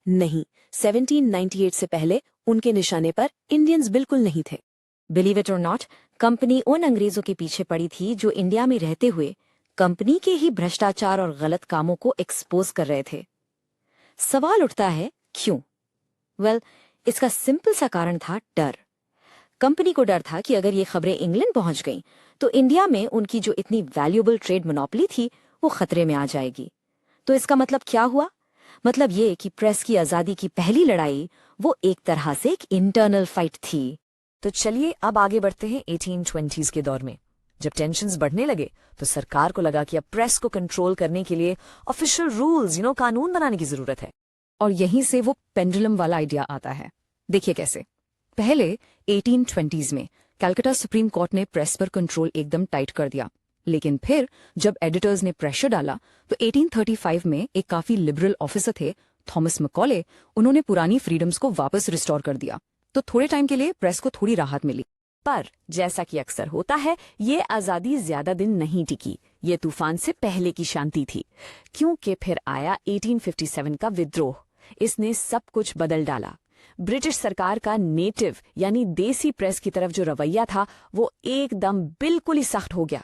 नहीं, 1798 से पहले उनके निशाने पर इंडियंस बिल्कुल नहीं थे। बिलीव इट और नॉट, कंपनी उन अंग्रेजों के पीछे पड़ी थी जो इंडिया में रहते हुए कंपनी के ही भ्रष्टाचार और गलत कामों को एक्सपोज कर रहे थे। सवाल उठता है क्यों? वेल, इसका सिंपल सा कारण था डर। कंपनी को डर था कि अगर ये खबरें इंग्लैंड पहुंच गईं तो इंडिया में उनकी जो इतनी वैल्यूएबल ट्रेड मोनोपोली थी वो खतरे में आ जाएगी। तो इसका मतलब क्या हुआ? मतलब ये कि प्रेस की आजादी की पहली लड़ाई वो एक तरह से एक इंटरनल फाइट थी। तो चलिए अब आगे बढ़ते हैं 1820s के दौर में। जब टेंशन्स बढ़ने लगे तो सरकार को लगा कि अब प्रेस को कंट्रोल करने के लिए ऑफिशियल रूल्स, कानून बनाने की जरूरत है। और यहीं से वो पेंडुलम वाला आइडिया आता है। देखिए कैसे। पहले 1820s में कलकत्ता सुप्रीम कोर्ट ने प्रेस पर कंट्रोल एकदम टाइट कर दिया, लेकिन फिर जब एडिटर्स ने प्रेशर डाला तो 1835 में एक काफी लिबरल ऑफिसर थे, थॉमस मैकॉले, उन्होंने पुरानी फ्रीडम्स को वापस रिस्टोर कर दिया। तो थोड़े टाइम के लिए प्रेस को थोड़ी राहत मिली। पर जैसा कि अक्सर होता है, ये आजादी ज्यादा दिन नहीं टिकी। ये तूफान से पहले की शांति थी, क्योंकि फिर आया 1857 का विद्रोह। इसने सब कुछ बदल डाला। ब्रिटिश सरकार का नेटिव यानी देसी प्रेस की तरफ जो रवैया था वो एकदम बिल्कुल ही सख्त हो गया।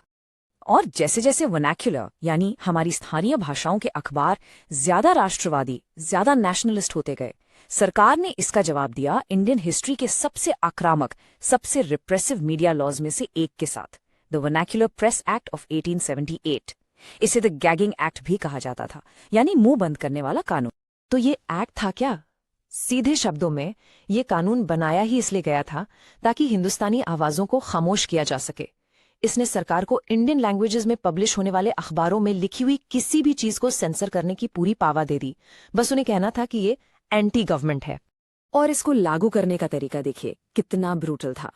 और जैसे जैसे वर्नाक्युलर यानी हमारी स्थानीय भाषाओं के अखबार ज्यादा राष्ट्रवादी, ज्यादा नेशनलिस्ट होते गए, सरकार ने इसका जवाब दिया इंडियन हिस्ट्री के सबसे आक्रामक, सबसे रिप्रेसिव मीडिया लॉज में से एक के साथ, the vernacular press act of 1878। इसे द गैगिंग एक्ट भी कहा जाता था, यानी मुंह बंद करने वाला कानून। तो ये एक्ट था क्या? सीधे शब्दों में ये कानून बनाया ही इसलिए गया था ताकि हिंदुस्तानी आवाजों को खामोश किया जा सके। इसने सरकार को इंडियन लैंग्वेजेस में पब्लिश होने वाले अखबारों में लिखी हुई किसी भी चीज को सेंसर करने की पूरी पावर दे दी। बस उन्हें कहना था कि ये एंटी गवर्नमेंट है। और इसको लागू करने का तरीका देखिए कितना ब्रूटल था।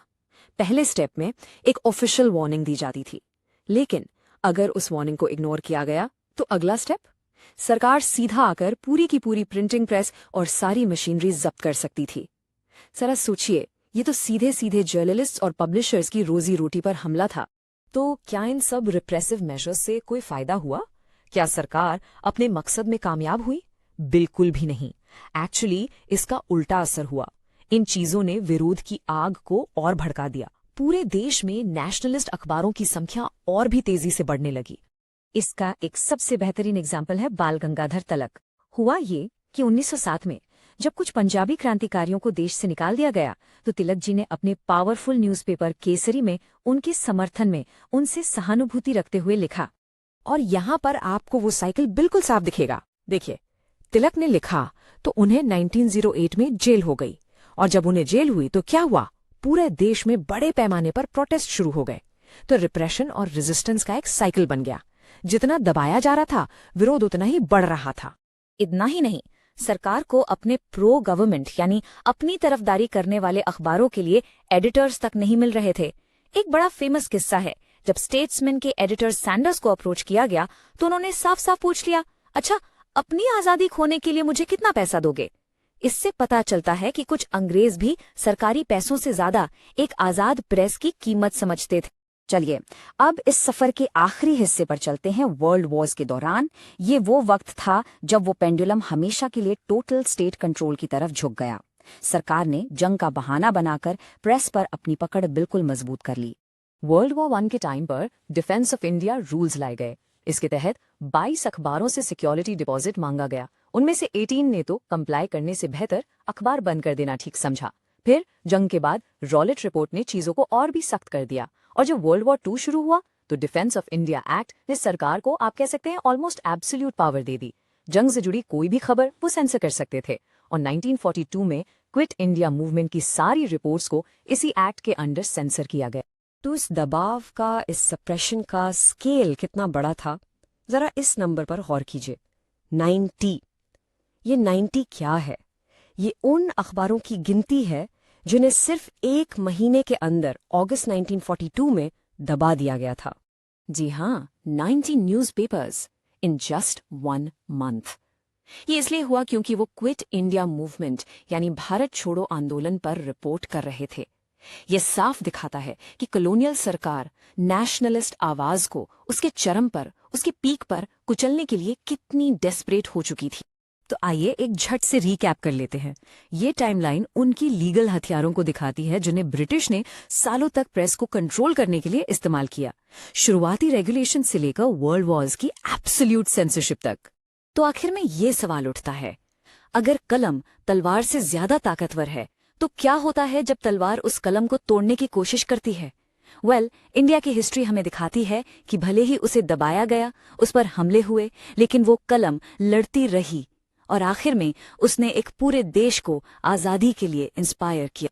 पहले स्टेप में एक ऑफिशियल वार्निंग दी जाती थी, लेकिन अगर उस वार्निंग को इग्नोर किया गया तो अगला स्टेप, सरकार सीधा आकर पूरी की पूरी प्रिंटिंग प्रेस और सारी मशीनरी जब्त कर सकती थी। जरा सोचिए, ये तो सीधे सीधे जर्नलिस्ट और पब्लिशर्स की रोजी रोटी पर हमला था। तो क्या इन सब रिप्रेसिव मेजर्स से कोई फायदा हुआ? क्या सरकार अपने मकसद में कामयाब हुई? बिल्कुल भी नहीं। एक्चुअली इसका उल्टा असर हुआ। इन चीजों ने विरोध की आग को और भड़का दिया। पूरे देश में नेशनलिस्ट अखबारों की संख्या और भी तेजी से बढ़ने लगी। इसका एक सबसे बेहतरीन एग्जाम्पल है बाल गंगाधर तिलक। हुआ ये कि 1907 में जब कुछ पंजाबी क्रांतिकारियों को देश से निकाल दिया गया तो तिलक जी ने अपने पावरफुल न्यूज़पेपर केसरी में उनके समर्थन में उनसे सहानुभूति रखते हुए लिखा। और यहाँ पर आपको वो साइकिल बिल्कुल साफ दिखेगा। देखिए, तिलक ने लिखा तो उन्हें 1908 में जेल हो गई, और जब उन्हें जेल हुई तो क्या हुआ? पूरे देश में बड़े पैमाने पर प्रोटेस्ट शुरू हो गए। तो रिप्रेशन और रेजिस्टेंस का एक साइकिल बन गया। जितना दबाया जा रहा था, विरोध उतना ही बढ़ रहा था। इतना ही नहीं, सरकार को अपने प्रो गवर्नमेंट यानी अपनी तरफदारी करने वाले अखबारों के लिए एडिटर्स तक नहीं मिल रहे थे। एक बड़ा फेमस किस्सा है, जब स्टेट्समैन के एडिटर सैंडर्स को अप्रोच किया गया तो उन्होंने साफ साफ पूछ लिया, अच्छा, अपनी आजादी खोने के लिए मुझे कितना पैसा दोगे? इससे पता चलता है कि कुछ अंग्रेज भी सरकारी पैसों से ज्यादा एक आजाद प्रेस की कीमत समझते थे। चलिए अब इस सफर के आखिरी हिस्से पर चलते हैं। वर्ल्ड वॉर्स के दौरान ये वो वक्त था जब वो पेंडुलम हमेशा के लिए टोटल स्टेट कंट्रोल की तरफ झुक गया। सरकार ने जंग का बहाना बनाकर प्रेस पर अपनी पकड़ बिल्कुल मजबूत कर ली। वर्ल्ड वॉर 1 के टाइम पर डिफेंस ऑफ इंडिया रूल्स लाए गए। इसके तहत 22 अखबारों से सिक्योरिटी डिपॉजिट मांगा गया। उनमें से 18 ने तो कंप्लाई करने से बेहतर अखबार बंद कर देना ठीक समझा। फिर जंग के बाद रॉलेट रिपोर्ट ने चीजों को और भी सख्त कर दिया, और जब वर्ल्ड वॉर 2 शुरू हुआ तो डिफेंस ऑफ इंडिया एक्ट ने सरकार को, आप कह सकते हैं, ऑलमोस्ट एब्सोल्यूट पावर दे दी। जंग से जुड़ी कोई भी खबर वो सेंसर कर सकते थे, और 1942 में क्विट इंडिया मूवमेंट की सारी रिपोर्ट्स को इसी एक्ट के अंडर सेंसर किया गया। तो इस दबाव का, इस सप्रेशन का स्केल कितना बड़ा था, जरा इस नंबर पर गौर कीजिए, 90। ये 90 क्या है? ये उन अखबारों की गिनती है जिन्हें सिर्फ 1 महीने के अंदर अगस्त 1942 में दबा दिया गया था। जी हाँ, 90 न्यूज़पेपर्स इन जस्ट 1 मंथ। ये इसलिए हुआ क्योंकि वो क्विट इंडिया मूवमेंट यानी भारत छोड़ो आंदोलन पर रिपोर्ट कर रहे थे। ये साफ दिखाता है कि कॉलोनियल सरकार नेशनलिस्ट आवाज को उसके चरम पर, उसके पीक पर कुचलने के लिए कितनी डेस्परेट हो चुकी थी। तो आइए एक झट से रीकैप कर लेते हैं। ये टाइमलाइन उनकी लीगल हथियारों को दिखाती है जिन्हें ब्रिटिश ने सालों तक प्रेस को कंट्रोल करने के लिए इस्तेमाल किया, शुरुआती रेगुलेशन से लेकर वर्ल्ड वॉर्स की एब्सोल्यूट सेंसरशिप तक। तो आखिर में ये सवाल उठता है, अगर कलम तलवार से ज्यादा ताकतवर है तो क्या होता है जब तलवार उस कलम को तोड़ने की कोशिश करती है? इंडिया की हिस्ट्री हमें दिखाती है कि भले ही उसे दबाया गया, उस पर हमले हुए, लेकिन वो कलम लड़ती रही और आखिर में उसने एक पूरे देश को आजादी के लिए इंस्पायर किया।